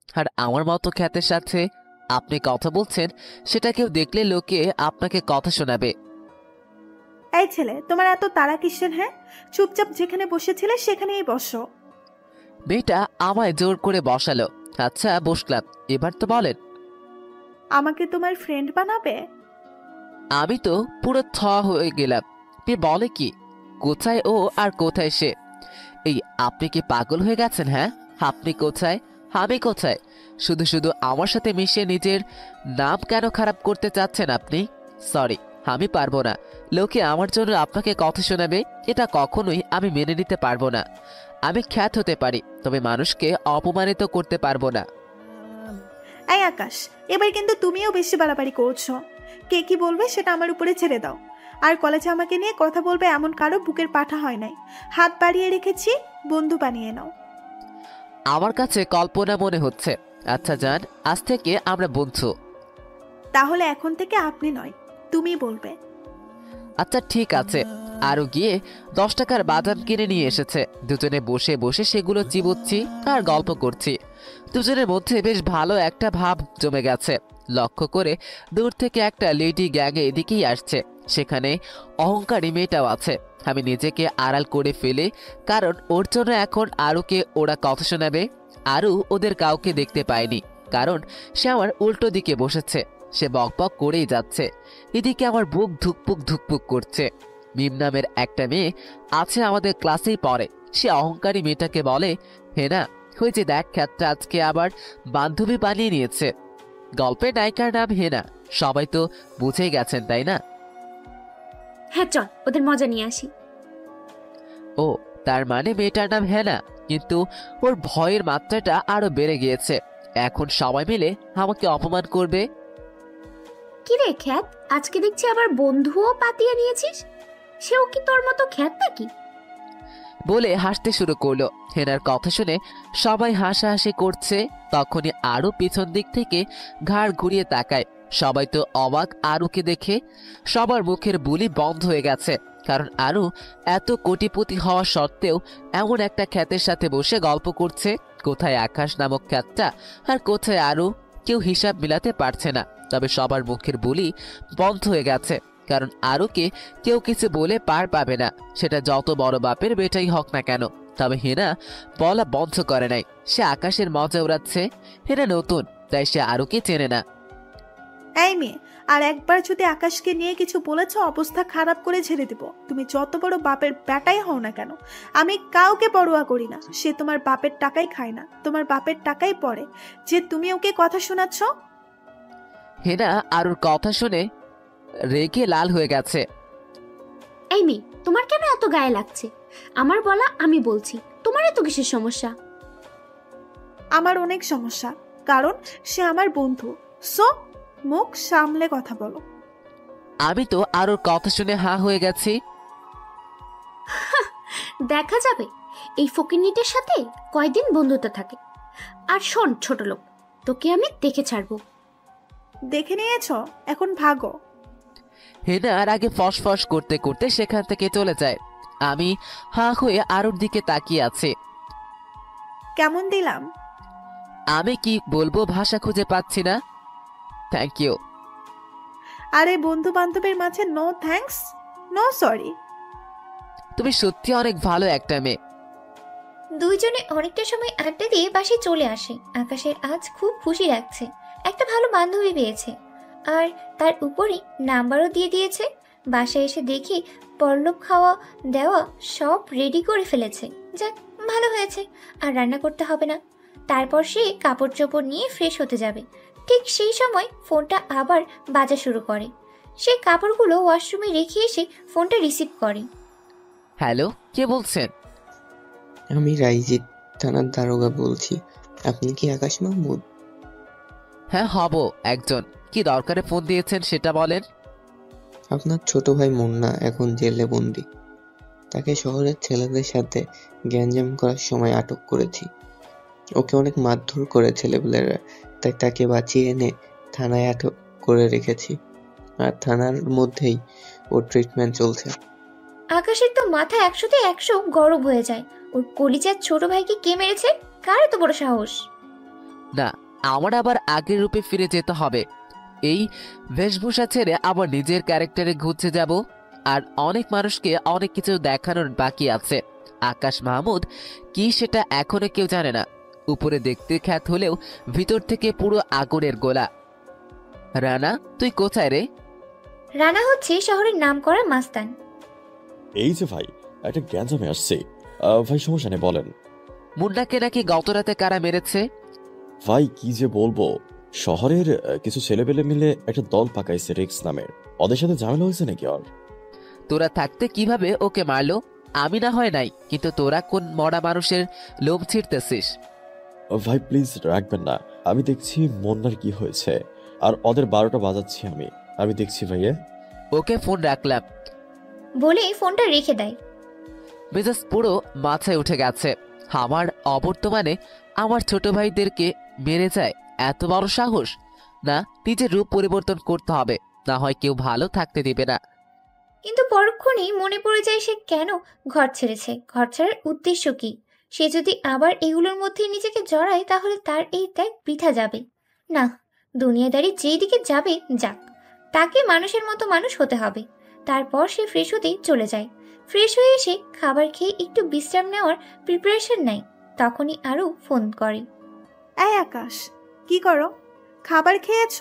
আর আমার মতো খ্যাতের সাথে আপনি কথা বলছেন, সেটা কেউ দেখলে লোকে আপনাকে কথা শোনাবে। এই ছেলে, তোমার এত তাড়া কিসের? হ্যাঁ, চুপচাপ যেখানে বসেছিলে সেখানেই বসো। মেয়েটা আমায় জোর করে বসালো। আচ্ছা বসলাম, এবার তো বলেন। আমাকে তোমার ফ্রেন্ড বানাবে? আমি তো পুরো হয়ে গেলাম। মেয়ে বলে কি, কোথায় ও আর কোথায় সে? এই আপনি কি পাগল হয়ে গেছেন? হ্যাঁ, আপনি কোথায়, আমি কোথায়? শুধু শুধু আমার সাথে মিশে নিজের নাম কেন খারাপ করতে চাচ্ছেন আপনি? সরি, আমি পারবো না। লোকে আমার জন্য আপনাকে কথা শোনাবে, এটা কখনোই আমি মেনে নিতে পারবো না। আমি খ্যাত হতে পারি, তবে মানুষকে অপমানিত করতে পারবো না। এই আকাশ, এবার কিন্তু তুমিও বেশি বাড়াবাড়ি করছো। কে কি বলবে সেটা আমার উপরে ছেড়ে দাও। আর কলেজে আমাকে নিয়ে কথা বলবে এমন কারো বুকের পাঠা হয় নাই। হাত বাড়িয়ে রেখেছি, বন্ধু বানিয়ে নাও। আমার কাছে কল্পনা মনে হচ্ছে। আচ্ছা যান, আজ থেকে আমরা বন্ধু। তাহলে এখন থেকে আপনি নয়, তুমি বলবে। আচ্ছা ঠিক আছে। আরও গিয়ে 10 টাকার বাদাম কিনে নিয়ে এসেছে। দুজনে বসে বসে সেগুলো চিবোচ্ছি আর গল্প করছি। দুজনের মধ্যে বেশ ভালো একটা ভাব জমে গেছে। লক্ষ্য করে দূর থেকে একটা লেডি গ্যাংয়ে এদিকেই আসছে। সেখানে অহংকারী মেয়েটাও আছে। আমি নিজেকে আড়াল করে ফেলে, কারণ ওর জন্য এখন আরুকে ওরা কথা শোনাবে। আরু ওদের কাউকে দেখতে পায়নি, কারণ সে আমার উল্টো দিকে বসেছে। সে বকবক করেই যাচ্ছে। এদিকে আমার বুক ধুকপুক ধুকপুক করছে। মিম নামের একটা মেয়ে আছে, আমাদের ক্লাসেই পড়ে। সে অহংকারী মেয়েটাকে বলে, হেনা, ওই যে দেখ, খ্যাতটা আজকে আবার বান্ধবী বানিয়ে নিয়েছে। গল্পের নায়িকার নাম হেনা, সবাই তো বুঝেই গেছেন তাই না? হ্যাঁ চল, ওদের মজা নিয়ে আসি। ও, তার মানে মেয়েটার নাম হেনা। কিন্তু ওর ভয়ের মাত্রাটা আরো বেড়ে গিয়েছে। এখন সবাই মিলে আমাকে অপমান করবে। কি রে খ্যাত, আজকে দেখছি আবার বন্ধুও পাতিয়ে নিয়েছিস। সেও কি তোর মতো খ্যাত নাকি? বলে হাসতে শুরু করলো। হেনার কথা শুনে সবাই হাসাহাসি করছে। তখনই আরু পিছন দিক থেকে ঘাড় ঘুরিয়ে তাকায়। সবাই তো অবাক আরুকে দেখে। সবার মুখের বুলি বন্ধ হয়ে গেছে, কারণ আরু এত কোটিপতি হওয়া সত্ত্বেও এমন একটা খ্যাতের সাথে বসে গল্প করছে। কোথায় আকাশ নামক খ্যাতটা আর কোথায় আরু, কেউ হিসাব মিলাতে পারছে না। তবে সবার মুখের বুলি বন্ধ হয়ে গেছে, কারণ আরুকে কেউ কিছু বলে পার পাবে না, সেটা যত বড় বাপের বেটাই হোক না কেন। তবে হেনা বলা বন্ধ করে নাই। সে আকাশের মজা উড়াচ্ছে। হেনা নতুন, তাই সে আরুকে চেনে না। এই মেয়ে, আর একবার যদি আকাশকে নিয়ে কিছু বলেছ, অবস্থা খারাপ করে ছেড়ে দেব। তুমি যত বড় বাপের বেটাই হও না কেন, আমি কাউকে পরোয়া করি না। সে তোমার বাপের টাকাই খায় না, তোমার বাপের টাকাই পড়ে যে তুমি ওকে কথা শোনাচ্ছ। হেনা আরুর কথা শুনে রেগে লাল হয়ে গেছে। এই মেয়ে, তোমার কেন এত গায়ে লাগছে? আমার বলা আমি বলছি, তোমার এত কিসের সমস্যা? আমার অনেক সমস্যা, কারণ সে আমার বন্ধু। সো মুখ সামলে কথা বলো। আমি তো আরুর কথা শুনে হা হয়ে গেছি। দেখা যাবে এই ফকিন্নিটার সাথে কয়দিন বন্ধুত্ব থাকে। আর শোন ছোট লোক, তোকে আমি দেখে ছাড়বো। দেখে নিয়েছ, এখন ভাগো। হেনা আর আগে ফসফস করতে করতে সেখান থেকে চলে যায়। আমি হা হয়ে আরুর দিকে তাকিয়ে আছি। কেমন দিলাম? আমি কি বলবো ভাষা খুঁজে পাচ্ছি না। Thank you. আরে বন্ধু বান্ধবের মাঝে নো থ্যাঙ্কস, নো সরি। তুমি সত্যি অনেক ভালো একটা মেয়ে। দুইজনে অনেকটা সময় আড্ডা দিয়ে বাসায় চলে আসে। আকাশের আজ খুব খুশি লাগছে, একটা ভালো বান্ধবী পেয়েছে, আর তার উপরে নাম্বারও দিয়ে দিয়েছে। বাসায় এসে দেখি পরলোক খাওয়া দেওয়া সব রেডি করে ফেলেছে। যাক, ভালো হয়েছে, আর রান্না করতে হবে না। তারপর সে কাপড় চোপড় নিয়ে ফ্রেশ হতে যাবে। ঠিক সেই সময় ফোনটা আবার বাজা শুরু করে। সে কাপড়গুলো ওয়াশরুমে রেখে এসে ফোনটা রিসিভ করে। হ্যালো, কে বলছেন? আমি রাইজিৎ থানার দারোগা বলছি। আপনি কি আকাশ মাহমুদ? হ্যাঁ হব একজন। কি দরকারে ফোন দিয়েছেন সেটা বলেন। আপনার ছোট ভাই মুন্না এখন জেলে বন্দি। তাকে শহরের ছেলেদের সাথে গ্যাঞ্জাম করার সময় আটক করেছি। ওকে অনেক মারধর করে ছেলেপেলেরা, তাই তাকে বাঁচিয়ে এনে থানায় আটক করে রেখেছি। আর থানার মধ্যেই ওর ট্রিটমেন্ট চলছে। আকাশের তো মাথা 100-তে 100 গরম হয়ে যায়। ওর কলিজার ছোট ভাইকে কে মেরেছে? কার এত বড় সাহস? না, আমার আবার আগের রূপে ফিরে যেতে হবে। এই বেশভূষা ছেড়ে আবার নিজের ক্যারেক্টারে ঘুরতে যাব। আর অনেক মানুষকে অনেক কিছু দেখানোর বাকি আছে। আকাশ মাহমুদ কি সেটা এখনো কেউ জানে না। উপরে দেখতে খ্যাত হলেও ভিতর থেকে পুরো আগুনের গোলা। রানা, তুই কোথায় রে? রানা হচ্ছে শহরের নামকরা মাস্তান। এই যে ভাই, একটা গ্যাঞ্জামে আসছে। ভাই সমস্যা নেই, বলেন। মুন্নাকে নাকি গত রাতে কারা মেরেছে? ভাই কি যে বলবো, শহরের কিছু ছেলেপেলে মিলে একটা দল পাকাইছে রিক্স নামের। ওদের সাথে ঝামেলা হয়েছে নাকি আর? তোরা থাকতে কিভাবে ওকে মারলো? আমি না হয় নাই, কিন্তু তোরা কোন মরা মানুষের লোভ ছিঁড়তেছিস? ভাই প্লিজ রাখবেন না, আমি দেখছি মন্নার কি হয়েছে। আর ওদের 12টা বাজাচ্ছি আমি দেখছি ভাইয়া। ওকে ফোন রাখলাম। বলে ফোনটা রেখে দেয়। মেজাজ পুরো মাথায় উঠে গেছে। আমার অবর্তমানে আমার ছোট ভাইদেরকে মেরে যায়, এত বড় সাহস! না, নিজের রূপ পরিবর্তন করতে হবে, না হয় কেউ ভালো থাকতে দিবে না। কিন্তু পরক্ষণেই মনে পড়ে যায় সে কেন ঘর ছেড়েছে, ঘর ছাড়ার উদ্দেশ্য কি। সে যদি আবার এগুলোর মধ্যে নিজেকে জড়ায় তাহলে তার এই ত্যাগ বৃথা যাবে। না, দুনিয়াদারি যেই দিকে যাবে যাক, তাকে মানুষের মতো মানুষ হতে হবে। তারপর সে ফ্রেশ হতেই চলে যায়। ফ্রেশ হয়ে এসে খাবার খেয়ে একটু বিশ্রাম নেওয়ার প্রিপারেশন নেয়। তখনই আরও ফোন করে। এই আকাশ, কি করো? খাবার খেয়েছ?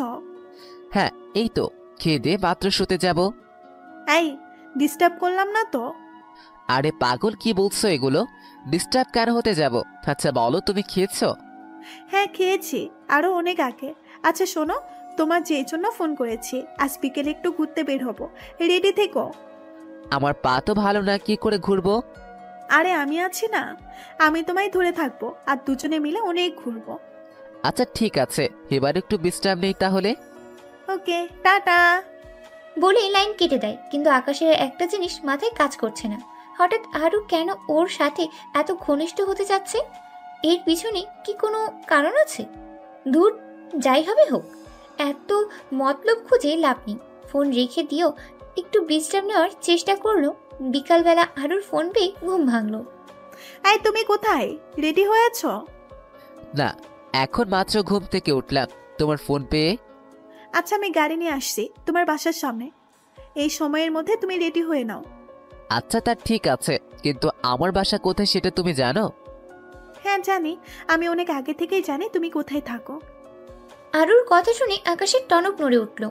হ্যাঁ, এই তো খেয়ে দিয়ে মাত্র শুতে যাব। এই, ডিস্টার্ব করলাম না তো? আরে পাগল, কি বলছো এগুলো? ডিস্টার্ব কেন হতে যাব? আচ্ছা বলো, তুমি খেয়েছো? হ্যাঁ খেয়েছি, আরো অনেক আগে। আচ্ছা শোনো, তোমার যেই জন্য ফোন করেছি, আজ বিকেলে একটু ঘুরতে বের হবো, রেডি থেকো। আমার পা তো ভালো না, কি করে ঘুরবো? আরে আমি আছি না, আমি তোমায় ধরে থাকবো, আর দুজনে মিলে অনেক ঘুরবো। আচ্ছা ঠিক আছে, এবার একটু বিশ্রাম নেই তাহলে। ওকে, টাটা। বলে লাইন কেটে দেয়। কিন্তু আকাশের একটা জিনিস মাথায় কাজ করছে না, হঠাৎ আরও কেন ওর সাথে এত ঘনিষ্ঠ হতে যাচ্ছে? এর পিছনে কি কোনো কারণ আছে? দূর, যাই হবে হোক, এত মতলব খুঁজে লাভ নেই। ফোন রেখে দিয়েও একটু বিশ্রাম নেওয়ার চেষ্টা করলো। বিকালবেলা আরুর ফোন পেয়ে ঘুম ভাঙলো। এই তুমি কোথায়? রেডি হয়েছ? না, এখন মাত্র ঘুম থেকে উঠলাম তোমার ফোন পেয়ে। আচ্ছা আমি গাড়ি নিয়ে আসছি তোমার বাসার সামনে, এই সময়ের মধ্যে তুমি রেডি হয়ে নাও। আচ্ছা তা ঠিক আছে, কিন্তু আমার বাসা কোথায় সেটা তুমি জানো? হ্যাঁ জানি, আমি অনেক আগে থেকেই জানি তুমি কোথায় থাকো। আরুর কথা শুনে আকাশের টনক নড়ে উঠল।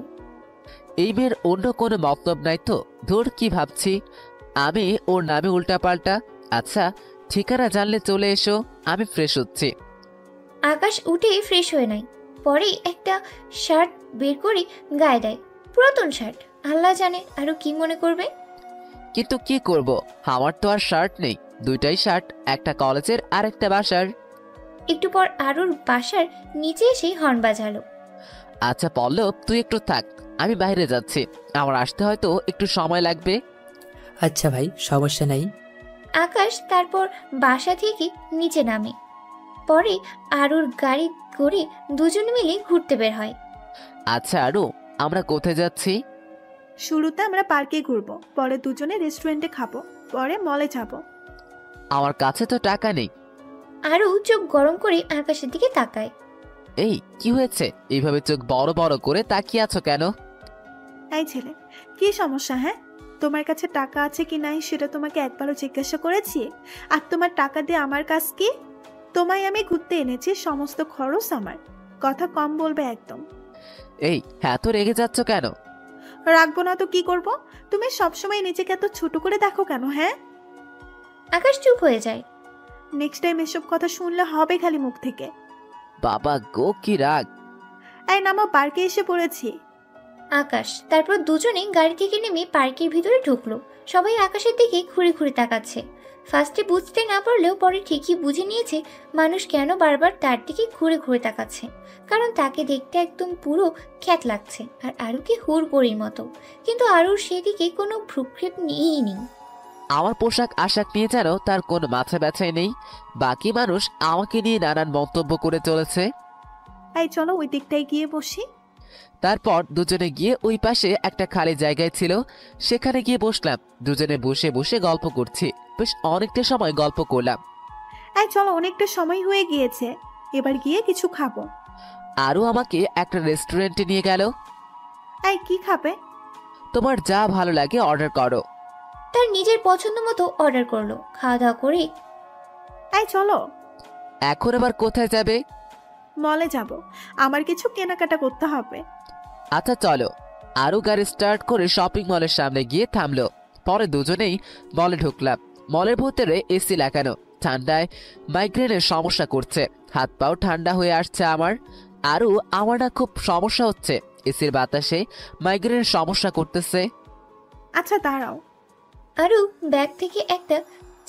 এই মেয়ের অন্য কোনো মতলব নাই তো? ধুর, কি ভাবছি আমি ওর নামে উল্টাপাল্টা। আচ্ছা ঠিকানা জানলে চলে এসো, আমি ফ্রেশ হচ্ছি। আকাশ উঠে ফ্রেশ হয়ে নেয়। পরে একটা শার্ট বের করে গায়ে দেয়। পুরাতন শার্ট, আল্লাহ জানে আরো কি মনে করবে। কিন্তু কি করব, আমার তো আর শার্ট নেই, দুইটাই শার্ট, একটা কলেজের আর একটা বাসার। একটু পর আরুর বাসার নিচে এসে হর্ন বাজালো। আচ্ছা পল্লব, তুই একটু থাক, আমি বাইরে যাচ্ছি, আমার আসতে হয়তো একটু সময় লাগবে। আচ্ছা ভাই, সমস্যা নাই। আকাশ তারপর বাসা থেকে নিচে নামে। পরে আরুর গাড়ি করে দুজন মিলে ঘুরতে বের হয়। আচ্ছা আরু, আমরা কোথায় যাচ্ছি? শুরুতে আমরা পার্কে ঘুরবো, পরে দুজনে রেস্টুরেন্টে খাবো, পরে মলে যাব। আমার কাছে তো টাকা নেই। আরু চোখ গরম করে আকাশের দিকে তাকায়। এই কি হয়েছে, এইভাবে চোখ বড় বড় করে তাকিয়ে আছো কেন? এই ছেলে, কি সমস্যা? হ্যাঁ, তোমার কাছে টাকা আছে কি নাই সেটা তোমাকে একবারও জিজ্ঞাসা করেছি? আর তোমার টাকা দিয়ে আমার কাজ কি? তোমায় আমি ঘুরতে এনেছি, সমস্ত খরচ আমার, কথা কম বলবে একদম। এই এত রেগে যাচ্ছ কেন? রাখবো না তো কি করব? তুমি সবসময় নিজেকে এত ছোট করে দেখো কেন? হ্যাঁ, আকাশ চুপ হয়ে যায়। নেক্সট টাইম এসব কথা শুনলে হবে খালি মুখ থেকে। বাবা গো, কি রাগ! এই নামো, পার্কে এসে পড়েছি। আকাশ তারপর দুজনে গাড়ি থেকে নেমে পার্কের ভিতরে ঢুকলো। সবাই আকাশের দিকে ঘুরে ঘুরে তাকাচ্ছে। ফার্স্টে বুঝতে না পারলেও পরে ঠিকই বুঝে নিয়েছে মানুষ কেন বারবার তার দিকে ঘুরে ঘুরে তাকাচ্ছে। কারণ তাকে দেখতে একদম পুরো খ্যাত লাগছে, আর আরুকে হুড়পড়ির মতো। কিন্তু আরুর সেদিকে কোনো ভ্রুক্ষেপ নিয়েই নেই। আমার পোশাক আশাক নিয়ে যেন তার কোনো মাথা ব্যথাই নেই। বাকি মানুষ আমাকে নিয়ে নানান মন্তব্য করে চলেছে। এই চলো ওই দিকটায় গিয়ে বসি। তারপর দুজনে গিয়ে ওই পাশে একটা খালি জায়গায় ছিল, সেখানে গিয়ে বসলাম। দুজনে বসে বসে গল্প করছি, বেশ অনেকটা সময় গল্প করলাম। এই চলো, অনেকটা সময় হয়ে গিয়েছে, এবার গিয়ে কিছু খাবো। আরও আমাকে একটা রেস্টুরেন্টে নিয়ে গেল। এই কি খাবে? তোমার যা ভালো লাগে অর্ডার করো। তার নিজের পছন্দ মতো অর্ডার করলো। খাওয়া দাওয়া করে এই চলো। এখন আবার কোথায় যাবে? মলে যাব, আমার কিছু কেনাকাটা করতে হবে। আচ্ছা চলো। আরও গাড়ি স্টার্ট করে শপিং মলের সামনে গিয়ে থামলো। পরে দুজনেই মলে ঢুকলাম। মলের ভেতরে এসি লাগানো, ঠান্ডায় মাইগ্রেনের সমস্যা করছে, হাত পাও ঠান্ডা হয়ে আসছে আমার। আরও আমার না খুব সমস্যা হচ্ছে, এসির বাতাসে মাইগ্রেনের সমস্যা করতেছে। আচ্ছা দাঁড়াও। আরু ব্যাগ থেকে একটা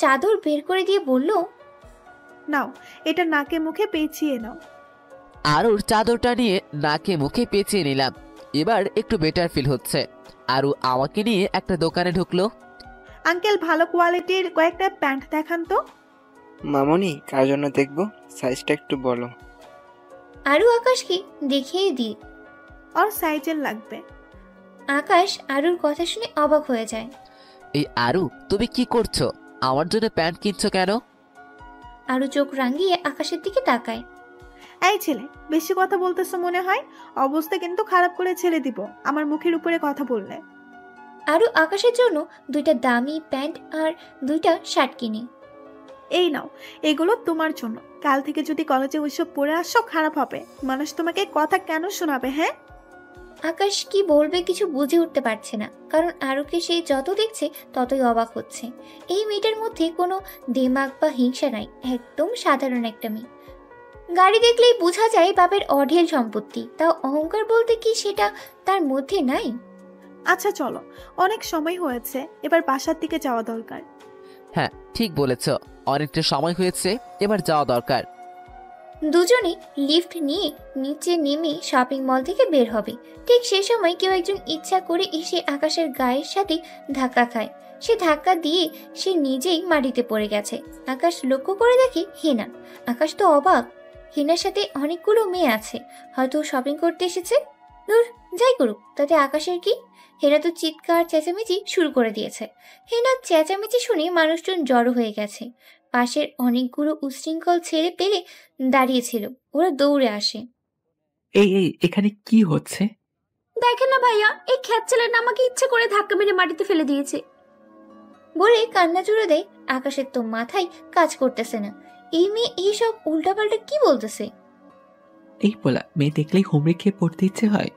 চাদর বের করে দিয়ে বলল, নাও, এটা নাকে মুখে পেঁচিয়ে নাও। আরুর চাদরটা নিয়ে নাকে মুখে পেঁচিয়ে নিলাম। এবার একটু বেটার ফিল হচ্ছে। আরু আমাকে নিয়ে একটা দোকানে ঢুকলো। আঙ্কেল, ভালো কোয়ালিটির কয়েকটা প্যান্ট দেখান তো। মামনি, কার জন্য দেখবো? সাইজটা একটু বলো। আরু আকাশকে দেখিয়ে দিয়ে ওর সাইজের লাগবে। আকাশ আরুর কথা শুনে অবাক হয়ে যায়। এই আরু, তুমি কি করছো? আমার জন্য প্যান্ট কিনছো কেন? আরু চোখ রাঙিয়ে আকাশের দিকে তাকায়। এই ছেলে, বেশি কথা বলতেছো মনে হয়। অবস্থা কিন্তু খারাপ করে ছেড়ে দিব আমার মুখের উপরে কথা বললে। আরু আকাশের জন্য দুইটা দামি প্যান্ট আর দুইটা শার্ট কিনে। এই নাও, এগুলো তোমার জন্য। কাল থেকে যদি কলেজে ওইসব পরে আসো খারাপ হবে। মানুষ তোমাকে কথা কেন শোনাবে? হ্যাঁ। আকাশ কি বলবে কিছু বুঝে উঠতে পারছে না, কারণ আরুকে সে যত দেখছে ততই অবাক হচ্ছে। এই মেয়েটার মধ্যে কোনো দেমাগ বা হিংসা নাই, একদম সাধারণ একটা মেয়ে। গাড়ি দেখলেই বোঝা যায় বাপের অঢেল সম্পত্তি, তাও অহংকার বলতে কি সেটা তার মধ্যে নাই। আচ্ছা চলো, অনেক সময় হয়েছে, এবার বাসার দিকে যাওয়া দরকার। হ্যাঁ ঠিক বলেছ, অনেকটা সময় হয়েছে, এবার যাওয়া দরকার। দুজনে লিফট নিয়ে নিচে নেমে শপিং মল থেকে বের হবে। ঠিক সেই সময় কেউ একজন ইচ্ছা করে এসে আকাশের গায়ের সাথে ধাক্কা খায়। সে ধাক্কা দিয়ে সে নিজেই মাটিতে পড়ে গেছে। আকাশ লক্ষ্য করে দেখে হিনা। আকাশ তো অবাক, হিনার সাথে অনেকগুলো মেয়ে আছে, হয়তো শপিং করতে এসেছে। দূর, যাই করুক, তাতে আকাশের কি? হেনা তো চিৎকার চেঁচামেচি শুরু করে দিয়েছে। হেনার চেঁচামেচি শুনে মানুষজন জড়ো হয়ে গেছে। পাশের অনেকগুলো উশৃঙ্খল ছেড়ে পেলে দাঁড়িয়েছিল, ওরা দৌড়ে আসে। এই এই এখানে কি হচ্ছে? দেখেন না ভাইয়া, এই খ্যাত ছেলেটা আমাকে ইচ্ছে করে ধাক্কা মেরে মাটিতে ফেলে দিয়েছে বলে কান্না জুড়ে দেয়। আকাশের তো মাথায় কাজ করতেছে না, এই মেয়ে এইসব উল্টাপাল্টা কি বলতেছে। এই বলা মেয়ে দেখলেই হুমড়ি খেয়ে পড়তে ইচ্ছে হয়।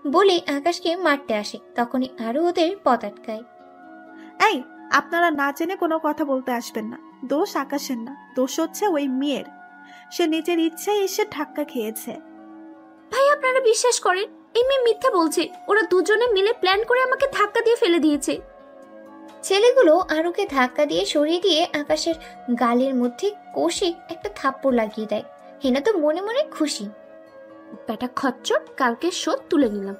বলে আকাশকে মারতে আসে, তখনই আরো ওদের পথ আটকায়। এই, আপনারা না জেনে কোনো কথা বলতে আসবেন না। দোষ আকাশের না, দোষ হচ্ছে ওই মেয়ের। সে নিজের ইচ্ছায় এসে ধাক্কা খেয়েছে। ভাই আপনারা বিশ্বাস করেন, এই মেয়ে মিথ্যা বলছে। ওরা দুজনে মিলে প্ল্যান করে আমাকে ধাক্কা দিয়ে ফেলে দিয়েছে। ছেলেগুলো আরুকে ধাক্কা দিয়ে সরিয়ে দিয়ে আকাশের গালের মধ্যে কষে একটা থাপ্পড় লাগিয়ে দেয়। হেনা তো মনে মনে খুশি। বেটা খচ্চর, কালকে শোধ তুলে নিলাম।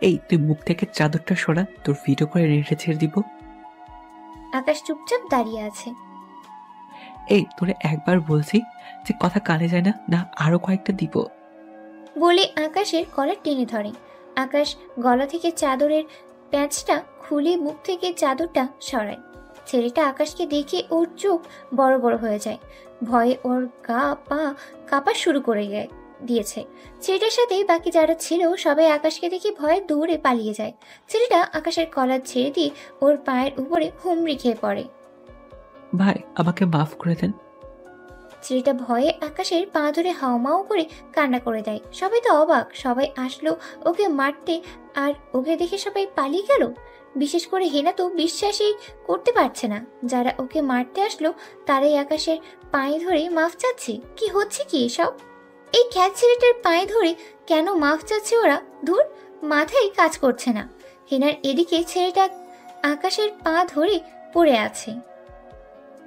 এই তুই মুখ থেকে চাদরটা সরা, তোর ভিডিও করে নেটে ছেড়ে দিব। আকাশ চুপচাপ দাঁড়িয়ে আছে। এই তোরে একবার বলছি যে কথা কানে যায় না, না আরো কয়েকটা দিব। বলে আকাশের কলার টেনে ধরে। আকাশ গলা থেকে চাদরের প্যাঁচটা খুলে মুখ থেকে চাদরটা সরায়। ছেলেটা আকাশকে দেখে ওর চোখ বড় বড় হয়ে যায়। ভয়ে ওর গা পা কাঁপা শুরু করে দিয়েছে। ছেলেটার সাথে বাকি যারা ছিল সবাই আকাশকে দেখে ভয়ে দৌড়ে পালিয়ে যায়। ছেলেটা আকাশের কলার ছেড়ে দিয়ে ওর পায়ের উপরে হুমড়ি খেয়ে পড়ে। ভাই আমাকে মাফ করে দেন। ছেলেটা ভয়ে আকাশের পা ধরে হাওমাও করে কান্না করে দেয়। সবাই তো অবাক, সবাই আসলো ওকে মারতে, আর ওকে দেখে সবাই পালিয়ে গেল। বিশেষ করে হেনা তো বিশ্বাসই করতে পারছে না, যারা ওকে মারতে আসলো তারাই আকাশের পায়ে ধরে মাফ চাচ্ছে। কি হচ্ছে কি এসব? এই খ্যাত ছেলেটার পায়ে ধরে কেন মাফ চাচ্ছে ওরা? ধুর, মাথায় কাজ করছে না। হেনার এদিকে ছেলেটা আকাশের পা ধরে পড়ে আছে।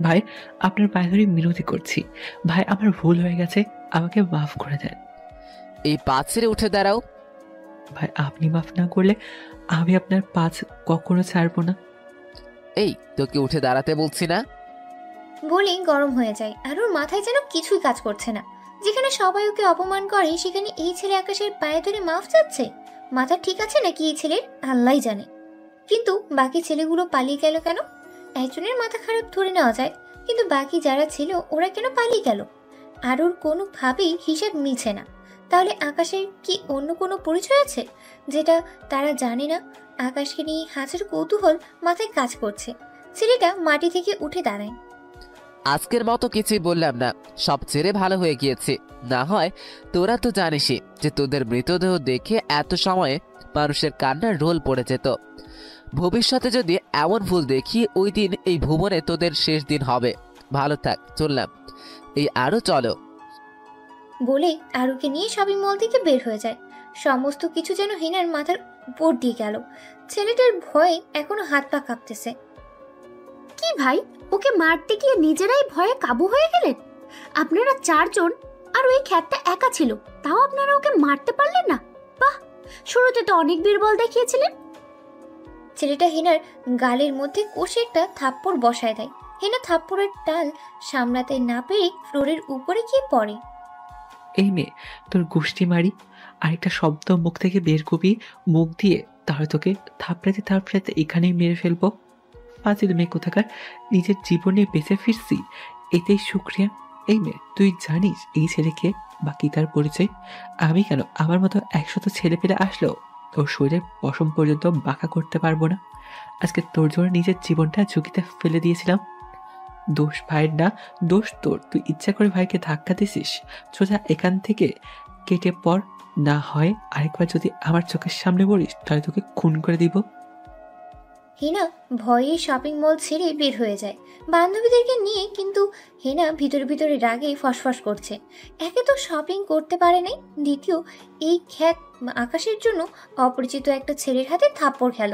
ভাই আপনার পায়ে ধরে মিনতি করছি, ভাই আমার ভুল হয়ে গেছে, আমাকে মাফ করে দেন। এই পা ছেড়ে উঠে দাঁড়াও। ভাই আপনি মাফ না করলে আমি আপনার পাঁচ কখনো ছাড়বো না। এই তোকে উঠে দাঁড়াতে বলছি না? বলেই গরম হয়ে যায়, আর ওর মাথায় যেন কিছুই কাজ করছে না। যেখানে সবাই ওকে অপমান করে সেখানে এই ছেলে আকাশের পায়ে ধরে মাফ চাচ্ছে। মাথা ঠিক আছে নাকি এই ছেলের, আল্লাহই জানে। কিন্তু বাকি ছেলেগুলো পালিয়ে গেল কেন? একজনের মাথা খারাপ ধরে নেওয়া যায়, কিন্তু বাকি যারা ছিল ওরা কেন পালিয়ে গেল? আরুর কোনোভাবেই হিসাব মিলছে না। তাহলে আকাশের কি অন্য কোনো পরিচয় আছে যেটা তারা জানে না? আকাশকে নিয়ে হাজার কৌতূহল মাথায় কাজ করছে। ছেলেটা মাটি থেকে উঠে দাঁড়ায়। আজকের মতো কিছুই বললাম না, সব ছেড়ে ভালো হয়ে গিয়েছে। না হয় তোরা তো জানিসই যে তোদের মৃতদেহ দেখে এত সময়ে মানুষের কান্নার রোল পড়ে যেত। ভবিষ্যতে যদি এমন ভুল দেখি, ওই দিন এই ভুবনে তোদের শেষ দিন হবে। ভালো থাক, চললাম। এই আরো চলো। বলে আরুকে নিয়ে শপিং মল থেকে বের হয়ে যায়। সমস্ত কিছু যেন হিনার মাথার উপর দিয়ে গেল। ছেলেটার ভয়ে এখনো হাত পা কাঁপতেছে। কি ভাই, ওকে মারতে গিয়ে নিজেরাই ভয়ে কাবু হয়ে গেলেন? আপনারা 4 জন আর ওই খ্যাতটা একা ছিল, তাও আপনারা ওকে মারতে পারলেন না? বাহ, শুরুতে তো অনেক বীরবল দেখিয়েছিলেন। ছেলেটা হিনার গালের মধ্যে কষে একটা থাপ্পড় বসায় দেয়। হিনা থাপ্পড়ের টাল সামলাতে না পেরে ফ্লোরের উপরে গিয়ে পড়ে। এই মেয়ে, তোর গোষ্ঠী মারি, আরেকটা শব্দ মুখ থেকে বের করবি মুখ দিয়ে, তাহলে তোকে থাপড়াতে এখানেই মেরে ফেলবো। ফাজিল মেয়ে কোথাকার, নিজের জীবনে বেঁচে ফিরছি, এতেই শুক্রিয়া। এই মেয়ে, তুই জানিস এই ছেলেকে বা কি তার পরিচয়? আমি কেন, আমার মতো 100 ছেলে পেলে আসলেও ওর শরীরের পশম পর্যন্ত বাঁকা করতে পারবো না। আজকে তোর জন্য নিজের জীবনটা ঝুঁকিতে ফেলে দিয়েছিলাম। দোষ ভাইয়ের না, দোষ তোর। তুই ইচ্ছা করে ভাইকে ধাক্কা দিছিস। সোজা এখান থেকে কেটে পড়, না হয় আরেকবার যদি আমার চোখের সামনে পড়িস তাহলে তোকে খুন করে দিব। হিনা ভয়ে শপিং মল ছেড়ে বের হয়ে যায় বান্ধবীদেরকে নিয়ে। কিন্তু হিনা ভিতরে ভিতরে রাগে ফসফস করছে। একে তো শপিং করতে পারে নাই, দ্বিতীয় এই খ্যাত আকাশের জন্য অপরিচিত একটা ছেলের হাতে থাপ্পড় খেল।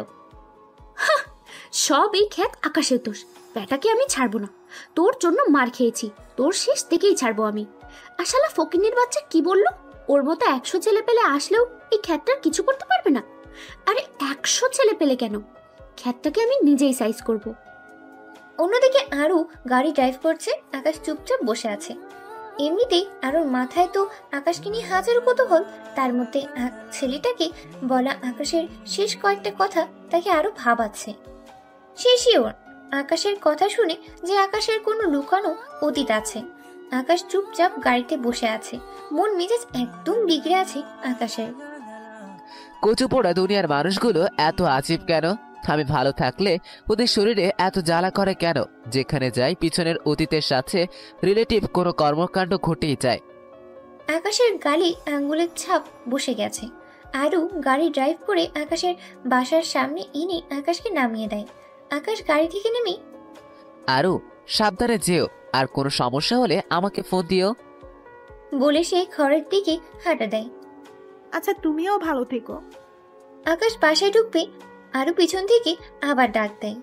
সব এই খ্যাত আকাশের দোষ। ব্যাটাকে আমি ছাড়বো না। তোর জন্য মার খেয়েছি, তোর শেষ থেকেই ছাড়বো আমি। আর শালা ফকিন্নির বাচ্চা কি বললো? ওর মতো 100 ছেলে পেলে আসলেও এই খ্যাতটার কিছু করতে পারবে না। আরে 100 ছেলে পেলে কেন, খ্যাতটাকে আমি নিজেই সাইজ করব। অন্যদিকে আরু গাড়ি ড্রাইভ করছে, আকাশ চুপচাপ বসে আছে। এমনিতেই আরুর মাথায় তো আকাশকে নিয়ে হাজারো কৌতূহল। তার মধ্যে ছেলেটাকে বলা আকাশের শেষ কয়েকটা কথা তাকে আরো ভাবাচ্ছে। সে শিওর আকাশের কথা শুনে যে আকাশের কোনো লুকানো অতীত আছে। আকাশ চুপচাপ গাড়িতে বসে আছে, মন মেজাজ একদম বিগড়ে আছে আকাশের। কচুপোড়া দুনিয়ার মানুষগুলো এত আজীব কেন? আমি ভালো থাকলে ওদের শরীরে এত জ্বালা করে কেন? যেখানে যাই পিছনের অতীতের সাথে রিলেটিভ কোনো কর্মকাণ্ড ঘটেই যায়। আকাশের গালে আঙ্গুলের ছাপ বসে গেছে। আরু গাড়ি ড্রাইভ করে আকাশের বাসার সামনে এনে আকাশকে নামিয়ে দেয়। আকাশ গাড়ি থেকে নেমে, আরু সাবধানে যেও, আর কোনো সমস্যা হলে আমাকে ফোন দিও বলে সে ঘরের দিকে হাঁটা দেয়। আচ্ছা, তুমিও ভালো থেকো। আকাশ বাসায় ঢুকবে, আরু পিছন থেকে আবার ডাক দেয়।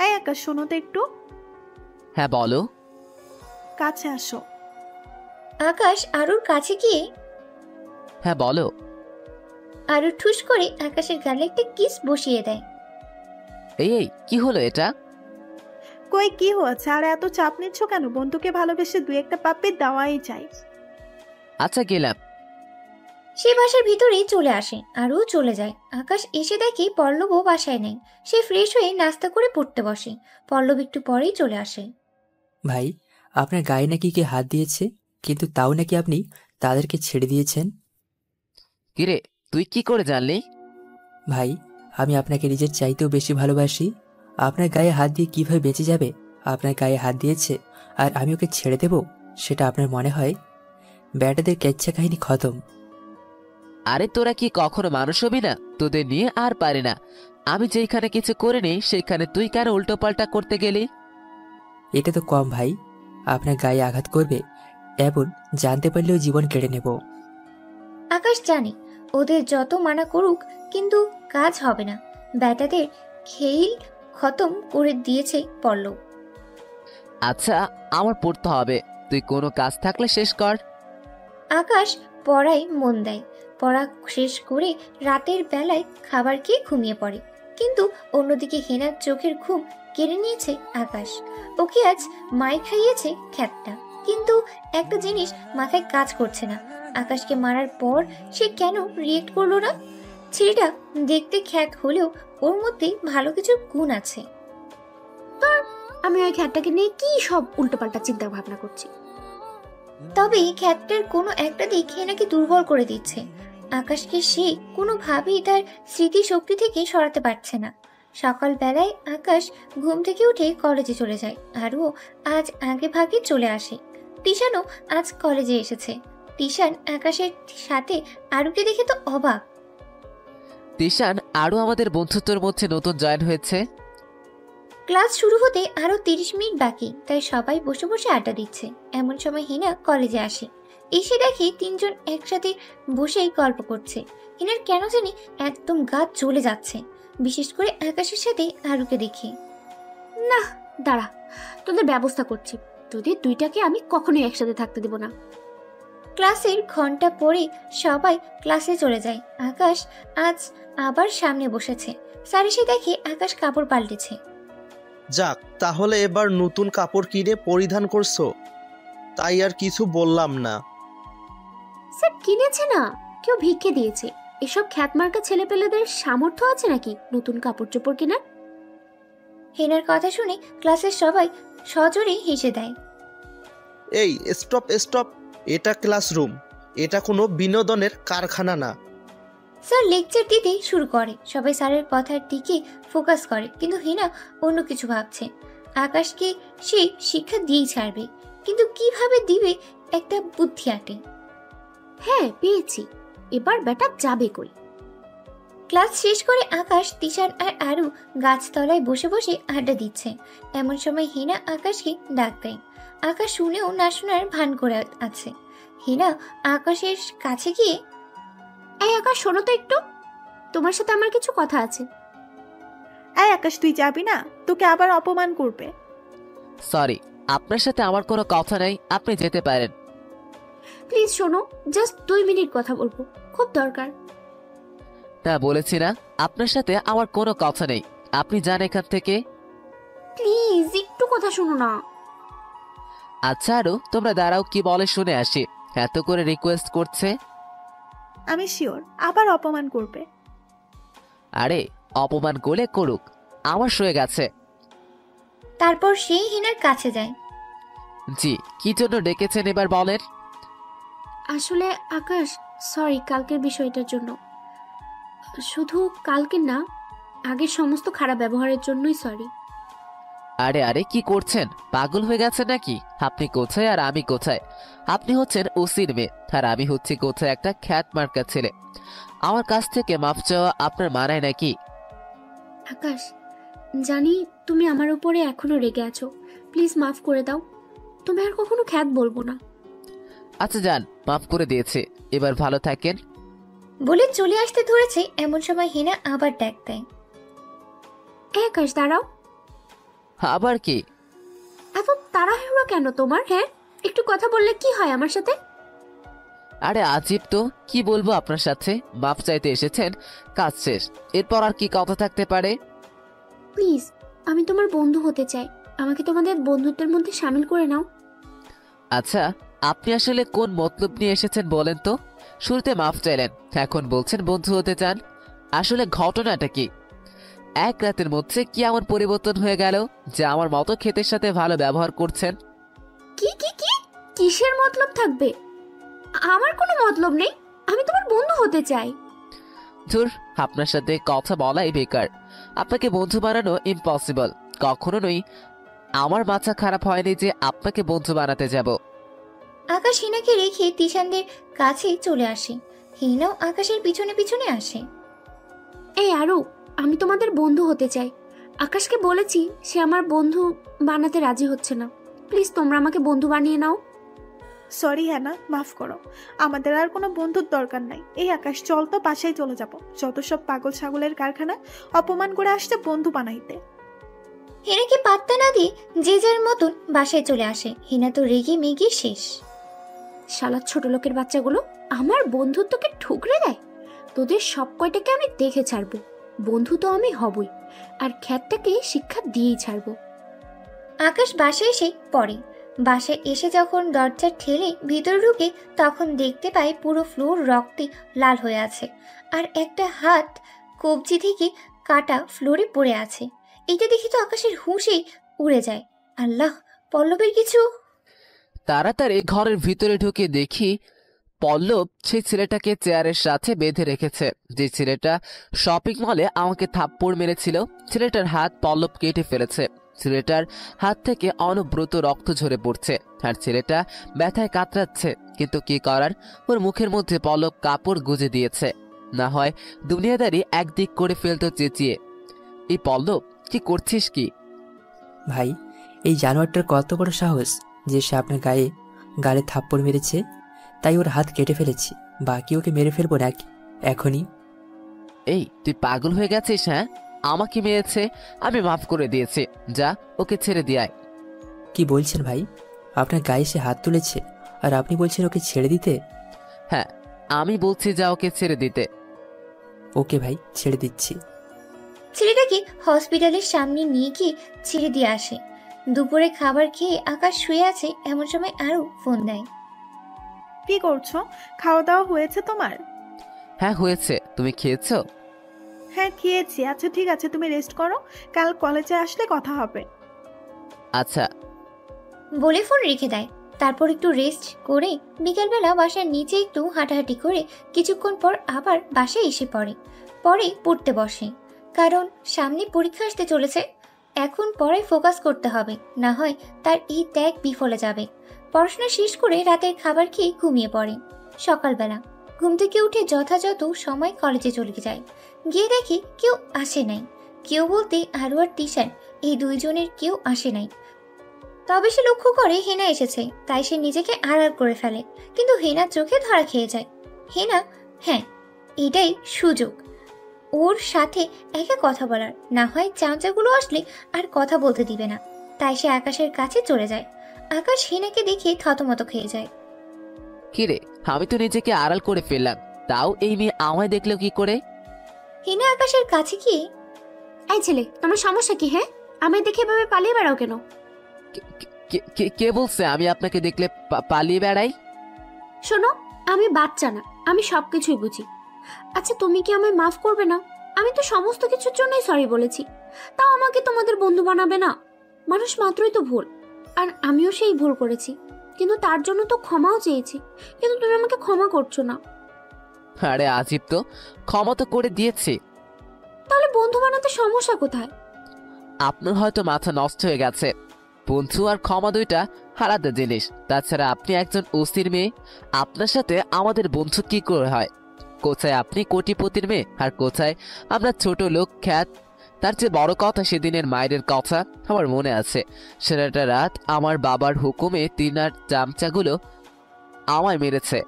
এই আকাশ, শোনো তো একটু। হ্যাঁ বলো। কাছে আসো। আকাশ আরুর কাছে গিয়ে, হ্যাঁ বলো। আরু ঠুস করে আকাশের গালে একটা কিস বসিয়ে দেয়। এই কি হলো এটা? কই কি হয়েছে? আর এত চাপ নিচ্ছ কেন? বন্ধুকে ভালোবেসে 2-1টা পাপ্পি দেওয়াই চাই। আচ্ছা গেলাম। সে বাসার ভিতরেই চলে আসে, আরও চলে যায়। আকাশ এসে দেখে পল্লবও বাসায় নেই। সে ফ্রেশ হয়ে নাস্তা করে পড়তে বসে। পল্লব একটু পরেই চলে আসে। ভাই, আপনার গায়ে নাকি কে হাত দিয়েছে, কিন্তু তাও নাকি আপনি তাদেরকে ছেড়ে দিয়েছেন। কিরে, তুই কি করে জানলি? ভাই, আমি আপনাকে নিজের চাইতেও বেশি ভালোবাসি। আপনার গায়ে হাত দিয়ে কিভাবে বেঁচে যাবে? আপনার গায়ে হাত দিয়েছে আর আমি ওকে ছেড়ে দেব, সেটা আপনার মনে হয়? ব্যাটাদের কেচ্ছা কাহিনী খতম। আরে তোরা কি কখনো মানুষ হবি না? তোদের নিয়ে আর পারি না। আমি যেখানে কিছু করিনি সেখানে তুই কেন উল্টো পাল্টা করতে গেলি? এটা তো কম ভাই, আপনার গায়ে আঘাত করবে এমন জানতে পারলেও জীবন কেড়ে নেব। আকাশ জানে ওদের যত মানা করুক কিন্তু কাজ হবে না। ব্যাটাদের খেল খতম করে দিয়েছে পল্লব। আচ্ছা, আমার পড়তে হবে, তুই কোনো কাজ থাকলে শেষ কর। আকাশ পড়ায় মন দেয়। পড়া শেষ করে রাতের বেলায় খাবার খেয়ে ঘুমিয়ে পড়ে। কিন্তু অন্যদিকে হেনার চোখের ঘুম কেড়ে নিয়েছে আকাশ। ওকে আজ মাই খাইয়েছে খ্যাতটা, কিন্তু একটা জিনিস মাথায় কাজ করছে না। আকাশকে মারার পর সে কেন রিয়েক্ট করলো না? ছেলেটা দেখতে খ্যাত হলেও ওর মধ্যে ভালো কিছু গুণ আছে। আমি ওই খ্যাতটাকে নিয়ে কি সব উল্টোপাল্টা চিন্তা ভাবনা করছি। তবে খ্যাতটার কোনো একটা দিক হেনাকে দুর্বল করে দিচ্ছে। আকাশকে সে কোনোভাবেই তার স্মৃতিশক্তি থেকে সরাতে পারছে না। সকালবেলায় আকাশ ঘুম থেকে উঠে কলেজে চলে যায়, আরও আজ আগে ভাগে চলে আসে। তিশানও আজ কলেজে এসেছে। তিশান আকাশের সাথে আরুকে দেখে তো অবাক। তিশান আরও আমাদের বন্ধুত্বের মধ্যে নতুন জয়েন হয়েছে। ক্লাস শুরু হতে আরো 30 মিনিট বাকি, তাই সবাই বসে বসে আড্ডা দিচ্ছে। এমন সময় হিনা কলেজে আসে। এসে দেখে তিনজন একসাথে বসেই গল্প করছে। হিনার কেন জানি একদম গা চলে যাচ্ছে, বিশেষ করে আকাশের সাথে আরুকে দেখে। না দাঁড়া, তোদের ব্যবস্থা করছি। তোদের দুইটাকে আমি কখনোই একসাথে থাকতে দেব না। ক্লাসের ঘন্টা পরে সবাই ক্লাসে চলে যায়। আকাশ আজ আবার সামনে বসেছে। স্যার এসে দেখে আকাশ কাপড় পাল্টেছে। যাক, তাহলে এবার নতুন কাপড় কিনে পরিধান করছো, তাই আর কিছু বললাম না। স্যার কিনেছে না, কেউ ভিক্ষে দিয়েছে। এসব খ্যাতমার্কা ছেলেপেলেদের সামর্থ্য আছে নাকি নতুন কাপড় চোপড় কেনার? হেনার কথা শুনে ক্লাসের সবাই সজোরে হেসে দেয়। এই স্টপ স্টপ, এটা ক্লাসরুম, এটা কোনো বিনোদনের কারখানা না। স্যার লেকচার দিতে শুরু করে। সবাই স্যারের কথার দিকে ফোকাস করে, কিন্তু হিনা অন্য কিছু ভাবছে। আকাশকে সে শিক্ষা দিয়েই ছাড়বে, কিন্তু কিভাবে দিবে একটা বুদ্ধি আটে। হ্যাঁ পেয়েছি, এবার বেটা যাবে কই। ক্লাস শেষ করে আকাশ, তিশান আর আরু গাছতলায় বসে বসে আড্ডা দিচ্ছে। এমন সময় হিনা আকাশকে ডাক দেয়। আকাশ শুনেও না শোনার ভান করে আছে। হিনা আকাশের কাছে গিয়ে, এই আকাশ শোনো তো একটু, তোমার সাথে আমার কিছু কথা আছে। এই আকাশ, তুই যাবি না? তোকে আবার অপমান করবে। সরি, আপনার সাথে আমার কোনো কথা নেই, আপনি যেতে পারেন। প্লিজ শোনো, জাস্ট 2 মিনিট কথা বলবো, খুব দরকার। না, বলেছি না আপনার সাথে আমার কোনো কথা নেই, আপনি যান এখান থেকে। প্লিজ একটু কথা শোনো না। আচ্ছা আরো, তোমরা দাঁড়াও, কি বলে শুনে আসি। এত করে রিকোয়েস্ট করছে। আমি শিওর আবার অপমান করবে। আরে অপমান করলে করুক, আমার সয়ে গেছে। তারপর সেই হিনার কাছে যায়। জি, কি জন্য ডেকেছেন এবার বলেন। আসলে আকাশ, সরি কালকের বিষয়টার জন্য। শুধু কালকে না, আগের সমস্ত খারাপ ব্যবহারের জন্যই সরি। আরে আরে, কি করছেন? পাগল হয়ে গেছেন নাকি? আপনি কোথায় আর আমি কোথায়? আপনি হচ্ছেন ওসির মেয়ে, আর আমি হচ্ছি কোথায় একটা খ্যাত মার্কা ছেলে। আমার কাছ থেকে মাফ চাওয়া আপনার মানায় নাকি? আকাশ, জানি তুমি আমার উপরে এখনো রেগে আছো, প্লিজ মাফ করে দাও। তুমি আর কখনো খ্যাত বলবো না। আচ্ছা যান, মাফ করে দিয়েছে, এবার ভালো থাকেন। বলে চলে আসতে ধরেছে, এমন সময় হিনা আবার ডাক দেয়। আকাশ দাঁড়াও। আবার কি? এত তাড়াহুড়ো কেন তোমার? হ্যাঁ, একটু কথা বললে কি হয় আমার সাথে? আরে আজীব তো, কি বলবো আপনার সাথে। মাফ চাইতে এসেছেন, কাজ শেষ, এরপর আর কি কথা থাকতে পারে? প্লিজ, আমি তোমার বন্ধু হতে চাই, আমাকে তোমাদের বন্ধুত্বের মধ্যে শামিল করে নাও। আচ্ছা, আপনি আসলে কোন মতলব নিয়ে এসেছেন বলেন তো? শুরুতে মাফ চাইলেন, এখন বলছেন বন্ধু হতে চান। আসলে ঘটনাটা কি? এক রাতের মধ্যে কি এমন পরিবর্তন হয়ে গেল যে আমার মতো ক্ষেতের সাথে ভালো ব্যবহার করছেন? কি কি কি কিসের মতলব থাকবে? আমার কোনো মতলব নেই, আমি তোমার বন্ধু হতে চাই। ধুর, আপনার সাথে কথা বলাই বেকার। আপনাকে বন্ধু বানানো ইম্পসিবল, কখনো নই। আমার মাথা খারাপ হয়নি যে আপনাকে বন্ধু বানাতে যাব। আকাশ হিনাকে রেখে তিশানদের কাছে চলে আসে। হিনাও আকাশের পিছনে পিছনে আসে। এই আরু, আমি তোমাদের বন্ধু হতে চাই। আকাশকে বলেছি, সে আমার বন্ধু বানাতে রাজি হচ্ছে না। প্লিজ তোমরা আমাকে বন্ধু বানিয়ে নাও। সরি হ্যানা, মাফ করো, আমাদের আর কোনো বন্ধুর দরকার নাই। এই আকাশ, চল তো, বাসায় চলে যাব। যত সব পাগল ছাগলের কারখানা, অপমান করে আসছে বন্ধু বানাইতে। হিনাকে পাত্তা না দিয়ে যে যার মতন বাসায় চলে আসে। হিনা তো রেগে মেগে শেষ। শালা ছোট লোকের বাচ্চাগুলো আমার বন্ধুত্বকে ঠুকরে দেয়। তোদের সব কয়টাকে আমি দেখে ছাড়বো। বন্ধু তো আমি হবই, আর খ্যাতটাকে শিক্ষা দিয়েই ছাড়বো। আকাশ বাসায় এসে পড়ে। বাসায় এসে যখন দরজা ঠেলে ভিতরে ঢুকে, তখন দেখতে পায় পুরো ফ্লোর রক্তে লাল হয়ে আছে, আর একটা হাত কবজি থেকে কাটা ফ্লোরে পড়ে আছে। এটা দেখে তো আকাশের হুঁশেই উড়ে যায়। আল্লাহ, পল্লবের কিছু। তাড়াতাড়ি ঘরের ভিতরে ঢুকে দেখি পল্লব সেই ছেলেটাকে চেয়ারের সাথে বেঁধে রেখেছে। যে ছেলেটা শপিং মলে আমাকে থাপ্পড় মেরেছিল, ছেলেটার হাত পল্লব কেটে ফেলেছে। ছেলেটার হাত থেকে অনবরত রক্ত ঝরে পড়ছে, আর ছেলেটা ব্যথায় কাতরাচ্ছে। কিন্তু কি করার, ওর মুখের মধ্যে পল্লব কাপড় গুজে দিয়েছে। না হয় দুনিয়াদারি একদিক করে ফেলতো চেঁচিয়ে। এই পল্লব, কি করছিস কি? ভাই, এই জানোয়ারটার কত বড় সাহস যে সে আপনার গায়ে গালে থাপ্পড় মেরেছে। তাই ওর হাত কেটে ফেলেছি, বাকি ওকে মেরে ফেলবো নাকি এখনই? এই, তুই পাগল হয়ে গেছিস? হ্যাঁ, আমাকে মেরেছে, আমি মাফ করে দিয়েছি, যা ওকে ছেড়ে দিয়ায়। কি বলছেন ভাই? আপনার গায়ে সে হাত তুলেছে আর আপনি বলছেন ওকে ছেড়ে দিতে? হ্যাঁ, আমি বলছি যা ওকে ছেড়ে দিতে। ওকে ভাই, ছেড়ে দিচ্ছি। ছেলেটাকে হসপিটালের সামনে নিয়ে গিয়ে ছেড়ে দিয়ে আসে। দুপুরে খাবার খেয়ে আকাশ শুয়ে আছে, এমন সময় আরও ফোন দেয়। কি করছো? খাওয়া দাওয়া হয়েছে তোমার? হ্যাঁ হয়েছে, তুমি খেয়েছো? হ্যাঁ খেয়েছি। আচ্ছা ঠিক আছে, তুমি রেস্ট করো, কাল কলেজে আসলে কথা হবে। আচ্ছা। বলে ফোন রেখে দেয়। তারপর একটু রেস্ট করে বিকেলবেলা বাসার নিচে একটু হাঁটাহাঁটি করে কিছুক্ষণ পর আবার বাসায় এসে পরে পড়তে বসে। কারণ সামনে পরীক্ষা আসতে চলেছে, এখন পড়ায় ফোকাস করতে হবে, না হয় তার এই ত্যাগ বিফলে যাবে। পড়াশোনা শেষ করে রাতের খাবার খেয়ে ঘুমিয়ে পড়ে। সকালবেলা ঘুম থেকে উঠে যথাযথ সময় কলেজে চলে যায়। গিয়ে দেখে কেউ আসে নাই। কেউ বলতে আরু আর টিশান, এই দুইজনের কেউ আসে নাই। তবে সে লক্ষ্য করে হেনা এসেছে, তাই সে নিজেকে আড়াল করে ফেলে। কিন্তু হেনার চোখে ধরা খেয়ে যায়। হেনা, হ্যাঁ এটাই সুযোগ ওর সাথে একা কথা বলার, না হয় চামচাগুলো আসলে আর কথা বলতে দিবে না। তাই সে আকাশের কাছে চলে যায়। আকাশ হেনাকে দেখে থতমত খেয়ে যায়। কিরে, আমি তো নিজেকে আড়াল করে ফেললাম, তাও এই মেয়ে আমায় দেখলো কি করে? হেনা আকাশের কাছে গিয়ে, এই ছেলে, তোমার সমস্যা কি? হ্যাঁ, আমায় দেখে এভাবে পালিয়ে বেড়াও কেন? কে বলছে আমি আপনাকে দেখলে পালিয়ে বেড়াই? শোনো, আমি বাচ্চা না, আমি সবকিছুই বুঝি। আচ্ছা তুমি কি আমায় মাফ করবে না? আমি তো সমস্ত কিছুর জন্যই সরি বলেছি, তাও আমাকে তোমাদের বন্ধু বানাবে না? মানুষ মাত্রই তো ভুল, আর আমিও সেই ভুল করেছি, কিন্তু তার জন্য তো ক্ষমাও চেয়েছি, কিন্তু তুমি আমাকে ক্ষমা করছো না। আরে আজিব তো, ক্ষমা তো করে দিয়েছি। তাহলে বন্ধু বানাতে সমস্যা কোথায়? আপনার হয়তো মাথা নষ্ট হয়ে গেছে। বন্ধু আর ক্ষমা দুইটা আলাদা জিনিস। তাছাড়া আপনি একজন ওসির মেয়ে, আপনার সাথে আমাদের বন্ধু কি করে হয়? কোথায় আপনি কোটিপতির মেয়ে, আর কোথায় আমরা ছোট লোক খ্যাত। তার চেয়ে বড় কথা, সেদিনের মায়ের কথা আমার মনে আছে। সারাটা রাত আমার বাবার হুকুমে তিনার চামচাগুলো আমায় মেরেছে।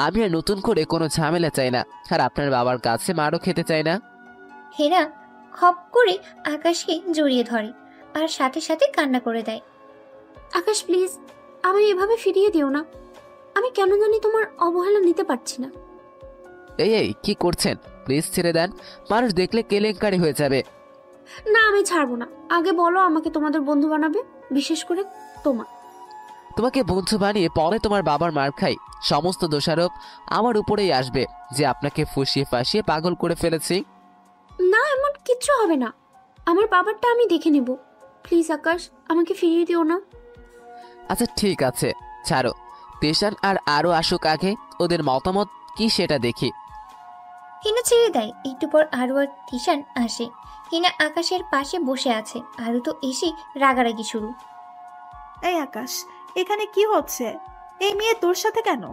আমি আর নতুন করে কোনো ঝামেলা চাই না, আর আপনার বাবার কাছে মারও খেতে চাই না। হেনা খপ করে আকাশকে জড়িয়ে ধরে আর সাথে সাথে কান্না করে দেয়। আকাশ প্লিজ, আমায় এভাবে ফিরিয়ে দিও না। আমি কেন জানি তোমার অবহেলা নিতে পারছি না। এই কি করছেন? প্লিজ ছেড়ে দেন, মানুষ দেখলে কেলেঙ্কারি হয়ে যাবে। না, আমি ছাড়বো না। আগে বলো আমাকে তোমাদের বন্ধু বানাবে, বিশেষ করে তোমাকে বন্ধু বানিয়ে পরে তোমার বাবার মার খাই, সমস্ত দোষারোপ আমার উপরেই আসবে যে আপনাকে ফুসিয়ে ফাঁসিয়ে পাগল করে ফেলেছি। না, এমন কিচ্ছু হবে না। আমার বাবারটা আমি দেখে নেব। প্লিজ আকাশ, আমাকে ফিরিয়ে দিও না। আচ্ছা ঠিক আছে, ছাড়ো। তেশান আর আরো আসুক আগে, ওদের মতামত কি সেটা দেখি। হিনা ছেড়ে দেয়। একটু পর আরু আর তিশান আসে। হিনা আকাশের পাশে বসে আছে, আরু তো এসে রাগারাগি শুরু। এই আকাশ, এখানে কি হচ্ছে? এই মেয়ে তোর সাথে কেন?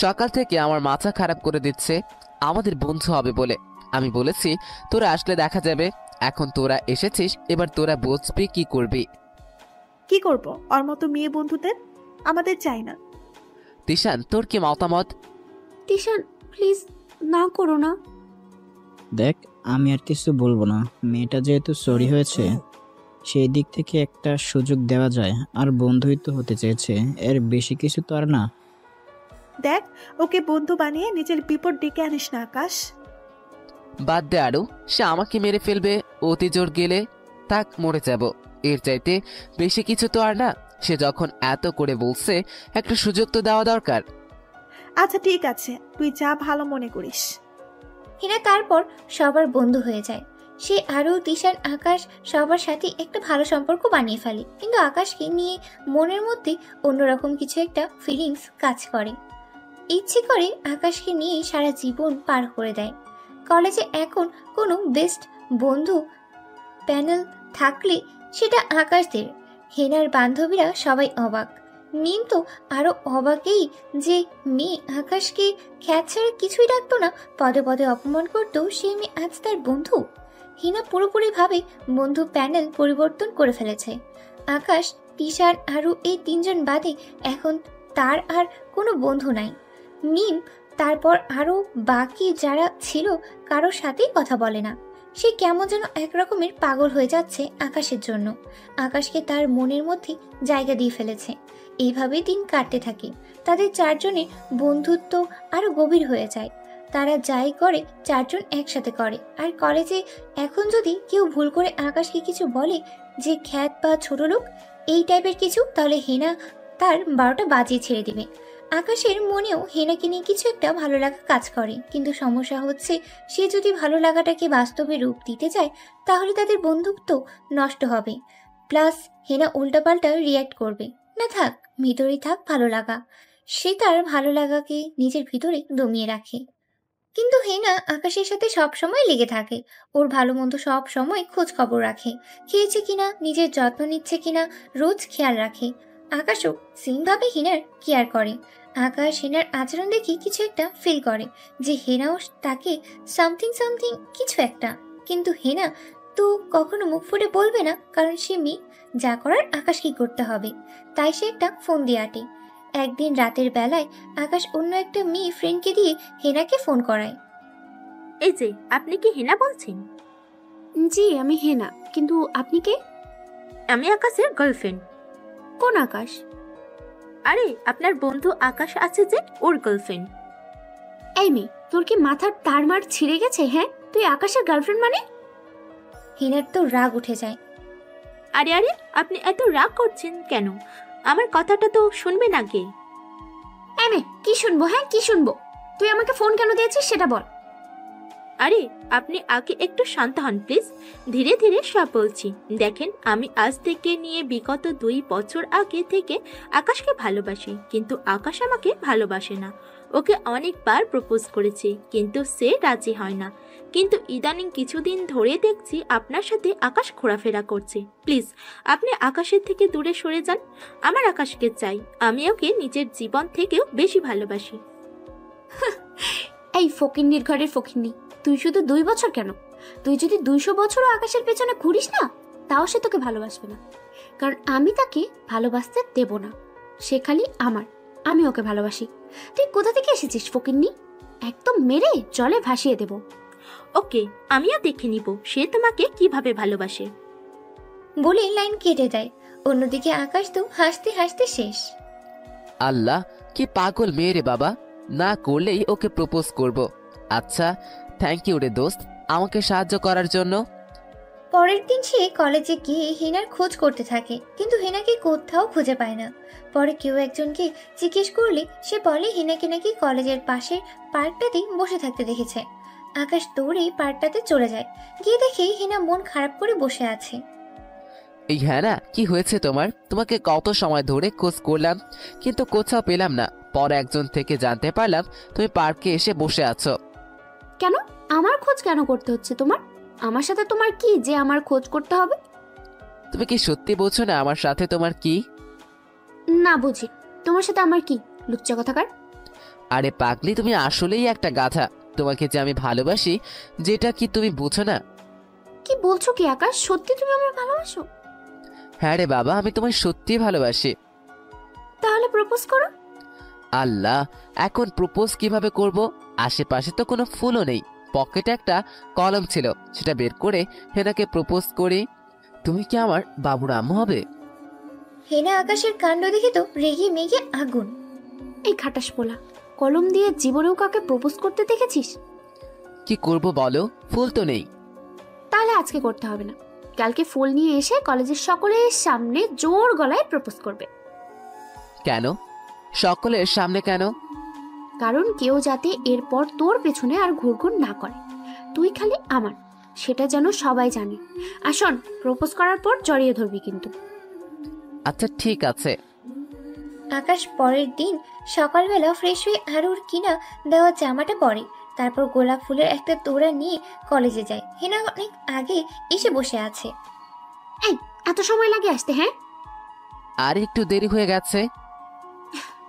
সকাল থেকে আমার মাথা খারাপ করে দিচ্ছে আমাদের বন্ধু হবে বলে। আমি বলেছি তোরা আসলে দেখা যাবে। এখন তোরা এসেছিস, এবার তোরা বুঝবি কি করবি। কি করব? ওর মতো মেয়ে বন্ধুদের আমাদের চাই না। তিশান, তোর কি মতামত? তিশান প্লিজ, না করো না। দেখ, আমি আর কিছু বলবো না। মেয়েটা যেহেতু সরি হয়েছে, সেই দিক থেকে একটা সুযোগ দেওয়া যায়। আর বন্ধুই তো হতে চেয়েছে, এর বেশি কিছু তো আর না। দেখ, ওকে বন্ধু বানিয়ে নিজের বিপদ ডেকে আনিস না আকাশ। বাদ দে আরু, সে আমাকে মেরে ফেলবে। অতি জোর গেলে তাক মরে যাব, এর চাইতে বেশি কিছু তো আর না। সে যখন এত করে বলছে, একটা সুযোগ তো দেওয়া দরকার। আচ্ছা ঠিক আছে, তুই যা ভালো মনে করিস। হিনা তারপর সবার বন্ধু হয়ে যায়। সে আরও তিশান আকাশ সবার সাথে একটা ভালো সম্পর্ক বানিয়ে ফেলে, কিন্তু আকাশকে নিয়ে মনের মধ্যে অন্যরকম কিছু একটা ফিলিংস কাজ করে। ইচ্ছে করে আকাশকে নিয়ে সারা জীবন পার করে দেয়। কলেজে এখন কোনো বেস্ট বন্ধু প্যানেল থাকলে সেটা আকাশদের। হেনার বান্ধবীরা সবাই অবাক, মিম তো আরো অবাকেই যে মেয়ে আকাশকে খ্যাত ছাড়া কিছুই ডাকতো না, পদে পদে অপমান করতো, সেই মেয়ে আজ তার বন্ধু। হিনা পুরোপুরিভাবে বন্ধু প্যানেল পরিবর্তন করে ফেলেছে। আকাশ, তিশার আরও এই তিনজন বাদে এখন তার আর কোনো বন্ধু নাই। মিম তারপর আরও বাকি যারা ছিল কারোর সাথেই কথা বলে না। সে কেমন যেন একরকমের পাগল হয়ে যাচ্ছে আকাশের জন্য। আকাশকে তার মনের মধ্যে জায়গা দিয়ে ফেলেছে। এইভাবেই দিন কাটতে থাকে। তাদের চারজনের বন্ধুত্ব আরো গভীর হয়ে যায়। তারা যাই করে চারজন একসাথে করে। আর কলেজে এখন যদি কেউ ভুল করে আকাশকে কিছু বলে যে খ্যাত বা ছোট লোক এই টাইপের কিছু, তাহলে হেনা তার 12টা বাজিয়ে ছেড়ে দিবে। আকাশের মনেও হেনাকে নিয়ে কিছু একটা ভালো লাগা কাজ করে, কিন্তু সমস্যা হচ্ছে সে যদি ভালো লাগাটাকে বাস্তবে রূপ দিতে চায় তাহলে তাদের বন্ধুত্ব নষ্ট হবে, প্লাস হেনা উল্টাপাল্টা রিয়্যাক্ট করবে। না থাক, ভিতরেই থাক ভালো লাগা। সে তার ভালো লাগাকে নিজের ভিতরে দমিয়ে রাখে। কিন্তু হেনা আকাশের সাথে সব সময় লেগে থাকে। ওর ভালো মন্দ সব সময় খোঁজ খবর রাখে, খেয়েছে কিনা, নিজের যত্ন নিচ্ছে কিনা রোজ খেয়াল রাখে। আকাশও সেমভাবে হেনার কেয়ার করে। আকাশ হেনার আচরণ দেখে কিছু একটা ফিল করে যে হেনাও তাকে সামথিং কিছু একটা, কিন্তু হেনা তো কখনো মুখ ফুটে বলবে না, কারণ সে মেয়ে, যা করার আকাশকেই করতে হবে। তাই সে একটা ফোন দিয়ে আটে। একদিন রাতের বেলায় আকাশ অন্য একটা মেয়ে ফ্রেন্ডকে দিয়ে হেনাকে ফোন করায়। এই যে, আপনি কি হেনা বলছেন? জি আমি হেনা, কিন্তু আপনি কে? আমি আকাশের গার্লফ্রেন্ড। কোন আকাশ? আরে আপনার বন্ধু আকাশ আছে যে, ওর গার্লফ্রেন্ড। এই মেয়ে, তোর কি মাথার তারমার ছিঁড়ে গেছে? হ্যাঁ, তুই আকাশের গার্লফ্রেন্ড মানে? হেনার তো রাগ উঠে যায়। আরে আরে, আপনি এত রাগ করছেন কেন? আমার কথাটা তো শুনবেন আগে। এই মেয়ে, কি শুনবো? হ্যাঁ কি শুনবো? তুই আমাকে ফোন কেন দিয়েছিস সেটা বল। আরে আপনি আগে একটু শান্ত হন প্লিজ, ধীরে ধীরে সব বলছি। দেখেন, আমি আজ থেকে নিয়ে বিগত 2 বছর আগে থেকে আকাশকে ভালোবাসি, কিন্তু আকাশ আমাকে ভালোবাসে না। ওকে অনেকবার প্রপোজ করেছি, কিন্তু সে রাজি হয় না। কিন্তু ইদানিং কিছুদিন ধরে দেখছি আপনার সাথে আকাশ ঘোরাফেরা করছে। প্লিজ আপনি আকাশের থেকে দূরে সরে যান। আমার আকাশকে চাই, আমি ওকে নিজের জীবন থেকেও বেশি ভালোবাসি। এই ফকিন্নির ঘরের ফকিন্নি, তুই শুধু 2 বছর কেন, তুই যদি 200 বছরও আকাশের পেছনে ঘুরিস না, তাও সে তোকে ভালোবাসবে না। কারণ আমি তাকে ভালোবাসতে দেব না। সে খালি আমার, আমি ওকে ভালোবাসি। তুই কোথা থেকে এসেছিস ফকিন্নি? একদম মেরে জলে ভাসিয়ে দেব। ওকে, আমিও দেখে নিব সে তোমাকে কিভাবে ভালোবাসে। বলে লাইন কেটে দেয়। অন্যদিকে আকাশ তো হাসতে হাসতে শেষ। আল্লাহ, কি পাগল মেয়ে রে বাবা, না করলেই ওকে প্রপোজ করব। আচ্ছা, থ্যাংক ইউ রে দোস্ত, আমাকে সাহায্য করার জন্য। পরের দিন সে কলেজে গিয়ে হেনার খোঁজ করতে থাকে, কিন্তু হেনাকে কোথাও খুঁজে পায় না। পরে কেউ একজনকে জিজ্ঞেস করলে সে বলে হেনাকে নাকি কলেজের পাশের পার্কটাতেই বসে থাকতে দেখেছে। আকাশ দৌড়েই পার্কটাতে চলে যায়। গিয়ে দেখে হেনা মন খারাপ করে বসে আছে। এই হ্যাঁ, কি হয়েছে তোমার? তোমাকে কত সময় ধরে খোঁজ করলাম, কিন্তু কোথাও পেলাম না। পরে একজন থেকে জানতে পারলাম তুমি পার্কে এসে বসে আছো। কেন? আমার খোঁজ কেন করতে হচ্ছে তোমার? আমার সাথে তোমার কি যে আমার খোঁজ করতে হবে? তুমি কি সত্যি বলছো না আমার সাথে তোমার কি? না বুঝি, তোমার সাথে আমার কি? লুচ্চা কথাকার। আরে পাগলি, তুমি আসলেই একটা গাধা। তোমাকে যে আমি ভালোবাসি, যেটা কি তুমি বুঝো না? কি বলছো কি আকাশ? সত্যি তুমি আমায় ভালোবাসো? হ্যাঁ রে বাবা, আমি তোমায় সত্যি ভালোবাসি। তাহলে প্রপোজ করো। আল্লাহ, এখন প্রপোজ কিভাবে করব? আশেপাশে তো কোনো ফুলও নেই। পকেটে একটা কলম ছিল, সেটা বের করে হেনাকে প্রপোজ করি। তুমি কি আমার বাবুর আম্মু হবে? হেনা আকাশের কাণ্ড দেখে তো রেগে মেগে আগুন। এই খাটাস পোলা, কলম দিয়ে জীবনেও কাকে প্রপোজ করতে দেখেছিস? কি করব বলো, ফুল তো নেই। তাহলে আজকে করতে হবে না, কালকে ফুল নিয়ে এসে কলেজের সকলের সামনে জোর গলায় প্রপোজ করবে। কেন? সকলের সামনে কেন? কারণ কেউ যাতে এরপর তোর পেছনে আর ঘুরঘুর না করে। তুই খালি আমার, সেটা যেন সবাই জানে। আর শোন, প্রপোজ করার পর জড়িয়ে ধরবি কিন্তু। আচ্ছা ঠিক আছে। আকাশ পরের দিন সকালবেলা ফ্রেশ হয়ে আরুর কিনা দেওয়া জামাটা পরে, তারপর গোলাপ ফুলের একটা তোড়া নিয়ে কলেজে যায়। হেনা অনেক আগে এসে বসে আছে। এই, এত সময় লাগে আসতে? হ্যাঁ, আর একটু দেরি হয়ে গেছে।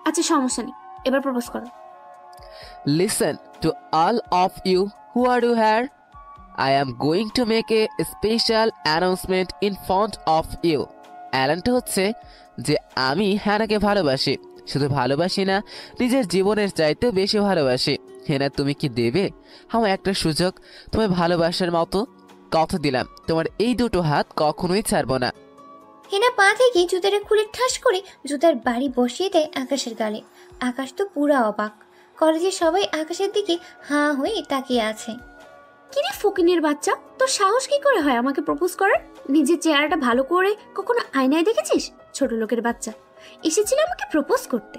আচ্ছা সমস্যা নেই, এবার প্রপোজ করো। Listen to all of you who are here. I am going to make a special announcement in front of you. অ্যালানটা হচ্ছে যে আমি হ্যানাকে ভালোবাসি, শুধু ভালোবাসি না, নিজের জীবনের চাইতেও বেশি ভালোবাসি। হেনা, তুমি কি দেবে আমার একটা সুযোগ তোমায় ভালোবাসার মতো? কথা দিলাম তোমার এই দুটো হাত কখনোই ছাড়বো না। হেনা পা থেকে জুতাটা খুলে ঠাস করে জুতার বাড়ি বসিয়ে দেয় আকাশের গালে। আকাশ তো পুরা অবাক। কলেজের সবাই আকাশের দিকে হাঁ হয়ে তাকিয়ে আছে। কিরে ফকিনের বাচ্চা, তোর সাহস কি করে হয় আমাকে প্রপোজ করার? নিজের চেহারাটা ভালো করে কখনো আয়নায় দেখেছিস? ছোট লোকের বাচ্চা, এসেছিল আমাকে প্রপোজ করতে।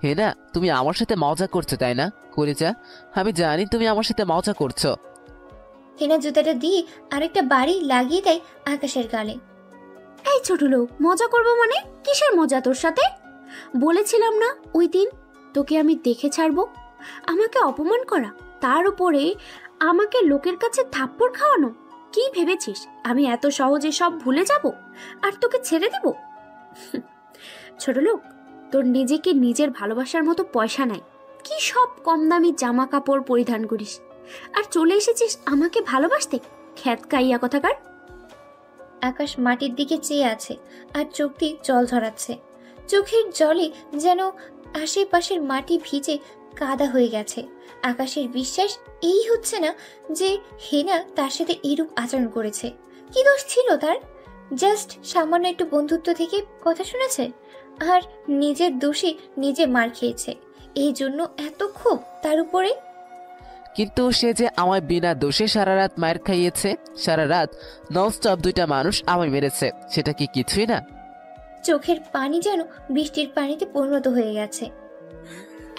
হেনা, তুমি আমার সাথে মজা করছো তাই না? কলিজা, আমি জানি তুমি আমার সাথে মজা করছো। হেনা জুতাটা দিয়ে আরেকটা বাড়ি লাগিয়ে দেয় আকাশের গালে। এই ছোট লোক, মজা করবো মানে? কিসের মজা তোর সাথে? বলেছিলাম না ওই দিন তোকে আমি দেখে ছাড়বো? আমাকে অপমান করা, তার উপরে আমাকে লোকের কাছে থাপ্পড় খাওয়ানো। কি ভেবেছিস আমি এত সহজে সব ভুলে যাব আর তোকে ছেড়ে দেব? ছোট লোক, তোর নিজেকে নিজের ভালোবাসার মতো পয়সা নাই। কি সব কম দামি জামা কাপড় পরিধান করিস আর চলে এসেছিস আমাকে ভালোবাসতে? খ্যাত কাইয়া কথাকার। আকাশ মাটির দিকে চেয়ে আছে আর চোখ দিয়ে জল ঝরাচ্ছে। চোখের জলে যেন আশেপাশের মাটি ভিজে কাদা হয়ে গেছে। আকাশের বিশ্বাস এই হচ্ছে না যে হেনা তার সাথে এরূপ আচরণ করেছে। কি দোষ ছিল তার? জাস্ট সামান্য একটু বন্ধুত্ব থেকে কথা শুনেছে আর নিজের দোষে নিজে মার খেয়েছে। এই জন্য এত ক্ষোভ তার উপরে। কিন্তু সে যে আমায় বিনা দোষে সারা রাত মায়ের খাইয়েছে, সারা রাত ননস্টপ দুইটা মানুষ আমায় মেরেছে, সেটা কি কিছুই না? চোখের পানি যেন বৃষ্টির পানিতে পরিণত হয়ে গেছে।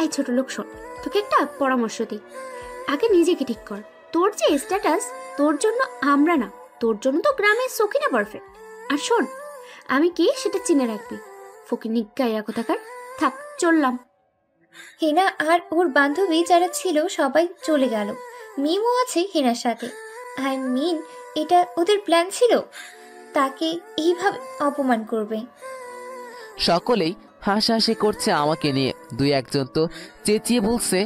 এই ছোট লোক শোন, তোকে একটা পরামর্শ দিই। আগে নিজেকে ঠিক কর। তোর যে স্ট্যাটাস, তোর জন্য আমরা না, তোর জন্য তো গ্রামের সখিনা পারফেক্ট। আর শোন, আমি কি সেটা চিনে রাখবি। ফকিনি গাইয়া কথাকার। থাক, চললাম। হেনা আর ওর বান্ধবী যারা ছিল সবাই চলে গেল। মিমও আছে হেনার সাথে। আই মিন, এটা ওদের প্ল্যান ছিল তাকে এইভাবে অপমান করবে। সকলেই হাসাহাসি করছে আমাকে নিয়ে। দুই একজন তো চেঁচিয়ে বলছে,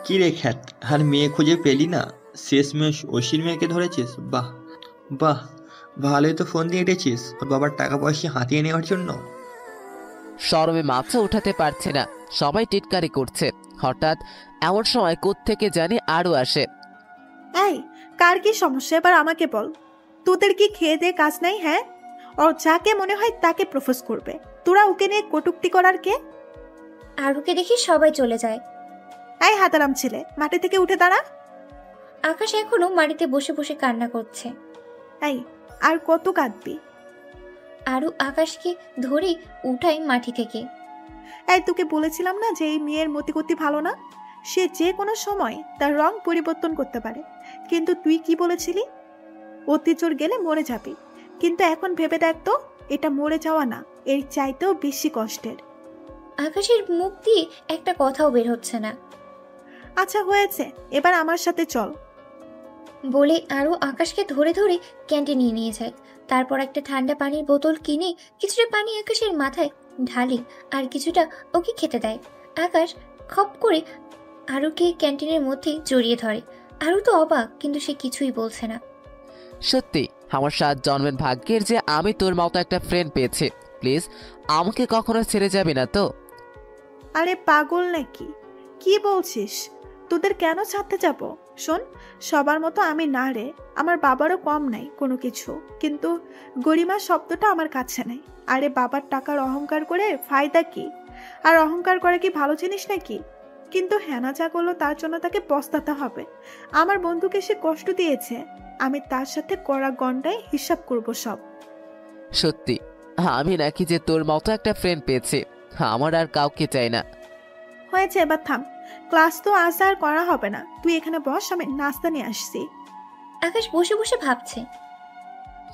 কি রে খ্যাত, আর মেয়ে খুঁজে পেলি না? শেষমেশ ঐশীর মেয়েকে ধরেছিস? বাহ বাহ, ভালোই তো ফোন দিয়ে এটেছিস ওর বাবার টাকা পয়সা হাতিয়ে নেওয়ার জন্য। শরমে মাথা উঠাতে পারছে না, সবাই টিটকারি করছে। হঠাৎ এমন সময় কোত্থেকে জানি আরও আসে। এই, কার কি সমস্যা এবার আমাকে বল। তোদের কি খেয়ে দিয়ে কাজ নাই? হ্যাঁ, ওর যাকে মনে হয় তাকে প্রপোজ করবে, তোরা ওকে নিয়ে কটূক্তি করার কে? আরুকে দেখে সবাই চলে যায়। এই হাতারাম ছেলে, মাটি থেকে উঠে দাঁড়া। আকাশ এখনো মাটিতে বসে বসে কান্না করছে। এই, আর কত কাঁদবি? আরু আকাশকে ধরে উঠাই মাটি থেকে। এই, তোকে বলেছিলাম না যে এই মেয়ের মতিগতি ভালো না? সে যে কোনো সময় তার রং পরিবর্তন করতে পারে। কিন্তু তুই কি বলেছিলি? অতি জোর গেলে মরে যাবি। কিন্তু এখন ভেবে দেখ তো, এটা মরে যাওয়া না, এর চাইতেও বেশি কষ্টের। আকাশের মুখ দিয়ে একটা কথাও বের হচ্ছে না। আচ্ছা হয়েছে, এবার আমার সাথে চল। বলে আরও আকাশকে ধরে ধরে ক্যান্টিনে নিয়ে যায়। তারপর একটা ঠান্ডা পানির বোতল কিনে কিছুটা পানি আকাশের মাথায় ঢালে আর কিছুটা ওকে খেতে দেয়। আকাশ খপ করে আরুকে ক্যান্টিনের মধ্যে জড়িয়ে ধরে। আরু তো অবাক, কিন্তু সে কিছুই বলছে না। সত্যি আমার 7 জন্মের ভাগ্যের যে আমি তোর মতো একটা ফ্রেন্ড পেয়েছি। প্লিজ আমাকে কখনো ছেড়ে যাবি না তো? আরে পাগল নাকি? কি বলছিস? তোদের কেন ছাড়তে যাব? শোন, সবার মতো আমি না রে, আমার বাবারও কম নাই কোনো কিছু, কিন্তু গরিমা শব্দটা আমার কাছে নেই। আরে বাবার টাকার অহংকার করে ফায়দা কি? আর অহংকার করে কি ভালো জিনিস নাকি? কিন্তু হেনা যা করলো তার জন্য তাকে পস্তাতে হবে। আমার বন্ধুকে সে কষ্ট দিয়েছে, আমি তার সাথে কড়া গন্ডায় হিসাব করব সব। সত্যি আমি নাকি যে তোর মতো একটা ফ্রেন্ড পেয়েছি, আমার আর কাউকে চাই না। হয়েছে, এবার থাম। ক্লাস তো আজ আর করা হবে না, তুই এখানে বস, আমি নাস্তা নিয়ে আসছি। আকাশ বসে বসে ভাবছে।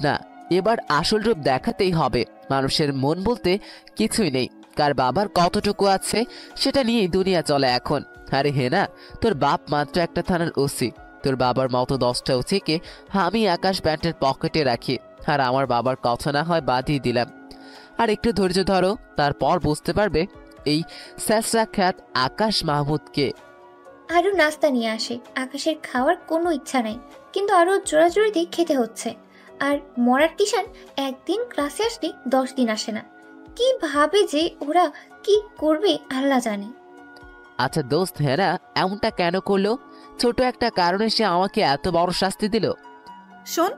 না, এবার আসল রূপ দেখাতেই হবে। মানুষের মন বলতে কিছুই নেই, কার বাবার কতটুকু আছে সেটা নিয়েই দুনিয়া চলে এখন। আরে হেনা, তোর বাপ মাত্র একটা থানার ওসি, তোর বাবার মতো 10টা ওসিকে আমি আকাশ প্যান্টের পকেটে রাখি, আর আমার বাবার কথা না হয় বাদই দিলাম। আর একটু ধৈর্য ধরো, তারপর বুঝতে পারবে এই স্যাসরা খ্যাত আকাশ মাহমুদকে। আরও নাস্তা নিয়ে আসে। আকাশের খাওয়ার কোনো ইচ্ছা নাই, কিন্তু আরও জোরাজোরিতে খেতে হচ্ছে। আর মরার কিষান একদিন ক্লাসে আসলে 10 দিন আসে না। কি ভাবে যে ওরা কি করবে আল্লাহ জানে। আচ্ছা দোস্ত, হেনা এমনটা কেন করলো? ছোট একটা কারণে সে আমাকে এত বড় শাস্তি দিল? শোন,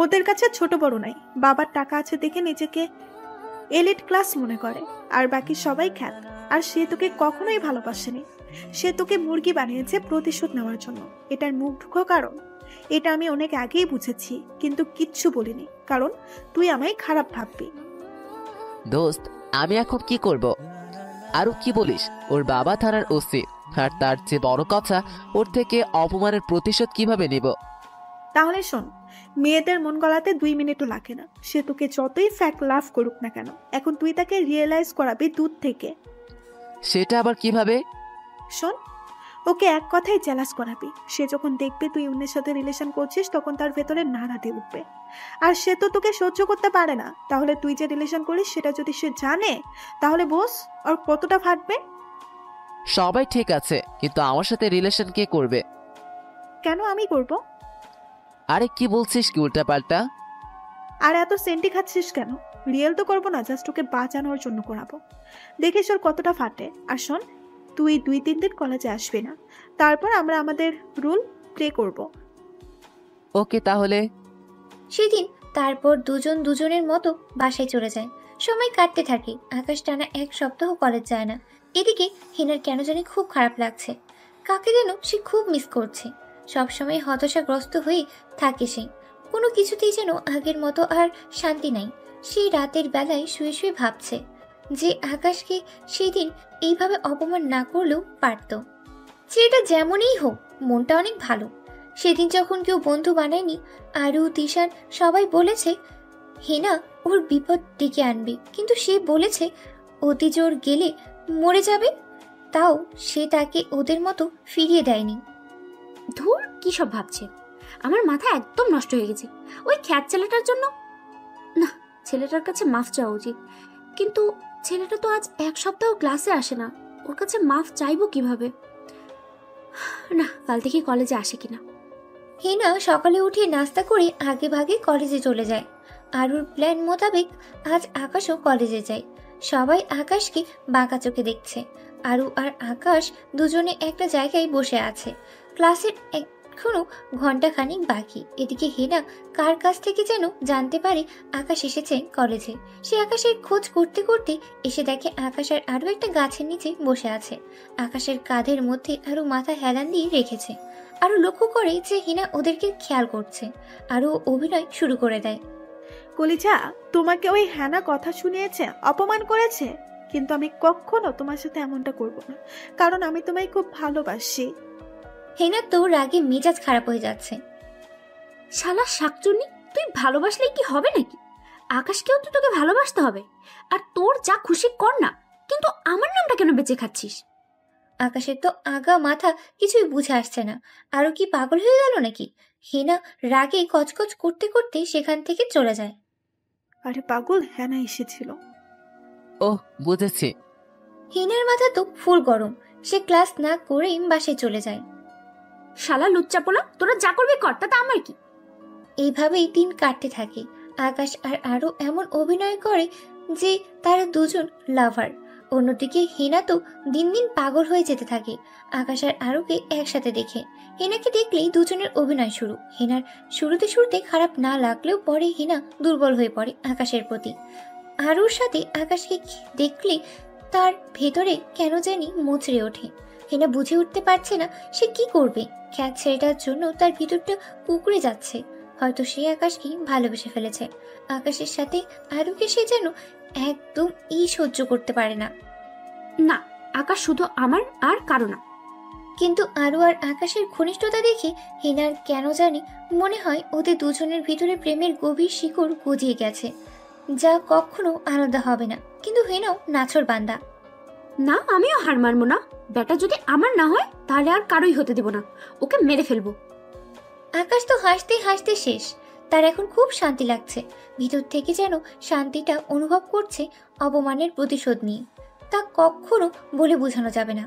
ওদের কাছে ছোট বড় নাই, বাবার টাকা আছে দেখে নিজেকে এলিট ক্লাস মনে করে, আর বাকি সবাই খ্যাত। আর সে তোকে কখনোই ভালোবাসেনি, সে তোকে মুরগি বানিয়েছে প্রতিশোধ নেওয়ার জন্য। এটার মুগ্ধ কারণ এটা আমি অনেক আগেই বুঝেছি, কিন্তু কিচ্ছু বলিনি, কারণ তুই আমায় খারাপ ভাববি। দোস্ত, আমি এখন কি করব? আরো কি বলিস? ওর বাবা থানার ওসি, আর তার যে বড় কথা, ওর থেকে অপমানের প্রতিশোধ কিভাবে নিব? তাহলে শোন, মেয়েদের মন গলাতে 2 মিনিটও লাগে না। সে তোকে যতই ফ্যাক্ট লাভ করুক না কেন, এখন তুই তাকে রিয়েলাইজ করাবি দূর থেকে। সেটা আবার কিভাবে? শোন, ওকে এক কথাই চ্যালেঞ্জ করাবি। সে যখন দেখবে তুই অন্যের সাথে রিলেশন করছিস, তখন তার ভেতরে নাড়া দিয়ে উঠবে। আর সে তো তোকে সহ্য করতে পারে না। তাহলে তুই যে রিলেশন করিস সেটা যদি সে জানে, তাহলে বস আর কতটা ফাটবে। সবাই ঠিক আছে, কিন্তু আমার সাথে রিলেশন কে করবে? কেন আমি করব? আরে কি বলছিস কি উল্টাপাল্টা? আর এত সেন্টি খাচ্ছিস কেন? রিয়েল তো করবো না, জাস্ট ওকে বাঁচানোর জন্য করাবো। দেখিস ওর কতটা ফাটে। আর শোন, তুই 2-3 দিন কলেজে আসবি না, তারপর আমরা আমাদের রুল প্লে করব। ওকে তাহলে। সেদিন তারপর দুজন দুজনের মতো বাসায় চলে যায়। সময় কাটতে থাকে। আকাশ টানা 1 সপ্তাহ কলেজ যায় না। এদিকে হিনার কেন জানি খুব খারাপ লাগছে। কাকে যেন সে খুব মিস করছে। সবসময় হতাশাগ্রস্ত হয়ে থাকে সে। কোনো কিছুতেই যেন আগের মতো আর শান্তি নাই। সেই রাতের বেলায় শুয়ে শুয়ে ভাবছে যে আকাশকে সেদিন এইভাবে অপমান না করলেও পারত। ছেলেটা যেমনই হোক, মনটা অনেক ভালো। সেদিন যখন কেউ বন্ধু বানায়নি, আরু, তিশান সবাই বলেছে হেনা ওর বিপদ ডেকে আনবে, কিন্তু সে বলেছে অতি জোর গেলে মরে যাবে। তাও সে তাকে ওদের মতো ফিরিয়ে দেয়নি। ধুর, কি সব ভাবছে? আমার মাথা একদম নষ্ট হয়ে গেছে ওই খ্যাত ছেলেটার জন্য। না, ছেলেটার কাছে মাফ চাওয়া উচিত, কিন্তু ছেলেটা তো আজ 1 সপ্তাহ ক্লাসে আসে না, ওর কাছে মাফ চাইবো কিভাবে? না, কাল থেকে কলেজে আসে কিনা। হেনা সকালে উঠে নাস্তা করে আগে ভাগে কলেজে চলে যায়। আরুর প্ল্যান মোতাবেক আজ আকাশও কলেজে যায়। সবাই আকাশকে বাঁকা চোখে দেখছে। আরু আর আকাশ দুজনে একটা জায়গায় বসে আছে। ক্লাসের এখনো ঘন্টাখানিক বাকি। এদিকে হেনা কার কাছ থেকে যেন জানতে পারে আকাশ এসেছে কলেজে। সে আকাশের খোঁজ করতে করতে এসে দেখে আকাশ আর আরু একটা গাছের নিচে বসে আছে। আকাশের কাঁধের মধ্যে আরু মাথা হেলান দিয়ে রেখেছে। আরু লক্ষ্য করে যে হিনা ওদেরকে খেয়াল করছে। আরু অভিনয় শুরু করে দেয়। কলিজা, তোমাকে ওই হ্যানা কথা শুনিয়েছে, অপমান করেছে, কিন্তু আমি কখনো তোমার সাথে এমনটা করব না, কারণ আমি তোমায় খুব ভালোবাসি। হেনা তো রাগে মেজাজ খারাপ হয়ে যাচ্ছে। শালা শাকচুন্নি, তুই ভালোবাসলেই কি হবে নাকি? আকাশকেও তো তোকে ভালোবাসতে হবে। আর তোর যা খুশি কর না, কিন্তু আমার নামটা কেন বেঁচে খাচ্ছিস? আকাশের তো আগা মাথা কিছুই বুঝে আসছে না। আরো কি পাগল হয়ে গেল নাকি? হেনা রাগে কচকচ করতে করতে সেখান থেকে চলে যায়। আরে পাগল, হ্যানা এসেছিল। ওহ, বুঝেছি। হেনার মাথা তো ফুল গরম। সে ক্লাস না করেই বাসায় চলে যায়। শালা লুচ্চাপোলা, তোরা যা করবি কর, তাতে আমার কি? এইভাবেই দিন কাটতে থাকে। আকাশ আর আরো এমন অভিনয় করে যে তারা দুজন লাভার। অন্যদিকে হেনা তো দিন দিন পাগল হয়ে যেতে থাকে আকাশ আর আরুকে একসাথে দেখে। হেনাকে দেখলেই দুজনের অভিনয় শুরু। হেনার শুরুতে খারাপ না লাগলেও পরে হেনা দুর্বল হয়ে পড়ে আকাশের প্রতি। আরুর সাথে আকাশকে দেখলে তার ভেতরে কেন জানি মুচড়ে ওঠে। হেনা বুঝে উঠতে পারছে না সে কি করবে। খ্যাত ছেলেটার জন্য তার ভিতরটা কুকড়ে যাচ্ছে। হয়তো সে আকাশকে ভালোবেসে ফেলেছে। আকাশের সাথে আরুকে সে যেন একদম সহ্য করতে পারে না। না, আকাশ শুধু আমার আর কারো না। কিন্তু আরু আর আকাশের ঘনিষ্ঠতা দেখে হিনার কেন জানি মনে হয় ওদের দুজনের ভিতরে প্রেমের গভীর শিকড় গজিয়ে গেছে, যা কখনো আলাদা হবে না। কিন্তু হিনাও নাছর বান্দা। না, আমিও হার মানবো না। বেটা যদি আমার না হয় তাহলে আর কারোই হতে দেব না, ওকে মেরে ফেলবো। আকাশ তো হাসতে হাসতে শেষ। তার এখন খুব শান্তি লাগছে, ভিতর থেকে যেন শান্তিটা অনুভব করছে অপমানের প্রতিশোধ নিয়ে। তা কখনো বলে বোঝানো যাবে না।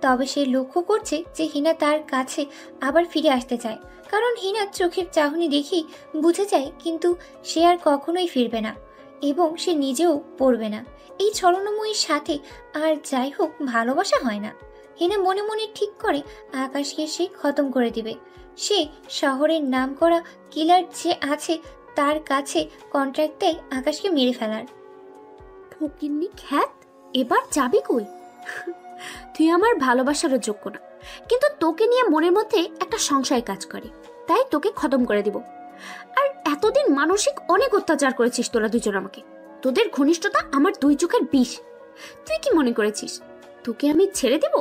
তবে সে লক্ষ্য করছে যে হিনা তার কাছে আবার ফিরে আসতে চায়, কারণ হিনার চোখের চাহনি দেখেই বুঝে যায় কিন্তু সে আর কখনোই ফিরবে না এবং সে নিজেও পড়বে না এই ছলনাময়ীর সাথে। আর যাই হোক, ভালোবাসা হয় না। হিনা মনে মনে ঠিক করে আকাশকে সে খতম করে দিবে। সে শহরের নামকরা কিলার যে আছে তার কাছে কন্ট্রাক্ট দেয় আকাশকে মেরে ফেলার। ফকিন্নি খ্যাত, এবার যাবি কই? তুই আমার ভালোবাসারও যোগ্য না, কিন্তু তোকে নিয়ে মনের মধ্যে একটা সংশয় কাজ করে, তাই তোকে খতম করে দিব। আর এতদিন মানসিক অনেক অত্যাচার করেছিস তোরা দুজন আমাকে। তোদের ঘনিষ্ঠতা আমার দুই চোখের বিষ। তুই কি মনে করেছিস তোকে আমি ছেড়ে দিব?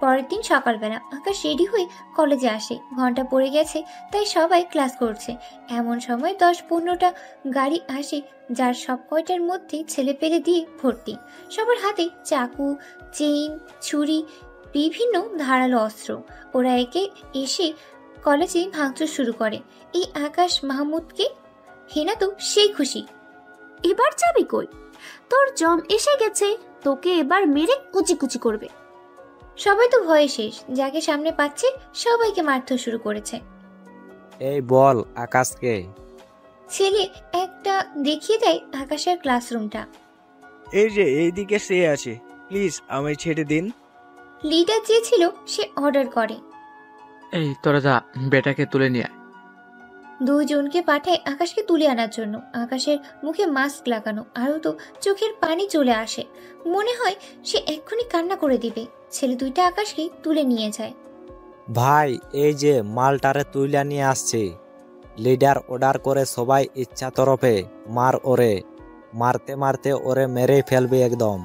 পরের দিন সকালবেলা আকাশ রেডি হয়ে কলেজে আসে। ঘন্টা পড়ে গেছে, তাই সবাই ক্লাস করছে। এমন সময় 10-15টা গাড়ি আসে, যার সব কয়টার মধ্যে ছেলে পেলে দিয়ে ভর্তি। সবার হাতে চাকু, চেইন, ছুরি, বিভিন্ন ধারালো অস্ত্র। ওরা একে এসে কলেজে ভাঙচুর শুরু করে। এই আকাশ মাহমুদকে হেনা তো সেই খুশি। এবার যাবি কই? তোর জম এসে গেছে, তোকে এবার মেরে কুচি কুচি করবে। সবাই তো ভয়ে শেষ, যাকে সামনে পাচ্ছে সবাইকে মারতে শুরু করেছে। এই বল আকাশকে। ছেলে একটা দেখিয়ে দেয় আকাশের ক্লাসরুমটা। এই যে এইদিকে সে আছে, প্লিজ আমায় ছেড়ে দিন। লিডার যে ছিল সে অর্ডার করে, এই তোরা যা, বেটাকে তুলে নিয়ে আয়। দুজনকে পাঠায় আকাশকে তুলে আনার জন্য। আকাশের মুখে মাস্ক লাগানো, আরও তো চোখের পানি চলে আসে। মনে হয় সে এক্ষুনি কান্না করে দিবে। ছেলে দুইটা আকাশকে তুলে নিয়ে যায়। ভাই, এই যে মালটারে তুইলা নিয়ে আসছে। লিডার অর্ডার করে সবাই ইচ্ছা তরফে মার ওরে, মারতে মারতে ওরে মেরে ফেলবে একদম।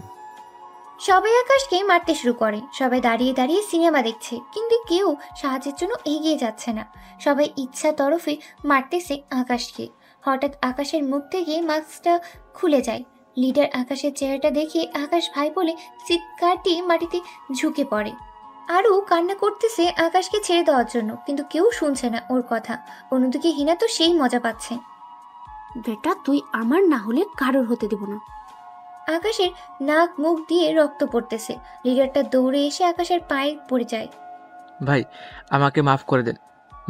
সবাই আকাশকে মারতে শুরু করে। সবাই দাঁড়িয়ে দাঁড়িয়ে সিনেমা দেখছে, কিন্তু কেউ সাহায্যের জন্য এগিয়ে যাচ্ছে না। সবাই ইচ্ছা তরফে মারতেছে আকাশকে। হঠাৎ আকাশের মুখ থেকে মাস্কটা খুলে যায়। লিডার আকাশের চেহারাটা দেখে আকাশ ভাই বলে চিৎকার দিয়ে মাটিতে ঝুঁকে পড়ে। আরও কান্না করতেছে আকাশকে ছেড়ে দেওয়ার জন্য, কিন্তু কেউ শুনছে না ওর কথা। অন্যদিকে হিনা তো সেই মজা পাচ্ছে। বেটা তুই আমার না হলে কারোর হতে দেব না। আকাশের নাক মুখ দিয়ে রক্ত পড়তেছে। লিডারটা দৌড়ে এসে আকাশের পায়ে পড়ে যায়। ভাই, আমাকে মাফ করে দেন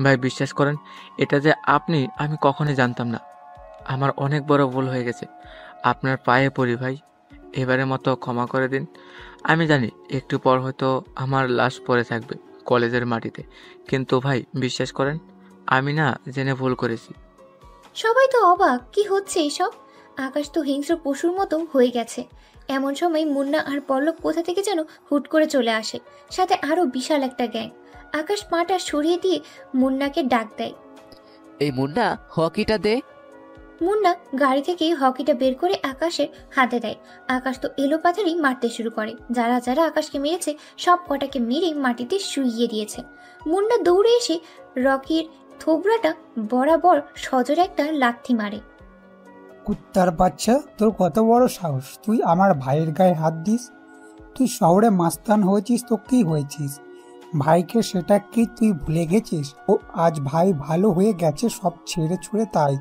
ভাই, বিশ্বাস করেন এটা যে আপনি আমি কখনোই জানতাম না। আমার অনেক বড় ভুল হয়ে গেছে, আপনার পায়ে পড়ি ভাই, এবারের মতো ক্ষমা করে দিন। আমি জানি একটু পর হয়তো আমার লাশ পড়ে থাকবে কলেজের মাটিতে, কিন্তু ভাই বিশ্বাস করেন আমি না জেনে ভুল করেছি। সবাই তো অবাক, কি হচ্ছে এসব? আকাশ তো হিংস্র পশুর মতো হয়ে গেছে। এমন সময় মুন্না আর পল্লব কোথা থেকে যেন হুট করে চলে আসে, সাথে আরো বিশাল একটা গ্যাং। আকাশ পাটা সরিয়ে দিয়ে মুন্নাকে ডাক দেয়, এই মুন্না, হকিটা দে। মুন্না গাড়ি থেকে হকিটা বের করে আকাশের হাতে দেয়। আকাশ তো এলোপাথারি মারতে শুরু করে। যারা যারা আকাশকে মেরেছে সব কটাকে মেরে মাটিতে শুইয়ে দিয়েছে। মুন্না দৌড়ে এসে রকির থোবড়াটা বরাবর সজোরে একটা লাথি মারে। কুত্তার বাচ্চা, তোর কত বড় সাহস, তুই আমার ভাইয়ের গায়ে হাত দিস? তুই শহরে মাস্তান হয়েছিস তো কি হয়েছিস? ভাইকে সেটা কি তুই ভুলে গেছিস? ও আজ ভাই ভালো হয়ে গেছে সব ছেড়ে ছুড়ে, তাই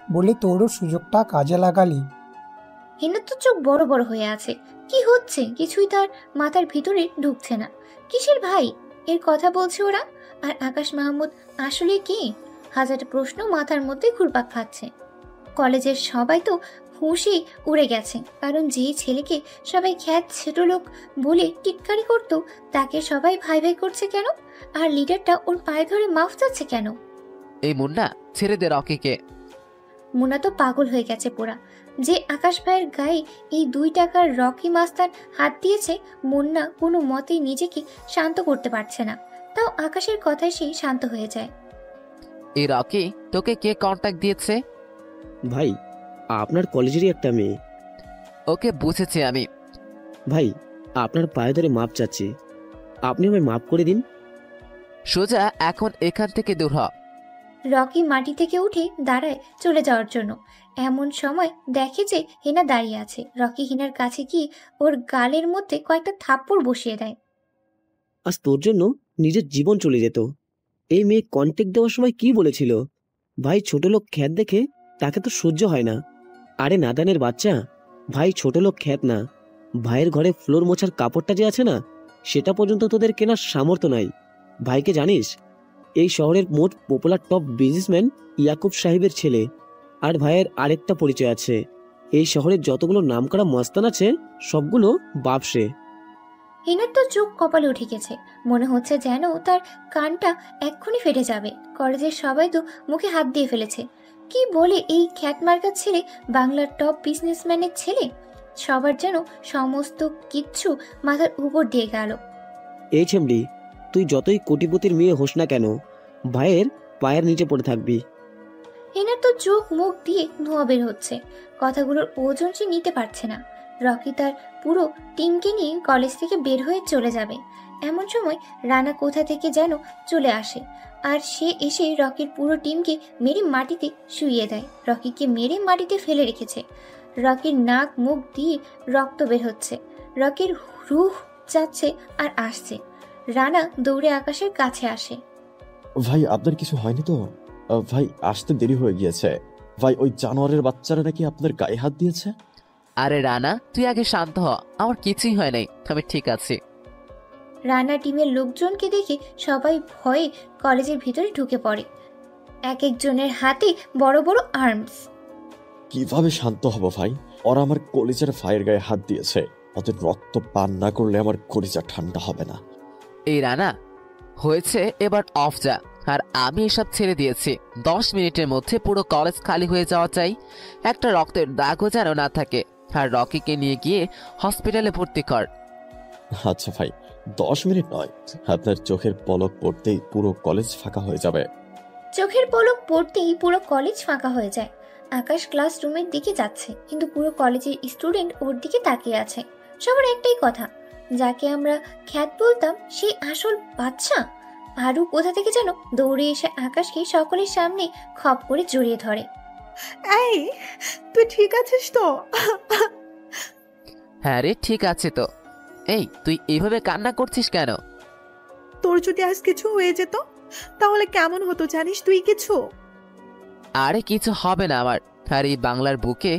বলে তোরও সুযোগটা কাজে লাগালি। হিনার তো চোখ বড় বড় হয়ে আছে। কি হচ্ছে কিছুই তার মাথার ভিতরে ঢুকছে না। কিসের ভাই এর কথা বলছে ওরা? আর আকাশ মাহমুদ আসলে কি? হাজারটা প্রশ্ন মাথার মধ্যে ঘুরপাক খাচ্ছে। কলেজের সবাই তো হুঁশি উড়ে গেছে, কারণ যে ছেলেকে সবাই খ্যাত ছোট লোক বলে টিটকারি করতো তাকে সবাই ভাই ভাই করছে কেন? আর লিডারটা ওর পায়ে ধরে মাফ চাচ্ছে কেন? এই মুন্না, ছেড়ে দে রকিকে। মুন্না তো পাগল হয়ে গেছে পুরা। যে আকাশ ভাইয়ের গায়ে এই 2 টাকার রকি মাস্তান হাত দিয়েছে, মুন্না কোনো মতেই নিজেকে শান্ত করতে পারছে না। তাও আকাশের কথায় সে শান্ত হয়ে যায়। এই রকি, তোকে কে কন্টাক্ট দিয়েছে? ভাই, আপনার কলেজেরই একটা মেয়ে। ওকে বুঝেছি আমি। ভাই, আপনার পায়ে ধরে মাপ চাচ্ছি, আপনি আমায় মাপ করে দিন। সোজা এখন এখান থেকে দূর হ। রকি মাটি থেকে উঠে দাঁড়ায় চলে যাওয়ার জন্য। এমন সময় দেখে যে হিনা দাঁড়িয়ে আছে। রকি হিনার কাছে গিয়ে ওর গালের মধ্যে কয়েকটা থাপ্পড় বসিয়ে দেয়। আজ তোর জন্য নিজের জীবন চলে যেত। এই মেয়ে কন্ট্যাক্ট দেওয়ার সময় কি বলেছিল, ভাই ছোট লোক খ্যাত দেখে তাকে তো সহ্য হয় না। আরে নাদানের বাচ্চা, ভাই ছোট লোক খ্যাত না, ভাইয়ের ঘরে ফ্লোর মোছার কাপড়টা যে আছে না, সেটা পর্যন্ত তোদের কেনার সামর্থ্য নাই। ভাইকে জানিস, এই শহরের মোট পপুলার টপ বিজনেসম্যান ইয়াকুব সাহেবের ছেলে। আর ভাইয়ের আরেকটা পরিচয় আছে, এই শহরের যতগুলো নামকরা মস্তান আছে সবগুলো বাপসে। হিনার তো চোখ কপালে উঠে গেছে, মনে হচ্ছে যেন তার কানটা এক্ষুনি ফেটে যাবে। কলেজের সবাই তো মুখে হাত দিয়ে ফেলেছে। কি বলে এই খ্যাতমার্কার ছেলে বাংলার টপ বিজনেসম্যানের ছেলে? সবার যেন সমস্ত কিচ্ছু মাথার উপর দিয়ে গেল। এই ছেমড়ি, তুই যতই কোটিপতির মেয়ে হোস না কেন, ভাইয়ের পায়ের নিচে পড়ে থাকবি। হিনার তো চোখ মুখ দিয়ে ধোঁয়া বের হচ্ছে, কথাগুলোর ওজন সে নিতে পারছে না। রকি তার পুরো টিমকে নিয়ে কলেজ থেকে বের হয়ে চলে যাবে। এমন সময় রানা কোথা থেকে যেন চলে আসে, আর সে এসে রকির পুরো টিমকে মেরে মাটিতে শুইয়ে দেয়। রকিকে মেরে মাটিতে ফেলে রেখেছে। রকির নাক মুখ দিয়ে রক্ত বের হচ্ছে। রকির রুহ যাচ্ছে আর আসছে। রানা দৌড়ে আকাশের কাছে আসে। ভাই আপনার কিছু হয়নি তো? ভাই আসতে দেরি হয়ে গিয়েছে। ভাই ওই জানোয়ারের বাচ্চারা নাকি আপনার গায়ে হাত দিয়েছে। আরে রানা, তুই আগে শান্ত হ, আমার কিছুই হয় নাই, আমি ঠিক আছি। রানা টিমের লোকজনকে দেখে সবাই ভয়ে কলেজের ভিতরে ঢুকে পড়ে। এক একজনের হাতে বড় বড় আর্মস। কিভাবে শান্ত হব ভাই? ওরা আমার কলিজার ভাইয়ের গায়ে হাত দিয়েছে। ওদের রক্ত পান না করলে আমার কলিজা ঠান্ডা হবে না। এই রানা, হয়েছে, এবার অফ যা। আর আমি এসব ছেড়ে দিয়েছি। 10 মিনিটের মধ্যে পুরো কলেজ খালি হয়ে যাওয়া চাই, একটা রক্তের দাগও যেন না থাকে। আর রকিকে নিয়ে গিয়ে হসপিটালে ভর্তি কর। আচ্ছা ভাই, 10 মিনিট নয়, আপনার চোখের পলক পড়তেই পুরো কলেজ ফাঁকা হয়ে যাবে। চোখের পলক পড়তেই পুরো কলেজ ফাঁকা হয়ে যায়। আকাশ ক্লাসরুমের দিকে যাচ্ছে, কিন্তু পুরো কলেজের স্টুডেন্ট ওর দিকে তাকিয়ে আছে। সবার একটাই কথা, যাকে আমরা খ্যাত বলতাম সেই আসল বাচ্চা। আরু কোথা থেকে যেন দৌড়ে এসে আকাশকে সকলের সামনে খপ করে জড়িয়ে ধরে। এই, তুই ঠিক আছিস তো? হ্যাঁ রে, ঠিক আছে তো। এই, তুই এইভাবে কান্না করছিস কেন? তোর যদি আজ কিছু হয়ে যেত তাহলে কেমন হতো জানিস তুই কিছু? আরে কিছু হবে না আমার। আর এই বাংলার বুকে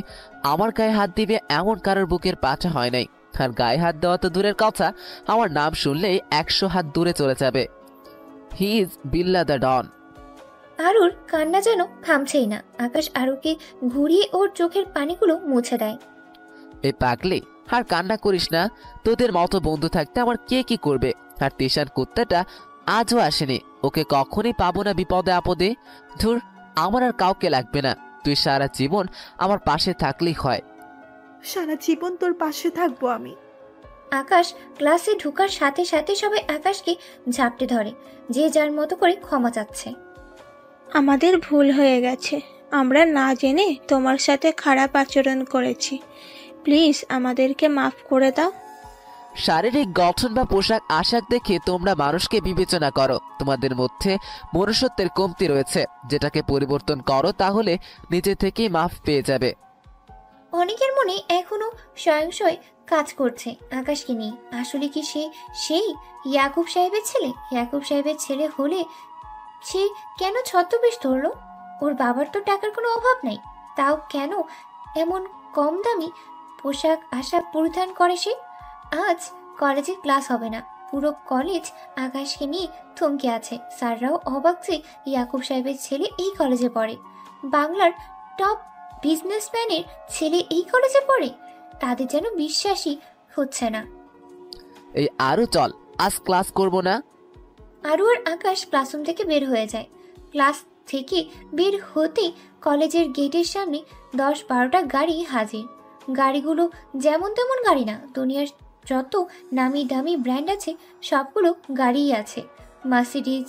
আমার গায়ে হাত দিবে এমন কারোর বুকের পাটা হয় নাই। আর গায়ে হাত দেওয়া তো দূরের কথা, আমার নাম শুনলেই 100 হাত দূরে চলে যাবে। হি ইজ বিল্লা দ্য ডন। আরুর কান্না যেন থামছেই না। আকাশ আরুকে ঘুরিয়ে ওর চোখের পানিগুলো মুছে দেয়। এই পাগলি, আর কান্না করিস না। তোদের মতো বন্ধু থাকতে আমার কে কি করবে? আর তিশার কুত্তাটা আজও আসেনি, ওকে কখনই পাবো না বিপদে আপদে। ধুর, আমার আর কাউকে লাগবে না। তুই সারা জীবন আমার পাশে থাকলেই হয়। সারা জীবন তোর পাশে থাকবো আমি। আকাশ ক্লাসে ঢোকার সাথে সাথে সবাই আকাশকে ঝাপটে ধরে, যে যার মতো করে ক্ষমা চাচ্ছে। আমাদের ভুল হয়ে গেছে, আমরা না জেনে তোমার সাথে খারাপ আচরণ করেছি, প্লিজ আমাদেরকে মাফ করে দাও। শারীরিক গঠন বা পোশাক আশাক দেখে তোমরা মানুষকে বিবেচনা করো। তোমাদের মধ্যে মনুষ্যত্বের কমতি রয়েছে, যেটাকে পরিবর্তন করো, তাহলে নিজে থেকেই মাফ পেয়ে যাবে। অনেকের মনে এখনো সংশয় কাজ করছে আকাশকে নিয়ে। আসলে কি সে সেই ইয়াকুব সাহেবের ছেলে? ইয়াকুব সাহেবের ছেলে হলে সে কেন ছদ্মবেশ ধরলো? ওর বাবার তো টাকার কোনো অভাব নাই, তাও কেন এমন কম দামি পোশাক আশাক পরিধান করে সে? আজ কলেজে ক্লাস হবে না, পুরো কলেজ আকাশকে নিয়ে থমকে আছে। স্যাররাও অবাক যে ইয়াকুব সাহেবের ছেলে এই কলেজে পড়ে। বাংলার টপ বিজনেসম্যানের ছেলে এই কলেজে পড়ে, তাদের যেন বিশ্বাসই হচ্ছে না। এই আরো চল, আজ ক্লাস করব না। আরু আর আকাশ ক্লাসরুম থেকে বের হয়ে যায়। ক্লাস থেকে বের হতেই কলেজের গেটের সামনে 10-12টা গাড়ি হাজির। গাড়িগুলো যেমন তেমন গাড়ি না, দুনিয়ার যত নামি দামি ব্র্যান্ড আছে সবগুলো গাড়িই আছে। মার্সিডিজ,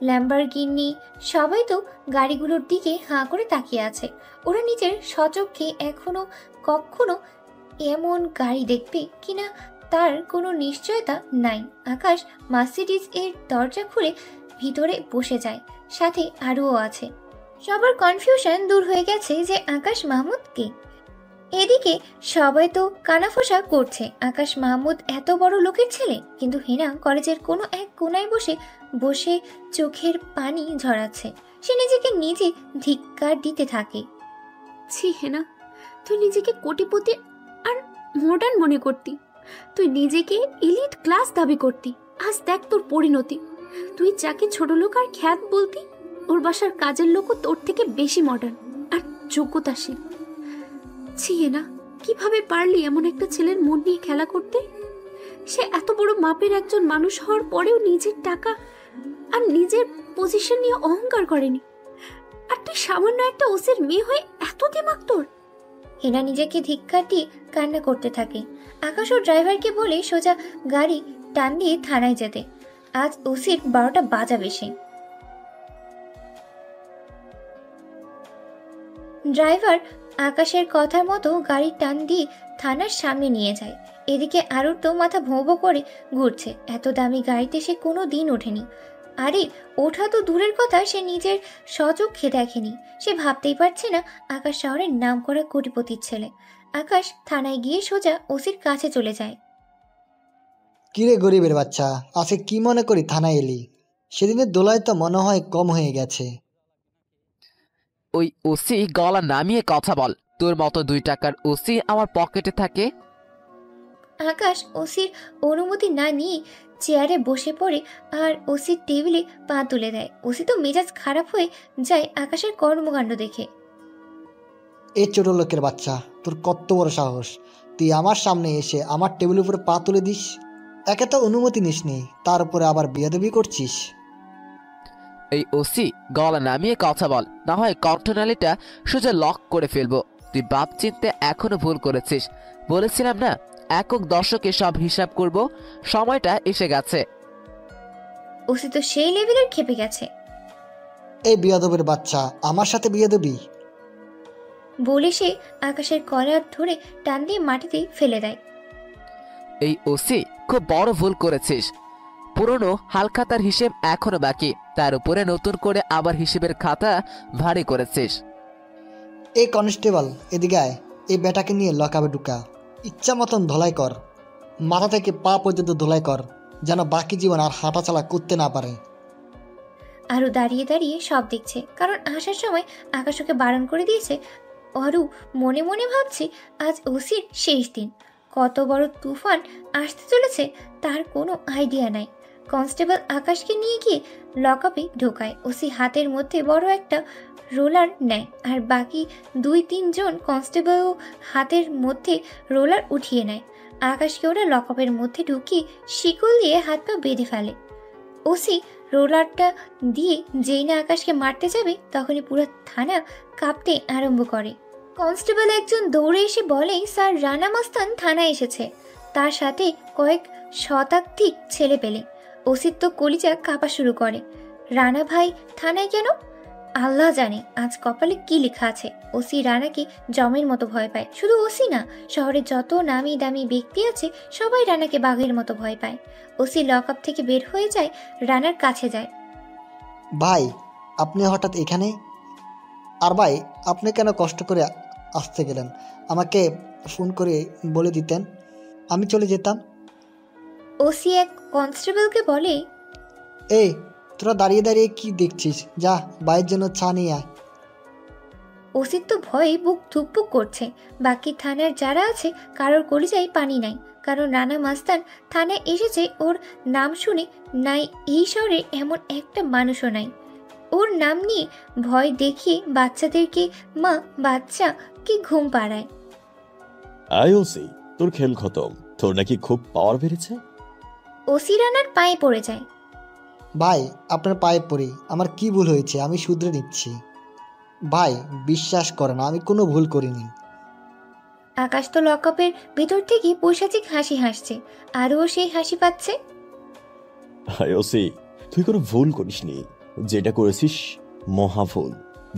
ল্যাম্বরগিনি, সবাই তো গাড়িগুলোর দিকে হাঁ করে তাকিয়ে আছে। ওরা নিজের স্বচক্ষে এখনো কখনো এমন গাড়ি দেখবে কিনা তার কোনো নিশ্চয়তা নাই। আকাশ মার্সিডিজ এর দরজা খুলে ভিতরে বসে যায়, সাথে আরুও আছে। সবার কনফিউশন দূর হয়ে গেছে যে আকাশ মাহমুদ কে। এদিকে সবাই তো কানাফোসা করছে, আকাশ মাহমুদ এত বড় লোকের ছেলে, কিন্তু হেনা কলেজের কোনো এক কোনায় বসে বসে চোখের পানি ঝরাচ্ছে। সে নিজেকে নিজে ধিক্কার দিতে থাকে। ছি হেনা, তুই নিজেকে কোটিপতি আর মডার্ন মনে করতি, তুই নিজেকে এলিট ক্লাস দাবি করতি। আজ দেখ তোর পরিণতি। তুই যাকে ছোট লোক আর খ্যাত বলতি, ওর বাসার কাজের লোকও তোর থেকে বেশি মডার্ন আর যোগ্যতাশীল। ছি হেনা, কিভাবে পারলি এমন একটা ছেলের মন নিয়ে খেলা করতে? সে এত বড় মাপের একজন মানুষ হওয়ার পরেও নিজের টাকা আর নিজের পজিশন নিয়ে অহংকার করেনি, আর তুই সামান্য একটা ওসির মেয়ে হয়ে এত দিমাগ তোর। হেনা নিজেকে ধিক্কার দিয়ে কান্না করতে থাকে। আকাশ ও ড্রাইভারকে বলে সোজা গাড়ি টান দিয়ে থানায় যেতে। আজ ওসির 12টা বাজা বেশি। ড্রাইভার আকাশের কথার মতো গাড়ি টান দিয়ে থানার সামনে নিয়ে যায়। এদিকে আরুর তো মাথা ভোঁ ভোঁ করে ঘুরছে। এত দামি গাড়িতে সে কোনো দিন ওঠেনি। আরে ওঠা তো দূরের কথা, সে নিজের সচক্ষে দেখেনি। সে ভাবতেই পারছে না আকাশ শহরের নাম করা কোটিপতির ছেলে। আকাশ থানায় গিয়ে সোজা ওসির কাছে চলে যায়। কিরে গরিবের বাচ্চা, আজকে কি মনে করি থানায় এলি? সেদিনের দোলায় তো মনে হয় কম হয়ে গেছে। ওই ওসি গলা নামিয়ে কথা বল। তোর মতো 2 টাকার ওসি আমার পকেটে থাকে। আকাশ ওসির অনুমতি না নিয়ে চেয়ারে বসে পড়ে আর ওসির টেবিলে পা তুলে দেয়। ওসি তো মেজাজ খারাপ হয়ে যায় আকাশের কর্মকাণ্ড দেখে। এ ছোট লোকের বাচ্চা, তোর কত বড় সাহস! তুই আমার সামনে এসে আমার টেবিলের উপরে পা তুলে দিস। একে তো অনুমতি নিসনি, তার উপরে আবার বেয়াদবি করছিস। এই ওসি গলা নামিয়ে কথা বল, না হয় কণ্ঠনালীটা সোজা লক করে ফেলবো। তুই বাপ চিনতে এখনো ভুল করেছিস। বলেছিলাম না একক দশকে সব হিসাব করব, সময়টা এসে গেছে। ওসি তো সেই লেভেলের খেপে গেছে। এই বেয়াদবের বাচ্চা, আমার সাথে বেয়াদবি বলে সে আকাশের কলার ধরে টান দিয়ে মাটিতে ফেলে দেয়। এই ওসি খুব বড় ভুল করেছিস। পুরনো হালখাতার হিসেব এখনো বাকি, তার উপরে নতুন করে আবার হিসেবের খাতা ভারী করেছিস। এই কনস্টেবল এদিকে আয়, এই বেটাকে নিয়ে লকাবে ঢুকা। ইচ্ছা মতন ধোলাই কর, মাথা থেকে পা পর্যন্ত ধোলাই কর, যেন বাকি জীবন আর হাঁটাচলা করতে না পারে। আরু দাঁড়িয়ে দাঁড়িয়ে সব দেখছে, কারণ আসার সময় আকাশ ওকে বারণ করে দিয়েছে। আরু মনে মনে ভাবছে আজ ওসির শেষ দিন। কত বড় তুফান আসতে চলেছে তার কোনো আইডিয়া নাই। কনস্টেবল আকাশকে নিয়ে গিয়ে লকআপে ঢোকায়। ওসি হাতের মধ্যে বড় একটা রোলার নেয়, আর বাকি 2-3 জন কনস্টেবল হাতের মধ্যে রোলার উঠিয়ে নেয়। আকাশকে ওরা লকআপের মধ্যে ঢুকিয়ে শিকল দিয়ে হাত পা বেঁধে ফেলে। ওসি রোলারটা দিয়ে যেই না আকাশকে মারতে যাবে, তখনই পুরো থানা কাঁপতে আরম্ভ করে। কনস্টেবল একজন দৌড়ে এসে বলে, স্যার রানা মাস্তান থানায় এসেছে, তার সাথে কয়েক শতাধিক ছেলে পেলে। ওসির তো কলিজা কাঁপা শুরু করে। রানা ভাই থানায় কেন? আল্লাহ জানে আজ কপালে কি লেখা আছে। ওসি রানাকে জমের মতো ভয় পায়। শুধু ওসি না, শহরে যত নামি দামি ব্যক্তি আছে সবাই রানাকে বাঘের মতো ভয় পায়। ওসি লকআপ থেকে বের হয়ে যায়, রানার কাছে যায়। ভাই, আপনি হঠাৎ এখানে? আর ভাই, আপনি কেন কষ্ট করে আসতে গেলেন? আমাকে ফোন করে বলে দিতেন, আমি চলে যেতাম। ওসি এক কনস্টেবলকে বলে, এই তোরা দাঁড়িয়ে দাঁড়িয়ে কি দেখছিস? যা বাইরের জন্য চা নিয়ে আয়। ওসির তো ভয়ে বুক ধুকপুক করছে। বাকি থানার যারা আছে কারোর কলিজায় পানি নাই, কারণ রানা মাস্তান থানায় এসেছে। ওর নাম শুনে নাই এই শহরে এমন একটা মানুষও নাই। ওর নাম নিয়ে ভয় দেখিয়ে বাচ্চাদেরকে মা বাচ্চা কি ঘুম পাড়ায়। আয় ওসি, তোর খেল খতম। তোর নাকি খুব পাওয়ার বেড়েছে। ওসি রানার পায়ে পড়ে যায়। ভাই, আপনার পায়ে পড়ি, আমার কি ভুল হয়েছে আমি শুধরে নিচ্ছি। ভাই বিশ্বাস করেন, আমি কোনো ভুল করিনি। আকাশ তো লকআপের ভিতর থেকে পৈশাচিক হাসি হাসছে, আরও সেই হাসি পাচ্ছে। আয় ওসি, তুই কোনো ভুল করিসনি। যেটা করেছিস মহা ভুল,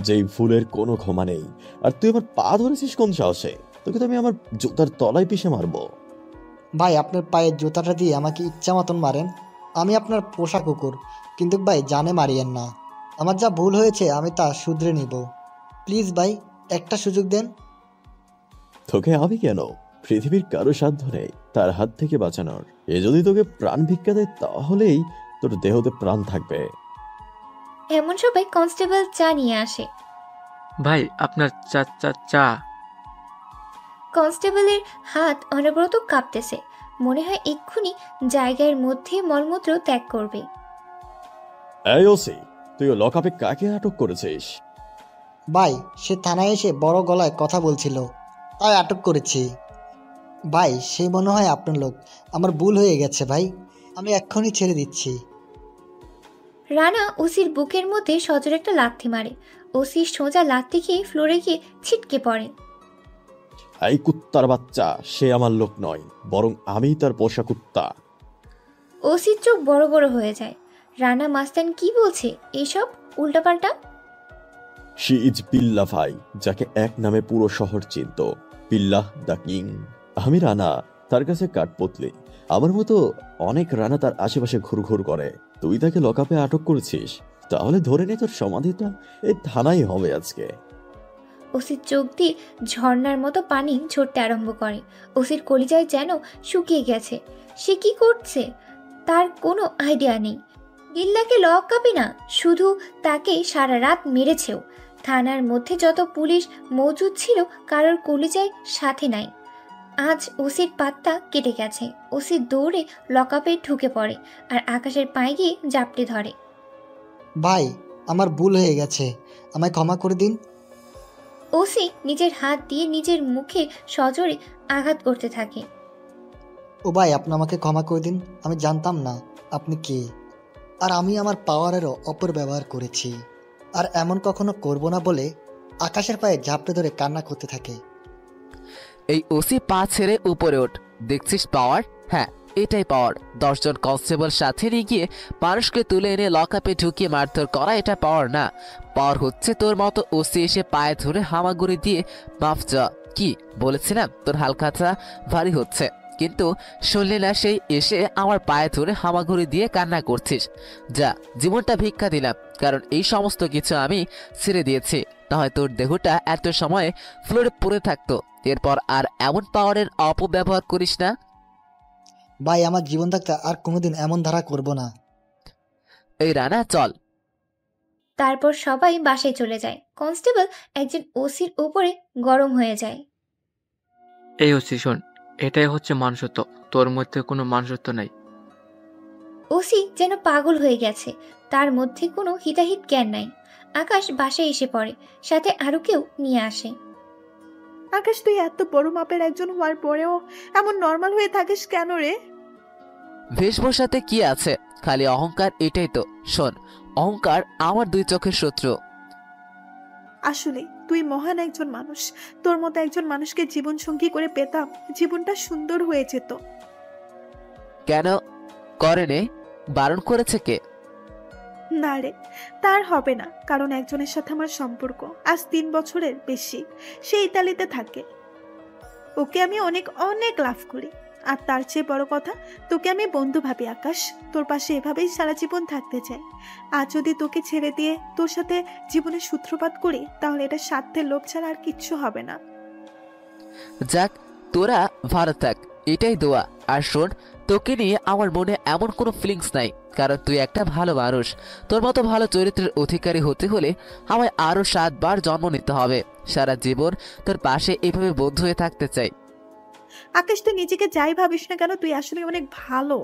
যেই ভুলের কোনো ক্ষমা নেই। আর তুই আমার পা ধরেছিস কোন সাহসে? তোকে তো আমি আমার জুতার তলায় পিষে মারবো। ভাই আপনার পায়ের জুতাটা দিয়ে আমাকে ইচ্ছা মতন মারেন, আমি আপনার পোষা কুকুর, কিন্তু ভাই জানে মারিয়েন না। আমার যা ভুল হয়েছে আমি তা শুধরে নিব। প্লিজ ভাই, একটা সুযোগ দেন। তোকে আমি কেন, পৃথিবীর কারো সাধ্য নেই তার হাত থেকে বাঁচানোর। এ যদি তোকে প্রাণ ভিক্ষা দেয় তাহলেই তোর দেহতে প্রাণ থাকবে। এমন সবাই কনস্টেবল চা নিয়ে আসে। ভাই আপনার চা চা চা। কনস্টেবলের হাত অনবরত কাঁপতেছে, মনে হয় এক্ষুনি জায়গার মধ্যে মলমূত্র ত্যাগ করবে। এই ওসি, তুই লকআপে কাকে আটক করেছিস? ভাই সে থানায় এসে বড় গলায় কথা বলছিল, তাই আটক করেছি। ভাই সে মনে হয় আপনার লোক, আমার ভুল হয়ে গেছে ভাই, আমি এক্ষুনি ছেড়ে দিচ্ছি। রানা ওসির বুকের মধ্যে সজোরে একটা লাথি মারে। ওসি সোজা লাথি খেয়ে ফ্লোরে গিয়ে ছিটকে পড়ে। এই কুত্তার বাচ্চা, সে আমার লোক নয়, বরং আমি তার পোষা কুত্তা। ওসির চোখ বড় বড় হয়ে যায়। রানা মাস্তান কি বলছে এইসব উল্টাপাল্টা? শি ইজ বিল্লাহ ভাই, যাকে এক নামে পুরো শহর চিনত, বিল্লাহ দ্য কিং। আমি রানা, তার কাছে কাঠপুতলি। আমার মতো অনেক রানা তার আশেপাশে ঘুরঘুর করে। তুই তাকে লকআপে আটক করেছিস, তাহলে ধরে নে তোর সমাধিটা এই থানায় হবে আজকে। ওসির চোখ দিয়ে ঝর্ণার মতো পানি ঝরতে আরম্ভ করে। ওসির কলিজায় যেন শুকিয়ে গেছে। সে কি করছে তার কোনো আইডিয়া নেই। বিল্লাকে লকআপে না, শুধু তাকে সারা রাত মেরেছেও। থানার মধ্যে যত পুলিশ মজুদ ছিল কারোর কলিজায় সাথে নাই। আজ ওসির পাত্তা কেটে গেছে। ওসি দৌড়ে লকআপে ঢুকে পড়ে আর আকাশের পায়ে গিয়ে জাপটে ধরে। ভাই আমার ভুল হয়ে গেছে, আমায় ক্ষমা করে দিন। ওসি নিজের হাত দিয়ে নিজের মুখে সজোরে আঘাত করতে থাকে। ও ভাই আপনি আমাকে ক্ষমা করে দিন, আমি জানতাম না আপনি কে, আর আমি আমার পাওয়ারেরও অপব্যবহার করেছি, আর এমন কখনো করব না বলে আকাশের পায়ে ঝাপটে ধরে কান্না করতে থাকে। এই ওসি পা ছেড়ে উপরে ওঠ, দেখছিস পাওয়ার? হ্যাঁ এটাই পাওয়ার। 10 জন কনস্টেবল সাথে নিয়ে গিয়ে মানুষকে তুলে এনে লকআপে ঢুকিয়ে মারধর করা এটা পাওয়ার না। পাওয়ার হচ্ছে তোর মতো ওসি এসে পায়ে ধরে হামাগুড়ি দিয়ে মাফ চা। কি বলেছিলাম তোর হালখাতা ভারী হচ্ছে, কিন্তু শুনলি না সেই এসে আমার পায়ে ধরে হামাগুড়ি দিয়ে কান্না করছিস। যা, জীবনটা ভিক্ষা দিলাম, কারণ এই সমস্ত কিছু আমি ছেড়ে দিয়েছি, না হয় তোর দেহটা এত সময় ফ্লোরে পড়ে থাকতো। এরপর আর এমন পাওয়ারের অপব্যবহার করিস না। ভাই আমার জীবন থাকতে আর কোনোদিন এমন ধারা করব না। এই রানা চল। তারপর সবাই বাসায় চলে যায়। কনস্টেবল একজন ওসির উপরে গরম হয়ে যায়। এই ওসি শোন, এটাই হচ্ছে মানুষত্ব, তোর মধ্যে কোনো মানুষত্ব নাই। ওসি যেন পাগল হয়ে গেছে, তার মধ্যে কোনো হিতাহিত জ্ঞান নাই। আকাশ বাসায় এসে পড়ে, সাথে আরো কেউ নিয়ে আসে। আকাশ তুই এত বড় মাপের একজন হওয়ার পরেও এমন নর্মাল হয়ে থাকিস কেন রে? বেশভূষাতে কি আছে, খালি অহংকার, এটাই তো। শোন, অহংকার আমার 2 চোখের শত্রু। আসলে তুই মহান একজন মানুষ, তোর মতো একজন মানুষকে জীবন সঙ্গী করে পেতাম, জীবনটা সুন্দর হয়ে যেত। কেন করেনে? বারণ করেছে কে? না রে, তার হবে না, কারণ একজনের সাথে আমার সম্পর্ক আজ 3 বছরের বেশি। সে ইতালিতে থাকে, ওকে আমি অনেক অনেক লাভ করি, আর তার চেয়ে বড় কথা তোকে আমি বন্ধু ভাবি। আকাশ, তোর পাশে এভাবেই সারা জীবন থাকতে চাই। আর যদি তোকে ছেড়ে দিয়ে তোর সাথে জীবনের সূত্রপাত করি, তাহলে এটা স্বার্থের লোভ ছাড়া আর কিচ্ছু হবে না। যাক, তোরা ভালো থাক, এটাই দোয়া। আর শোন, তোকে নিয়ে আমার মনে এমন কোনো ফিলিংস নাই, কারণ তুই একটা ভালো মানুষ। তোর মতো ভালো চরিত্রের অধিকারী হতে হলে আমায় আরো 7 বার জন্ম নিতে হবে। সারা জীবন তোর পাশে এভাবে বন্ধু হয়ে থাকতে চাই। আকাশ তুই নিজেকে যাই ভাবিস না কেন, তুই আসলে অনেক ভালো,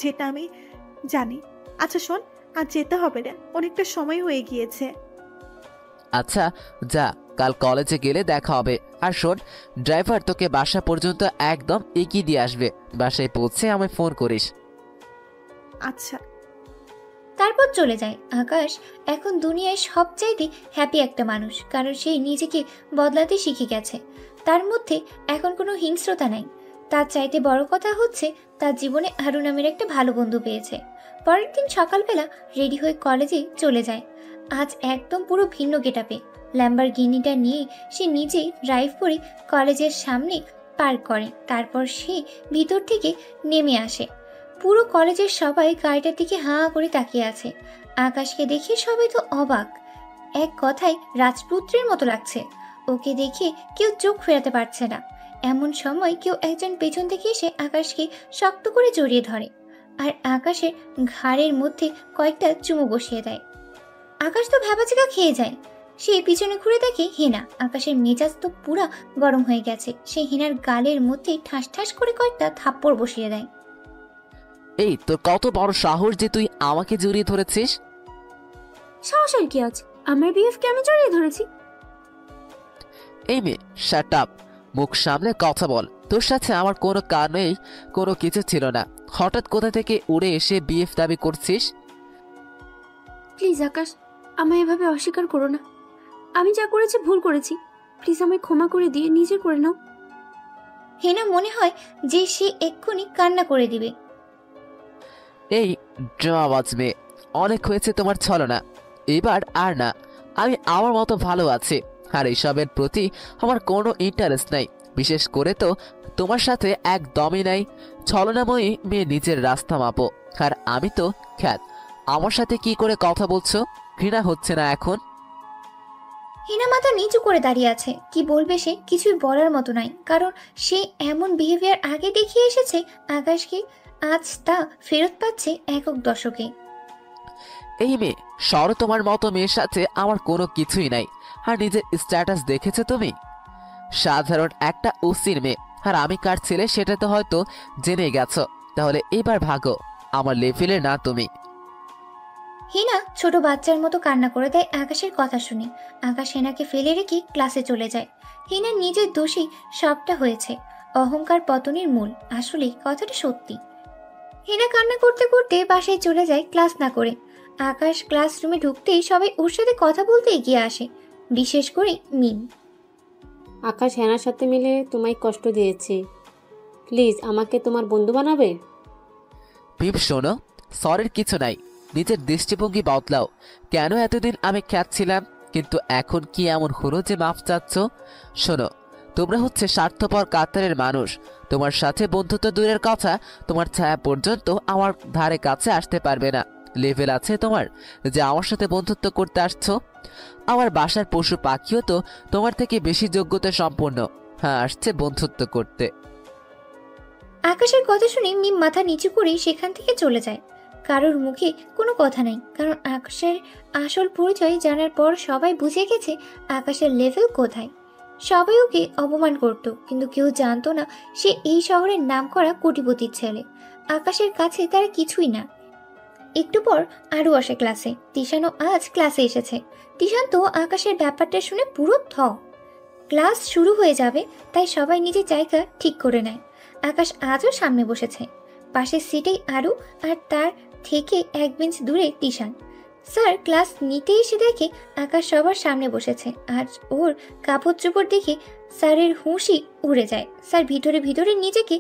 যেটা আমি জানি। আচ্ছা শোন, আর যেতে হবে রে, অনেকটা সময় হয়ে গিয়েছে। আচ্ছা যা, কাল কলেজে গেলে দেখা হবে। আর শোন, ড্রাইভার তোকে বাসা পর্যন্ত একদম এগিয়ে দিয়ে আসবে। বাসায় পৌঁছে আমায় ফোন করিস। আচ্ছা। তারপর চলে যায়। আকাশ এখন দুনিয়ায় সবচাইতে হ্যাপি একটা মানুষ, কারণ সে নিজেকে বদলাতে শিখে গেছে। তার মধ্যে এখন কোনো হিংস্রতা নাই। তার চাইতে বড় কথা হচ্ছে তার জীবনে হারু নামের একটা ভালো বন্ধু পেয়েছে। পরের দিন সকালবেলা রেডি হয়ে কলেজে চলে যায়। আজ একদম পুরো ভিন্ন গেটআপে। ল্যাম্বরগিনিটা নিয়ে সে নিজে ড্রাইভ করে কলেজের সামনে পার্ক করে। তারপর সে ভিতর থেকে নেমে আসে। পুরো কলেজের সবাই গাড়িটার দিকে হাঁ করে তাকিয়ে আছে। আকাশকে দেখে সবাই তো অবাক, এক কথায় রাজপুত্রের মতো লাগছে। ওকে দেখে কেউ চোখ ফেরাতে পারছে না। এমন সময় কেউ একজন পেছন থেকে এসে আকাশকে শক্ত করে জড়িয়ে ধরে আর আকাশের ঘাড়ের মধ্যে কয়েকটা চুমু বসিয়ে দেয়। আকাশ তো ভ্যাবাচিকা খেয়ে যায়। সে পিছনে ঘুরে দেখে হেনা। আকাশের মেজাজ তো পুরা গরম হয়ে গেছে। সে হেনার গালের মধ্যে ঠাস ঠাস করে কয়েকটা থাপ্পড় বসিয়ে দেয়। এই তোর কত বড় সাহস যে তুই আমাকে জড়িয়ে ধরেছিস? সাহস আর কি আছে? আমার বিএফকে আমি জড়িয়ে ধরেছি। এই মেয়ে, শাট আপ। মুখ সামলে কথা বল। তোর সাথে আমার কোনো কারণেই কোনো কিছু ছিল না। হঠাৎ কোথা থেকে উড়ে এসে বিএফ দাবি করছিস? প্লিজ আকাশ, আমায় এভাবে অস্বীকার করো না। আমি যা করেছি ভুল করেছি। প্লিজ আমায় ক্ষমা করে দিয়ে নিজের করে নাও। হেনা মনে হয় যে সে এক্ষুনি কান্না করে দিবে। এই ড্রামাবাজ মেয়ে, অনেক হয়েছে তোমার ছলনা। এবার আর না। আমি আমার মতো ভালো আছি আর এইসবের প্রতি আমার কোনো ইন্টারেস্ট নাই। বিশেষ করে তো তোমার সাথে একদমই নাই। ছলনাময়ী মেয়ে নিজের রাস্তা মাপো। আর আমি তো খ্যাত। আমার সাথে কি করে কথা বলছো? ঘৃণা হচ্ছে না এখন? হেনা মাথা নিচু করে দাঁড়িয়ে আছে। কি বলবে সে কিছুই বলার মতো নাই, কারণ সে এমন বিহেভিয়ার আগে দেখিয়ে এসেছে আকাশকে। আজ তা ফেরত পাচ্ছে একক দশকে। এই মেয়ে, সরো। তোমার মতো মেয়ের সাথে আমার কোনো কিছুই নাই। আর নিজের স্ট্যাটাস দেখেছো তুমি? সাধারণ একটা ওসির মেয়ে। আর আমি কার ছেলে সেটা তো হয়তো জেনে গেছো। তাহলে এবার ভাগো, আমার লেভেলে না তুমি। হেনা ছোট বাচ্চার মতো কান্না করে দেয় আকাশের কথা শুনে। আকাশ হেনাকে ফেলে রেখে ক্লাসে চলে যায়। হেনা নিজের দোষী সবটা হয়েছে। অহংকার পতনের মূল। আসলে কথাটা সত্যি। হেনা কান্না করতে করতে বাসায় চলে যায় ক্লাস না করে। আকাশ ক্লাসরুমে ঢুকতেই সবাই ওর সাথে কথা বলতে এগিয়ে আসে, বিশেষ করে মিম। আকাশ হেনার সাথে মিলে তোমায় কষ্ট দিয়েছে, প্লিজ আমাকে তোমার বন্ধু বানাবে। পিপ শোনো, সরের কিছু নাই। নিজের দৃষ্টিভঙ্গি বদলাও। কেন এতদিন আমি খ্যাত ছিলাম, কিন্তু এখন কি এমন হলো যে মাফ চাচ্ছ? শোনো, তোমরা হচ্ছে স্বার্থপর কাতারের মানুষ। তোমার সাথে বন্ধুত্ব দূরের কথা, তোমার ছায়া পর্যন্ত আমার ধারে কাছে আসতে পারবে না। লেভেল আছে তোমার যে আমার সাথে বন্ধুত্ব করতে আসছো? আমার বাসার পশু পাখিও তো তোমার থেকে বেশি যোগ্যতা সম্পন্ন। হ্যাঁ, আসছে বন্ধুত্ব করতে। আকাশের কথা শুনে মিম মাথা নিচু করে সেখান থেকে চলে যায়। কারোর মুখে কোনো কথা নাই, কারণ আকাশের আসল পরিচয় জানার পর সবাই বুঝে গেছে আকাশের লেভেল কোথায়। সবাই ওকে অপমান করত, কিন্তু কেউ জানতো না সে এই শহরের নামকরা কোটিপতির ছেলে। আকাশের কাছে তারা কিছুই না। একটু পর আরও আসে ক্লাসে। তিশানও আজ ক্লাসে এসেছে। তিশান তো আকাশের ব্যাপারটা শুনে পুরো থ। ক্লাস শুরু হয়ে যাবে, তাই সবাই নিজের জায়গা ঠিক করে নেয়। আকাশ আজও সামনে বসেছে। পাশের সিটেই আরু, আর তার থেকে এক বেঞ্চ দূরে তিশান। স্যার ক্লাস নিতে এসে দেখে আকাশ সবার সামনে বসেছে, আর ওর কাপড় চোপড় দেখে স্যারের হুঁশি উড়ে যায়। স্যার ভিতরে ভিতরে নিজেকে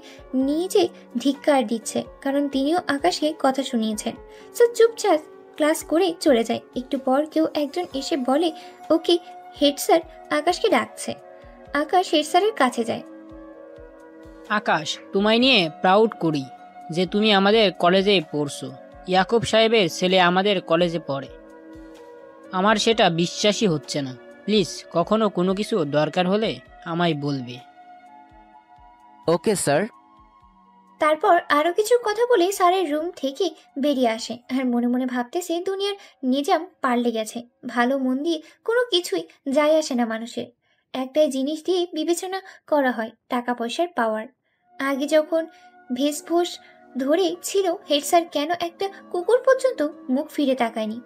নিজে ধিক্কার দিচ্ছে, কারণ তিনিও আকাশকে কথা শুনিয়েছেন। স্যার চুপচাপ ক্লাস করে চলে যায়। একটু পর কেউ একজন এসে বলে ওকে হেড স্যার আকাশকে ডাকছে। আকাশ হেড স্যারের কাছে যায়। আকাশ, তোমায় নিয়ে প্রাউড করি যে তুমি আমাদের কলেজে পড়ছো। ইয়াকুব সাহেবের ছেলে আমাদের কলেজে পড়ে। আমার সেটা বিশ্বাসই হচ্ছে না। প্লিজ কখনো কোনো কিছু দরকার হলে আমায় বলবে। Okay sir. তারপর আরো কিছু কথা বলে স্যারের রুম থেকে বেরিয়ে আসে, আর মনে মনে ভাবতেছে দুনিয়ার নিজাম পাল্টে গেছে। ভালো মন দিয়ে কোনো কিছুই যায় আসে না মানুষের। একটাই জিনিস দিয়ে বিবেচনা করা হয়, টাকা পয়সার পাওয়ার। আগে যখন ভেষভোষ ধরে ছিল হেড স্যার, কেন একটা কুকুর পর্যন্ত মুখ ফিরে তাকায়নি।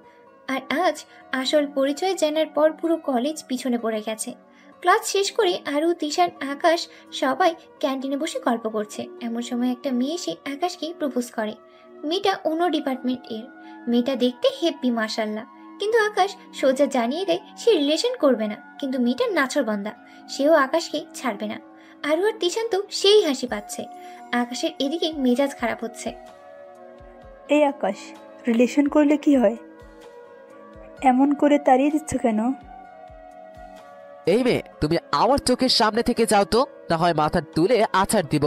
আর আজ আসল পরিচয় জানার পর পুরো কলেজ পিছনে পড়ে গেছে। ক্লাস শেষ করে আরু, তিশান, আকাশ সবাই ক্যান্টিনে বসে গল্প করছে। এমন সময় একটা মেয়ে এসে আকাশকে প্রপোজ করে। মেয়েটা অন্য ডিপার্টমেন্ট এর। মেয়েটা দেখতে হেব্বি মাশাল্লাহ, কিন্তু আকাশ সোজা জানিয়ে দেয় সে রিলেশন করবে না। কিন্তু মেয়েটা নাছরবান্দা, সেও আকাশকে ছাড়বে না। আরু আর তিশান তো সেই হাসি পাচ্ছে। আকাশের এদিকে মেজাজ খারাপ হচ্ছে। এই আকাশ, রিলেশন করলে কি হয়? এমন করে তাড়িয়ে দিচ্ছ কেন? এই মেয়ে, তুমি আমার চোখের সামনে থেকে যাও তো। না হয় মাথা তুলে আছাড় দিব।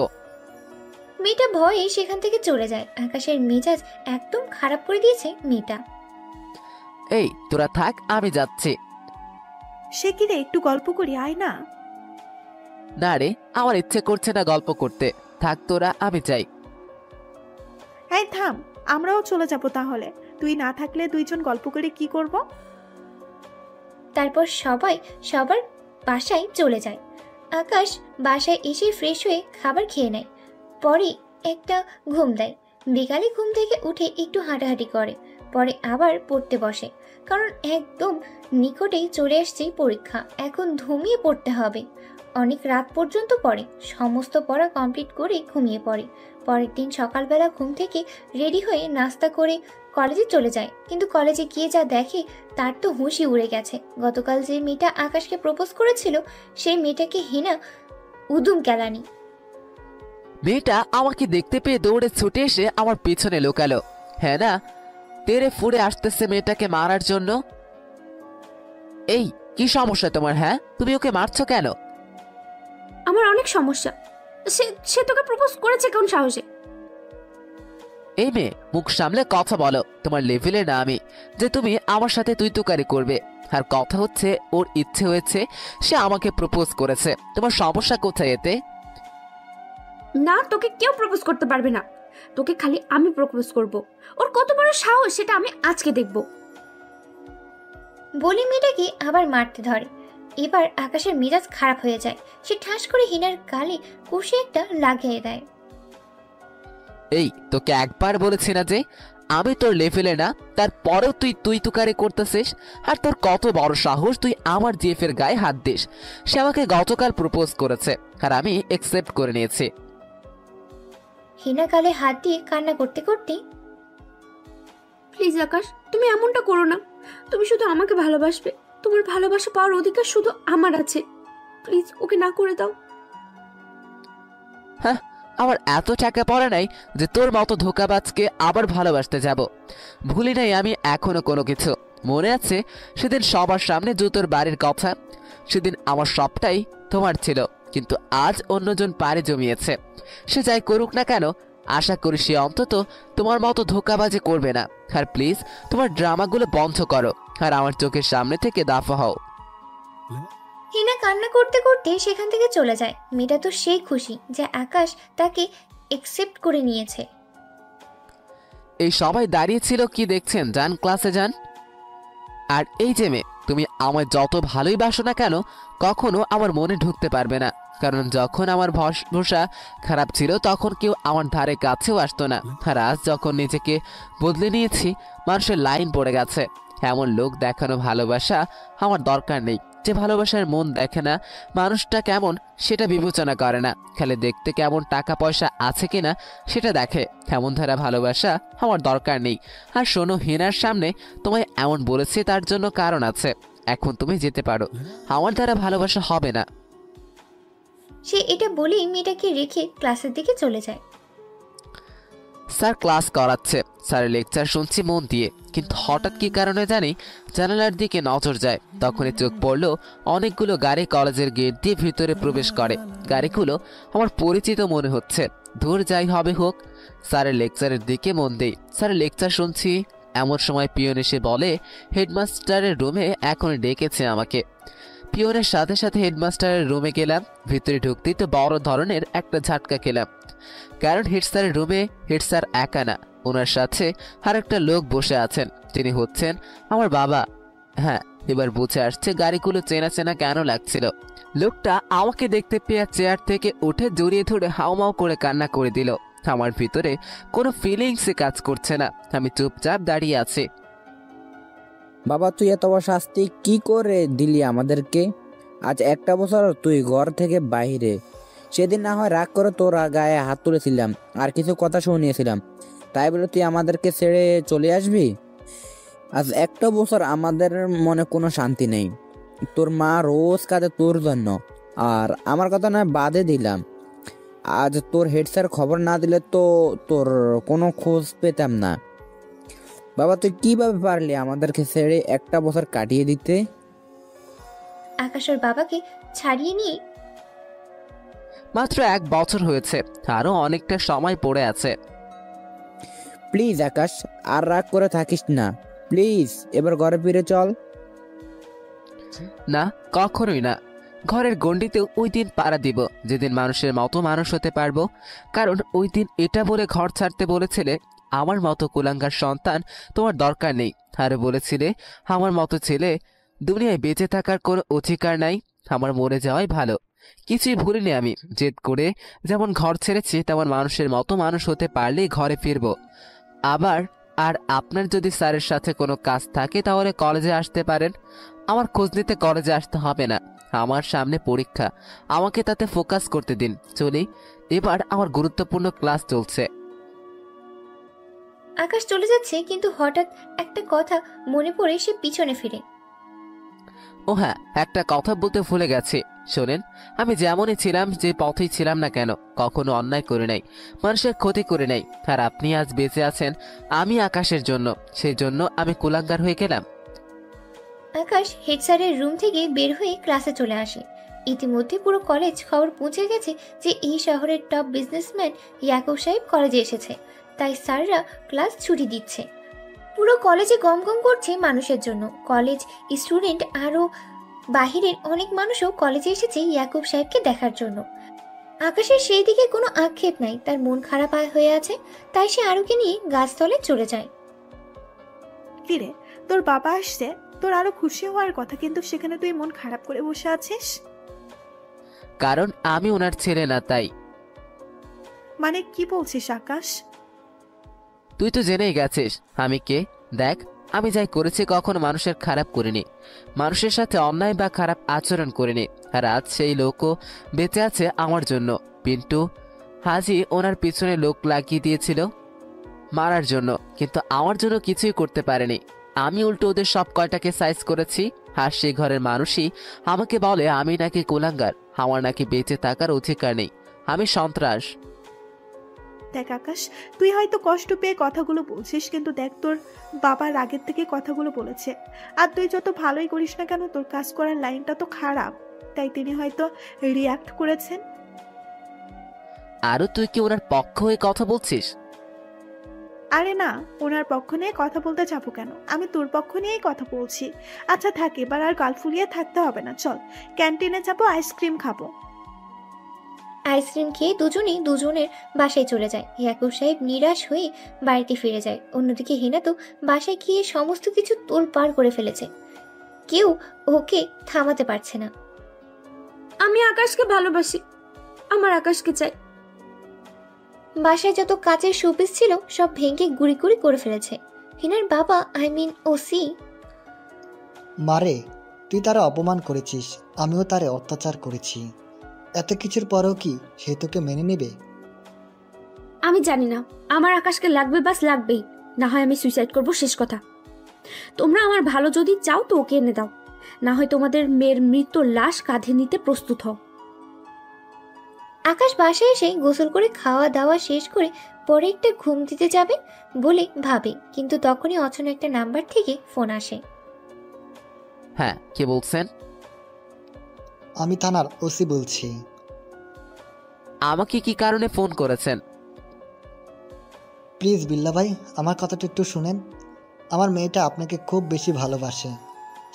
মেয়েটা ভয়ে সেখান থেকে চলে যায়। আকাশের মেজাজ একদম খারাপ করে দিয়েছে মেয়েটা। এই তোরা থাক, আমি যাচ্ছি। সে কি রে, একটু গল্প করি, আয় না। না রে, আমার ইচ্ছে করছে না গল্প করতে, থাক তোরা, আমি যাই। এই থাম, আমরাও চলে যাব তাহলে। তুই না থাকলে দুইজন গল্প করে কি করব? তারপর সবাই সবার বাসায় চলে যায়। আকাশ বাসায় এসে ফ্রেশ হয়ে খাবার খেয়ে নেয়, পরে একটা ঘুম দেয়। বিকালে ঘুম থেকে উঠে একটু হাঁটাহাঁটি করে, পরে আবার পড়তে বসে, কারণ একদম নিকটেই চলে আসছে পরীক্ষা। এখন ঘুমিয়ে পড়তে হবে। অনেক রাত পর্যন্ত পড়ে, সমস্ত পড়া কমপ্লিট করে ঘুমিয়ে পড়ে। পরের দিন সকালবেলা ঘুম থেকে রেডি হয়ে নাস্তা করে কলেজে চলে যায়। কিন্তু কলেজে গিয়ে যা দেখে তার তো হুঁশই উড়ে গেছে। গতকাল যে মেয়েটা আকাশকে প্রপোজ করেছিল সেই মেয়েটাকে হিনা উদুম কেলানি। মেয়েটা আমাকে দেখতে পেয়ে দৌড়ে ছুটে এসে আমার পিছনে লুকালো। হ্যাঁ না, তেরে ফুড়ে আসতেছে মেয়েটাকে মারার জন্য। এই কি সমস্যা তোমার? হ্যাঁ, তুমি ওকে মারছো কেন? আমার অনেক সমস্যা। সে তোকে প্রপোজ করেছে কোন সাহসে? এই মেয়ে, মুখ সামলে কথা বলো। তোমার লেভেলে না আমি যে তুমি আমার সাথে তুই তুকারি করবে। আর কথা হচ্ছে ওর ইচ্ছে হয়েছে, সে আমাকে প্রপোজ করেছে। তোমার সমস্যা কোথায় এতে? না, তোকে কেউ প্রপোজ করতে পারবে না, তোকে খালি আমি প্রপোজ করব। ওর কত বড় সাহস সেটা আমি আজকে দেখব। বলি মেয়েটাকে আবার মারতে ধরে। এবার আকাশের মেজাজ খারাপ হয়ে যায়। সে ঠাস করে হিনার গালে কষে একটা লাগিয়ে দেয়। এই তোকে একবার বলেছি না যে আমি তোর লেভেলে না, তারপরেও তুই তুই তুকারি করতেছিস? আর তোর কত বড় সাহস তুই আমার জিএফের গায়ে হাত দিস? সে আমাকে গতকাল প্রপোজ করেছে আর আমি একসেপ্ট করে নিয়েছি। হিনা গালে হাত দিয়ে কান্না করতে করতে, প্লিজ আকাশ, তুমি এমনটা করো না। তুমি শুধু আমাকে ভালোবাসবে, তোমার ভালোবাসা পাওয়ার অধিকার শুধু আমার আছে। প্লিজ ওকে না করে দাও। হ্যাঁ, আমার এত টাকা পড়ে নাই যে তোর মতো ধোকাবাজকে আবার ভালোবাসতে যাব। ভুলি নাই আমি এখনো কোনো কিছু। মনে আছে সেদিন সবার সামনে জুতোর বাড়ির কথা? সেদিন আমার সবটাই তোমার ছিল, কিন্তু আজ অন্যজন পাড়ি জমিয়েছে। সে যাই করুক না কেন, আশা করি সে অন্তত তোমার মতো ধোকাবাজি করবে না। আর প্লিজ তোমার ড্রামাগুলো বন্ধ করো আর আমার চোখের সামনে থেকে দাফা হও। হিনা কান্না করতে করতে সেখান থেকে চলে যায়। মেয়েটা তো সেই খুশি যে আকাশ তাকে একসেপ্ট করে নিয়েছে। এই সবাই দাঁড়িয়েছিল কি দেখছেন? যান ক্লাসে যান। আর এই যে মেয়ে, তুমি আমায় যত ভালোই বাসো না কেন, কখনো আমার মনে ঢুকতে পারবে না। কারণ যখন আমার ভরসা খারাপ ছিল তখন কেউ আমার ধারে কাছেও আসতো না। আর আজ যখন নিজেকে বদলে নিয়েছি, মানুষের লাইন পড়ে গেছে। এমন লোক দেখানো ভালোবাসা আমার দরকার নেই, যে ভালোবাসার মন দেখে না, মানুষটা কেমন সেটা বিবেচনা করে না, খালি দেখতে কেমন টাকা পয়সা আছে কিনা সেটা দেখে। এমন ধারা ভালোবাসা আমার দরকার নেই। আর শোনো, হিনার সামনে তোমায় এমন বলেছি তার জন্য কারণ আছে। এখন তুমি যেতে পারো, আমার দ্বারা ভালোবাসা হবে না। সে এটা বলেই মেয়েটাকে রেখে ক্লাসের দিকে চলে যায়। স্যার ক্লাস করাচ্ছে, স্যারের লেকচার শুনছি মন দিয়ে, কিন্তু হঠাৎ কি কারণে জানি জানালার দিকে নজর যায়। তখনই চোখ পড়লো অনেকগুলো গাড়ি কলেজের গেট দিয়ে ভিতরে প্রবেশ করে। গাড়িগুলো আমার পরিচিত মনে হচ্ছে। দূর যাই হবে হোক, স্যারের লেকচারের দিকে মন দেই। স্যারের লেকচার শুনছি, এমন সময় পিয়ন এসে বলে হেডমাস্টারের রুমে এখন ডেকেছে আমাকে। পিয়নের সাথে সাথে হেডমাস্টারের রুমে গেলাম। ভিতরে ঢুকতেই তো বড় ধরনের একটা ঝাটকা খেলাম, কারণ হেড স্যারের রুমে হেড স্যার একা না, ওনার সাথে আর একটা লোক বসে আছেন। তিনি হচ্ছেন আমার বাবা। হ্যাঁ, এবার বুঝে আসছে গাড়িগুলো চেনা চেনা কেন লাগছিল। লোকটা আমাকে দেখতে পেয়ে চেয়ার থেকে উঠে জড়িয়ে ধরে হাউমাউ করে কান্না করে দিল। আমার ভিতরে কোনো ফিলিংসই কাজ করছে না, আমি চুপচাপ দাঁড়িয়ে আছি। বাবা, তুই এত বড় শাস্তি কি করে দিলি আমাদেরকে? আজ একটা বছর তুই ঘর থেকে বাইরে। সেদিন না হয় রাগ করে তোর গায়ে হাত তুলেছিলাম আর কিছু কথা শুনিয়েছিলাম, তাই বলে তুই আমাদেরকে ছেড়ে চলে আসবি? আজ একটা বছর আমাদের মনে কোনো শান্তি নেই। তোর মা রোজ কাঁদে তোর জন্য, আর আমার কথা নয় বাদে দিলাম। আজ তোর হেড স্যার খবর না দিলে তো তোর কোনো খোঁজ পেতাম না। বাবা, তুই কিভাবে পারলি আমাদেরকে ছেড়ে একটা বছর কাটিয়ে দিতে? আকাশ ওর বাবাকে ছাড়িয়ে নিয়ে, মাত্র 1 বছর হয়েছে, আরো অনেকটা সময় পড়ে আছে। প্লিজ আকাশ, আর রাগ করে থাকিস না। প্লিজ এবার ঘরে ফিরে চল। না, কখনোই না। ঘরের গণ্ডিতেও ওই দিন পাড়া দিব যেদিন মানুষের মতো মানুষ হতে পারবো। কারণ ওই দিন এটা বলে ঘর ছাড়তে বলেছিলে, আমার মতো কুলাঙ্গার সন্তান তোমার দরকার নেই। আর বলেছিলে আমার মতো ছেলে দুনিয়ায় বেঁচে থাকার কোনো অধিকার নাই, আমার মরে যাওয়াই ভালো। কিছুই ভুলিনি আমি। জেদ করে যেমন ঘর ছেড়েছি তেমন মানুষের মতো মানুষ হতে পারলেই ঘরে ফিরবো। আবার আর আপনার যদি স্যারের সাথে কোনো কাজ থাকে তাহলে কলেজে আসতে পারেন। আমার খোঁজ নিতে কলেজে আসতে হবে না। আমার সামনে পরীক্ষা, আমাকে তাতে ফোকাস করতে দিন। চলি, এবার আমার গুরুত্বপূর্ণ ক্লাস চলছে। আকাশ চলে যাচ্ছে, কিন্তু হঠাৎ একটা কথা মনে পড়ে সে পিছনে ফিরে। ও হ্যাঁ, একটা কথা বলতে ভুলে গেছি। শোনেন, আমি যেমনই ছিলাম, যে পথেই ছিলাম না কেন, কখনো অন্যায় করে নাই, মানুষের ক্ষতি করে নাই। আর আপনি আজ বেঁচে আছেন আমি আকাশের জন্য, সেই জন্য আমি কুলাঙ্গার হয়ে গেলাম। আকাশ হেড স্যারের রুম থেকে বের হয়ে ক্লাসে চলে আসে। ইতিমধ্যে পুরো কলেজ খবর পৌঁছে গেছে যে এই শহরের টপ বিজনেসম্যান ইয়াকুব সাহেব কলেজে এসেছে, তাই স্যাররা ক্লাস ছুটি দিচ্ছে। পুরো কলেজে গম গম করছে মানুষের জন্য। কলেজ স্টুডেন্ট আরও বাহিরের অনেক মানুষও কলেজে এসেছে ইয়াকুব সাহেবকে দেখার জন্য। আকাশের সেই দিকে কোনো আক্ষেপ নাই, তার মন খারাপ হয়ে আছে, তাই সে আরুকে নিয়ে গাছতলে চলে যায়। কিরে, তোর বাবা আসছে, তোর আরো খুশি হওয়ার কথা, কিন্তু সেখানে তুই মন খারাপ করে বসে আছিস। কারণ আমি ওনার ছেলে না, তাই। মানে কি বলছিস আকাশ? তুই তো জেনেই গেছিস আমি কে। দেখ, আমি যাই করেছি কখনো মানুষের খারাপ করিনি, মানুষের সাথে অন্যায় বা খারাপ আচরণ করিনি। আর আজ সেই লোকও বেঁচে আছে আমার জন্য। পিন্টু হাজি ওনার পিছনে লোক লাগিয়ে দিয়েছিল মারার জন্য, কিন্তু আমার জন্য কিছুই করতে পারেনি। আমি উল্টো ওদের সব কয়টাকে সাইজ করেছি। আর সেই ঘরের মানুষই আমাকে বলে আমি নাকি কুলাঙ্গার, আমার নাকি বেঁচে থাকার অধিকার নেই, আমি সন্ত্রাস। দেখ আকাশ, তুই হয়তো কষ্ট পেয়ে কথাগুলো বলছিস, কিন্তু দেখ তোর বাবা রাগের থেকে কথাগুলো বলেছে। আর তুই যত ভালোই করিস না কেন, তোর কাজ করার লাইনটা তো খারাপ, তাই তিনি হয়তো রিয়াক্ট করেছেন। আরও তুই কি ওনার পক্ষ হয়ে কথা বলছিস? আরে না, ওনার পক্ষ নিয়ে কথা বলতে যাবো কেন, আমি তোর পক্ষ নিয়েই কথা বলছি। আচ্ছা থাক, এবার আর গাল ফুলিয়ে থাকতে হবে না, চল ক্যান্টিনে যাবো, আইসক্রিম খাবো। আইসক্রিম খেয়ে দুজনের বাসায় চলে যায়। ইয়াকুব সাহেব নিরাশ হয়ে বাড়িতে ফিরে যায়। অন্যদিকে হেনা তো বাসায় গিয়ে সমস্ত কিছু তোলপাড় করে ফেলেছে, কেউ ওকে থামাতে পারছে না। আমি আকাশকে ভালোবাসি, আমার আকাশকে চাই। বাসায় যত কাচের শোপিস ছিল সব ভেঙে গুড়ি গুড়ি করে ফেলেছে। হিনার বাবা ওসি। মারে, তুই তারা অপমান করেছিস, আমিও তারে অত্যাচার করেছি, এত কিছুর পরেও কি সে তোকে মেনে নেবে? আমি জানি না, আমার আকাশকে লাগবে, বাস লাগবেই, না হয় আমি সুইসাইড করব, শেষ কথা। তোমরা আমার ভালো যদি চাও তো ওকে এনে দাও, না হয় তোমাদের মেয়ের মৃত লাশ কাঁধে নিতে প্রস্তুত হও। আকাশ বাসায় এসে গোসল করে খাওয়া দাওয়া শেষ করে পরে একটা ঘুম দিতে যাবে বলে ভাবে, কিন্তু তখনই অচেনা একটা নাম্বার থেকে ফোন আসে। হ্যাঁ, কে বলছেন? আমি থানার ওসি বলছি। আমাকে কি কারণে ফোন করেছেন? প্লিজ বিল্লা ভাই, আমার কথাটা একটু শুনেন। আমার মেয়েটা আপনাকে খুব বেশি ভালোবাসে,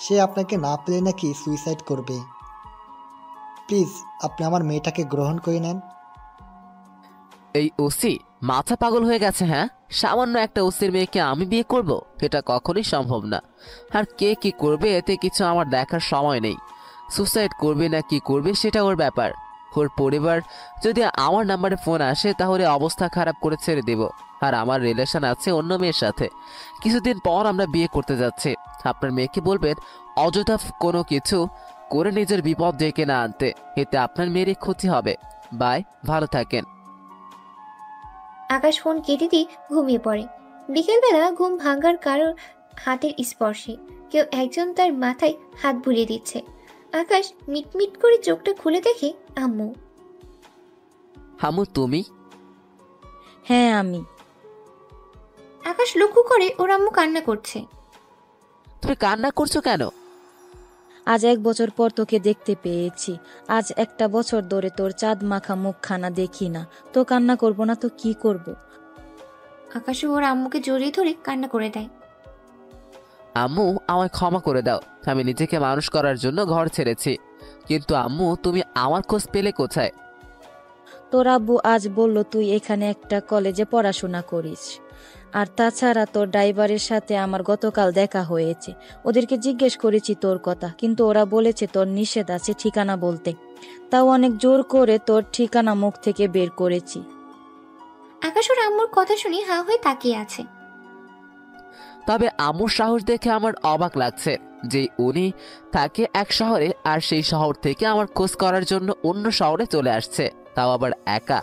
সে আপনাকে না পেলে নাকি সুইসাইড করবে। প্লিজ আপনি আমার মেয়েটাকে গ্রহণ করে নেন। এই ওসি মাথা পাগল হয়ে গেছে? হ্যাঁ, সামান্য একটা ওসির মেয়েকে আমি বিয়ে করব? এটা কখনোই সম্ভব না। আর কে কি করবে এতে কিছু আমার দেখার সময় নেই। সুসাইড করবে না কি করবে সেটা ওর ব্যাপার। ওর পরিবার যদি আমার নাম্বারে ফোন আসে তাহলে অবস্থা খারাপ করে ছেড়ে দেব। আর আমার রিলেশন আছে অন্য মেয়ের সাথে, কিছুদিন পর আমরা বিয়ে করতে যাচ্ছি। আপনার মেয়েকে বলবেন অযথা কোনো কিছু করে নিজের বিপদ ডেকে না আনতে, এতে আপনার মেয়েরই ক্ষতি হবে। বাই, ভালো থাকেন। আকাশ ফোন কেটে দিয়ে ঘুমিয়ে পড়ে। বিকেলবেলা ঘুম ভাঙার কারোর হাতের স্পর্শে কেউ একজন তার মাথায় হাত বুলিয়ে দিচ্ছে। আকাশ মিটমিট করে চোখটা খুলে দেখে আম্মু। হামু, তুমি? হ্যাঁ আমি। আকাশ লক্ষ্য করে ওর আম্মু কান্না করছে। তুমি কান্না করছো কেন? আজ 1 বছর পর তোকে দেখতে পেয়েছি। আজ 1টা বছর ধরে তোর চাঁদ মাখা মুখখানা দেখি না। তো কান্না করব না তো কি করব? আকাশ ওর আম্মুকে জড়িয়ে ধরে কান্না করে দেয়। আম্মু, আমায় ক্ষমা করে দাও। আমি নিজেকে মানুষ করার জন্য ঘর ছেড়েছি, কিন্তু আম্মু তুমি আমার খোঁজ পেলে কোথায়? তোর আব্বু আজ বলল তুই এখানে একটা কলেজে পড়াশোনা করিস। আর তাছাড়া তোর ড্রাইভারের সাথে আমার গতকাল দেখা হয়েছে। ওদেরকে জিজ্ঞেস করেছি তোর কথা, কিন্তু ওরা বলেছে তোর নিষেধ আছে ঠিকানা বলতে। তাও অনেক জোর করে তোর ঠিকানা মুখ থেকে বের করেছি। আকাশ ওর আম্মুর কথা শুনে হা হয়ে তাকিয়ে আছে। তবে আম্মুর সাহস দেখে আমার অবাক লাগছে যে উনি থাকে এক শহরে আর সেই শহর থেকে আমার খোঁজ করার জন্য অন্য শহরে চলে আসছে, তাও আবার একা।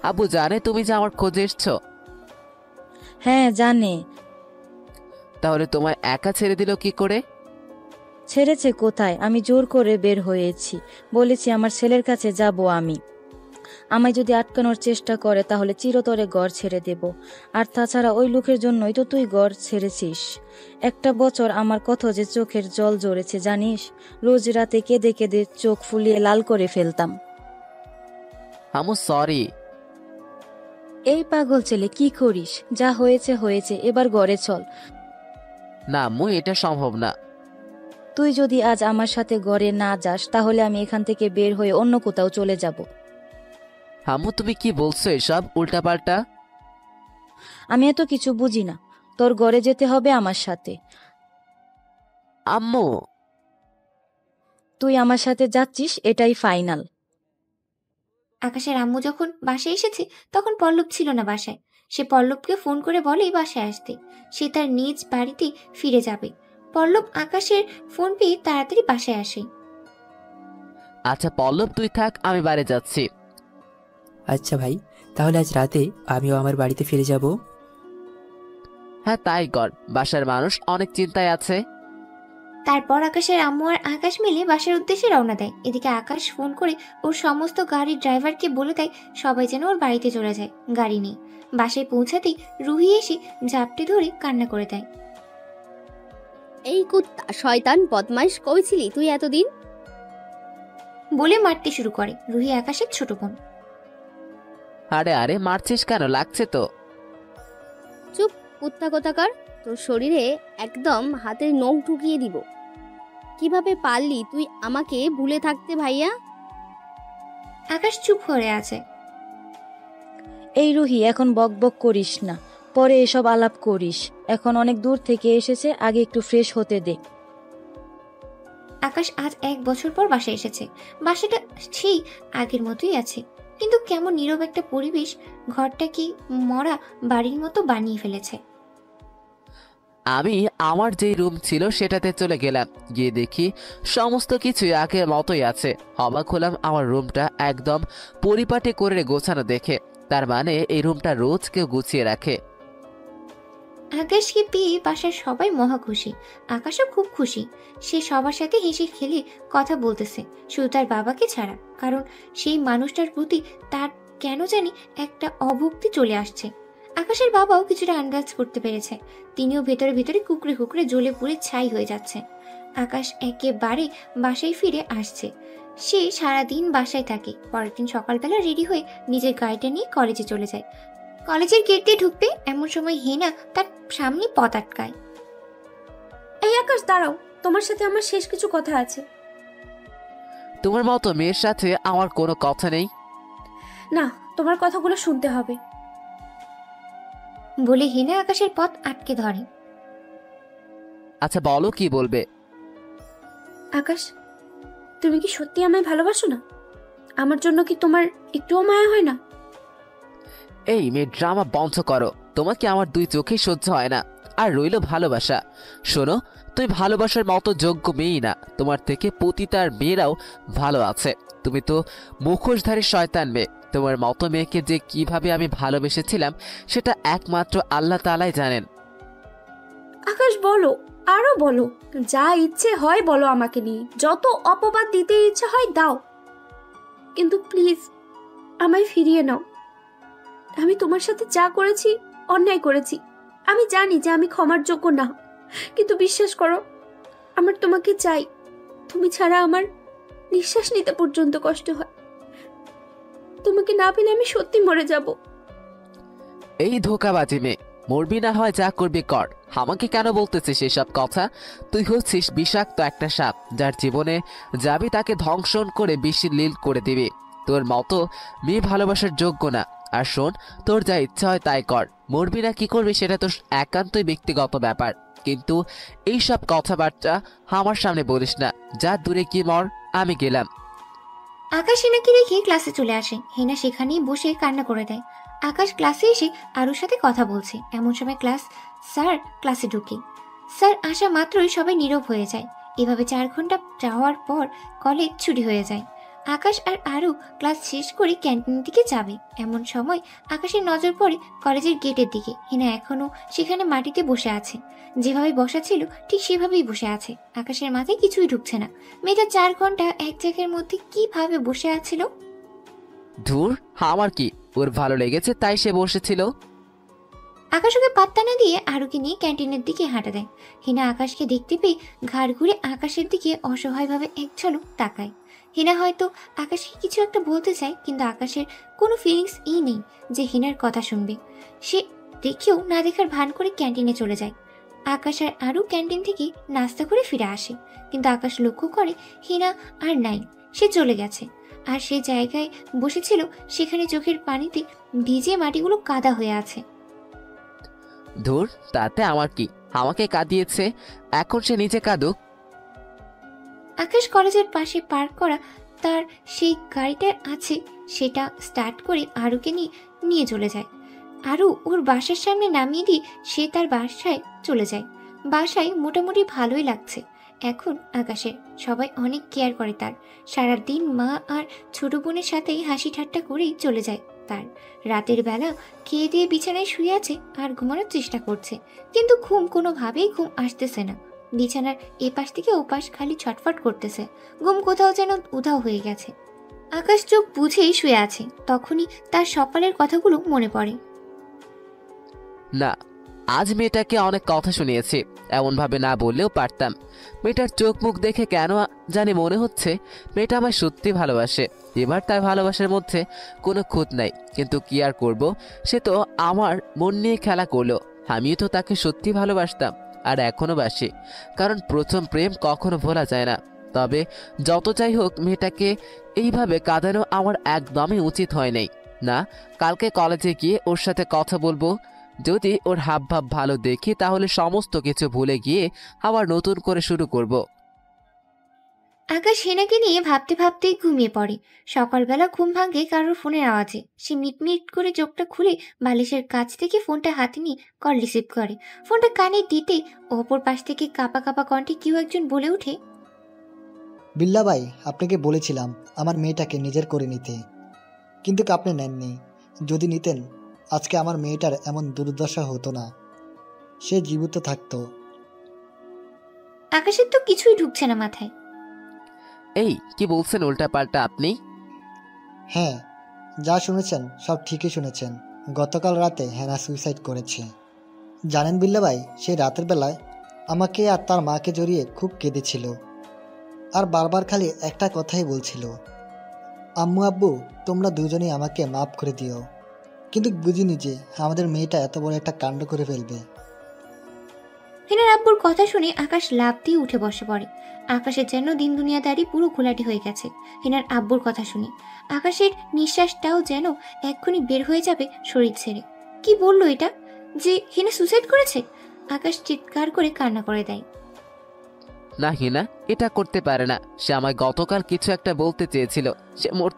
আব্বু জানে তুমি যে আমার খোঁজে এসছো? হ্যাঁ জানে। তাহলে তোমায় একা ছেড়ে দিল কি করে? ছেড়েছে কোথায়? আমি জোর করে বের হয়েছি। বলেছি আমার ছেলের কাছে যাব আমি। আমায় যদি আটকানোর চেষ্টা করে তাহলে চিরতরে ঘর ছেড়ে দেব। আর তাছাড়া ওই লোকের জন্যই তো তুই ঘর ছেড়েছিস। 1টা বছর আমার কত যে চোখের জল ঝরেছে জানিস? রোজ রাতে কেঁদে কেঁদে চোখ ফুলিয়ে লাল করে ফেলতাম। আম্মু সরি। এই পাগল ছেলে, কি করিস? যা হয়েছে হয়েছে, এবার ঘরে চল। না আম্মু, এটা সম্ভব না। তুই যদি আজ আমার সাথে ঘরে না যাস তাহলে আমি এখান থেকে বের হয়ে অন্য কোথাও চলে যাব। আম্মু তুমি কি বলছো এসব উল্টাপাল্টা? আমি এত কিছু বুঝি না। তোর ঘরে যেতে হবে আমার সাথে। আম্মু, তুই আমার সাথে যাচ্ছিস, এটাই ফাইনাল। আকাশের আম্মু যখন বাসায় এসেছে তখন পল্লব ছিল না বাসায়। সে পল্লবকে ফোন করে বলে বাসায় আসতে। সে তার নিজ বাড়িতে ফিরে যাবে। পল্লব আকাশের ফোন পেয়ে তাড়াতাড়ি বাসায় আসে। আচ্ছা পল্লব তুই থাক, আমি বাইরে যাচ্ছি। আচ্ছা ভাই, তাহলে আজ রাতে আমিও আমার বাড়িতে ফিরে যাব। হ্যাঁ তাই কর, বাসার মানুষ অনেক চিন্তায় আছে। তারপর আকাশের আম্মু আর আকাশ মিলে বাসার উদ্দেশ্যে রওনা দেয়। এদিকে আকাশ ফোন করে ওর সমস্ত গাড়ির ড্রাইভারকে বলে দেয় সবাই যেন ওর বাড়িতে চলে যায় গাড়ি নিয়ে। বাসায় পৌঁছাতেই রুহি এসে ঝাপটে ধরে কান্না করে দেয়। এই কুত্তা শয়তান বদমাইশ, কই ছিলি তুই এতদিন? বলে মারতে শুরু করে রুহি আকাশের ছোট বোন। আরে আরে মারছিস কেন? লাগছে তো। চুপ কুত্তা কোথাকার, তোর শরীরে একদম হাতের নখ ঢুকিয়ে দিব। কিভাবে পারলি তুই আমাকে ভুলে থাকতে ভাইয়া? আকাশ চুপ করে আছে। এই রুহি, এখন বকবক করিস না, পরে এসব আলাপ করিস। এখন অনেক দূর থেকে এসেছে, আগে একটু ফ্রেশ হতে দে। আকাশ আজ 1 বছর পর বাসায় এসেছে। বাসাটা সেই আগের মতোই আছে, কিন্তু কেমন নীরব একটা পরিবেশ। ঘরটা কি মরা বাড়ির মতো বানিয়ে ফেলেছে। আমি আমার যেই রুম ছিল সেটাতে চলে গেলাম, গিয়ে দেখি সমস্ত কিছুই আগের মতোই আছে। অবাক হলাম আমার রুমটা একদম পরিপাটি করে গোছানো দেখে। তার মানে এই রুমটা রোজ কেউ গুছিয়ে রাখে। আকাশকে পেয়ে বাসার সবাই মহা খুশি। আকাশও খুব খুশি। সে সবার সাথে হেসে খেলে কথা বলতেছে, শুধু তার বাবাকে ছাড়া। কারণ সেই মানুষটার প্রতি তার কেন জানি একটা অভক্তি চলে আসছে। আকাশের বাবাও কিছুটা আন্দাজ করতে পেরেছে। তিনিও ভেতরে ভেতরে কুকড়ে কুকড়ে জ্বলে পুড়ে ছাই হয়ে যাচ্ছে। আকাশ একেবারে বাসায় ফিরে আসছে। সে সারাদিন বাসায় থাকে। পরের দিন সকালবেলা রেডি হয়ে নিজের গাড়িটা নিয়ে কলেজে চলে যায়। কলেজের গেট দিয়ে ঢুকতে এমন সময় হেনা তার সামনে পথ আটকায়। এই আকাশ দাঁড়াও, তোমার সাথে আমার শেষ কিছু কথা আছে। তোমার মতো মেয়ের সাথে আমার কোনো কথা নেই। না, তোমার কথাগুলো শুনতে হবে। বলে হেনা আকাশের পথ আটকে ধরে। আচ্ছা বলো, কি বলবে? আকাশ, তুমি কি সত্যি আমায় ভালোবাসো না? আমার জন্য কি তোমার একটুও মায়া হয় না? এই মেয়ে, ড্রামা বন্ধ করো। তোমাকে আমার 2 চোখেই সহ্য হয় না। আর রইল ভালোবাসা, শোনো, তুই ভালোবাসার মতো যোগ্য মেয়েই না। তোমার থেকে পতিতার মেয়েরাও ভালো আছে। তুমি তো মুখোশধারী শয়তান মেয়ে। তোমার মতো মেয়েকে যে কিভাবে আমি ভালোবেসেছিলাম সেটা একমাত্র আল্লাহ তাআলাই জানেন। আকাশ বলো, আরো বলো, যা ইচ্ছে হয় বলো আমাকে নিয়ে। যত অপবাদ দিতে ইচ্ছে হয় দাও, কিন্তু প্লিজ আমায় ফিরিয়ে নাও। আমি তোমার সাথে যা করেছি অন্যায় করেছি। আমি জানি যে আমি ক্ষমার যোগ্য না, কিন্তু বিশ্বাস করো, আমার তোমাকে চাই। তুমি ছাড়া আমার নিঃশ্বাস নিতে পর্যন্ত কষ্ট হয়। তোমাকে না পেলে আমি সত্যি মরে যাব। এই ধোকাবাজি মেয়ে, মরবি না হয় যা করবি কর। আমাকে কেন বলতেছিস এসব কথা? তুই হচ্ছিস বিষাক্ত একটা সাপ, যার জীবনে যাবি তাকে ধ্বংসন করে বেশি লীল করে দিবি। তোর মতো মেয়ে ভালোবাসার যোগ্য না। আর শোন, তোর যা ইচ্ছা হয় তাই কর, মরবি না কি করবি সেটা তোর একান্তই ব্যক্তিগত ব্যাপার, কিন্তু এইসব কথাবার্তা আমার সামনে বলিস না। যা দূরে কি মর, আমি গেলাম। আকাশ হেনাকে রেখে ক্লাসে চলে আসে। হেনা সেখানেই বসে কান্না করে দেয়। আকাশ ক্লাসে এসে আরুর সাথে কথা বলছে, এমন সময় স্যার ক্লাসে ঢুকে। স্যার আসা মাত্রই সবাই নীরব হয়ে যায়। এভাবে 4 ঘন্টা যাওয়ার পর কলেজ ছুটি হয়ে যায়। আকাশ আর আরু ক্লাস শেষ করে ক্যান্টিনের দিকে যাবে, এমন সময় আকাশের নজর পড়ে কলেজের গেটের দিকে। হেনা এখনো সেখানে মাটিতে বসে আছে, যেভাবে বসা ছিল ঠিক সেভাবেই বসে আছে। আকাশের মাথায় কিছুই ঢুকছে না। মেয়েটা 4 ঘন্টা এক জায়গার মধ্যে কিভাবে বসে আছিল। ধুর, আমার কি, ওর ভালো লেগেছে তাই সে বসেছিল। আকাশ ওকে পাত্তা না দিয়ে আরুকে নিয়ে ক্যান্টিনের দিকে হাঁটা দেয়। হিনা আকাশকে দেখতে পেয়ে ঘাড় ঘুরে আকাশের দিকে অসহায়ভাবে এক ঝলক তাকায়। হিনা হয়তো আকাশকে কিছু একটা বলতে চায়, কিন্তু আকাশের কোনো ফিলিংসই নেই যে হিনার কথা শুনবে। সে দেখেও না দেখার ভান করে ক্যান্টিনে চলে যায়। আকাশ আর আরু ক্যান্টিন থেকে নাস্তা করে ফিরে আসে, কিন্তু আকাশ লক্ষ্য করে হিনা আর নাই, সে চলে গেছে। আর সে জায়গায় বসেছিল সেখানে চোখের পানিতে ভিজে মাটিগুলো কাদা হয়ে আছে। ধুর, তাতে আমার কি, আমাকে কাঁদিয়েছে, এখন সে নিজে কাঁদুক। আকাশ কলেজের পাশে পার্ক করা তার সেই গাড়িটা আছে, সেটা স্টার্ট করে আরুকে নিয়ে চলে যায়। আরু ওর বাসার সামনে নামিয়ে দিয়ে সে তার বাসায় চলে যায়। বাসায় মোটামুটি ভালোই লাগছে এখন আকাশের, সবাই অনেক কেয়ার করে তার। সারাদিন মা আর ছোট বোনের সাথেই হাসি ঠাট্টা করেই চলে যায় তার। রাতের বেলা খেয়ে দিয়ে বিছানায় শুয়ে আছে আর ঘুমানোর চেষ্টা করছে, কিন্তু কোনোভাবেই ঘুম আসতেছে না। বিছানার এপাশ থেকে ওপাশ খালি ছটফট করতেছে, ঘুম কোথাও যেন উধাও হয়ে গেছে। আকাশ চোখ বুঝেই শুয়ে আছে, তখনই তার সকালের কথাগুলো মনে পড়ে। না, আজ মেয়েটাকে অনেক কথা শুনিয়েছি, এমনভাবে না বললেও পারতাম। মেয়েটার চোখ মুখ দেখে কেন জানি মনে হচ্ছে মেয়েটা আমায় সত্যি ভালোবাসে। এবার তার ভালোবাসার মধ্যে কোনো খুঁত নাই, কিন্তু কি আর করব, সে তো আমার মন নিয়ে খেলা করলো। আমিও তো তাকে সত্যি ভালোবাসতাম, আর এখনো বাসি, কারণ প্রথম প্রেম কখনো ভোলা যায় না। তবে যত যাই হোক, মেয়েটাকে এইভাবে কাঁদানো আমার একদমই উচিত হয় নাই। না, কালকে কলেজে গিয়ে ওর সাথে কথা বলবো। যদি ওর হাবভাব ভালো দেখি তাহলে সমস্ত কিছু ভুলে গিয়ে আবার নতুন করে শুরু করব। আকাশ হেনাকে নিয়ে ভাবতে ভাবতেই ঘুমিয়ে পড়ে। সকালবেলা ঘুম ভাঙে কারোর ফোনের আওয়াজে। সে মিটমিট করে চোখটা খুলে বালিশের কাছ থেকে ফোনটা হাতে নিয়ে কল রিসিভ করে। ফোনটা কানে দিতে অপর পাশ থেকে কাঁপা কাঁপা কণ্ঠে কেউ একজন বলে ওঠে, বিল্লা ভাই, আপনাকে বলেছিলাম আমার মেয়েটাকে নিজের করে নিতে, কিন্তু আপনি নেননি। যদি নিতেন আজকে আমার মেয়েটার এমন দুর্দশা হতো না, সে জীবিত থাকতো। আকাশের তো কিছুই ঢুকছে না মাথায়। এই কি বলছেন উল্টাপাল্টা আপনি? হ্যাঁ, যা শুনেছেন সব ঠিকই শুনেছেন। গতকাল রাতে হেনা সুইসাইড করেছে। জানেন বিল্লা ভাই, সেই রাতের বেলায় আমাকে আর তার মাকে জড়িয়ে খুব কেঁদেছিল, আর বারবার খালি একটা কথাই বলছিল, আম্মু আব্বু তোমরা দুজনেই আমাকে মাফ করে দিও। কিন্তু বুঝিনি যে আমাদের মেয়েটা এত বড় একটা কাণ্ড করে ফেলবে। হেনার আব্বুর কথা শুনে আকাশ লাফ দিয়ে উঠে বসে পড়ে। আকাশের যেন দিন দুনিয়াদারি পুরো ঘোলাটে হয়ে গেছে হেনার আব্বুর কথা শুনে। আকাশের নিঃশ্বাসটাও যেন এক্ষুনি বের হয়ে যাবে শরীর ছেড়ে। কি বললো এটা, যে হেনা সুসাইড করেছে? আকাশ চিৎকার করে কান্না করে দেয়। না হিনা, এটা করতে পারে না। সে আমায় গতকাল কিছু একটা বলতে চেয়েছিল, সে মরতে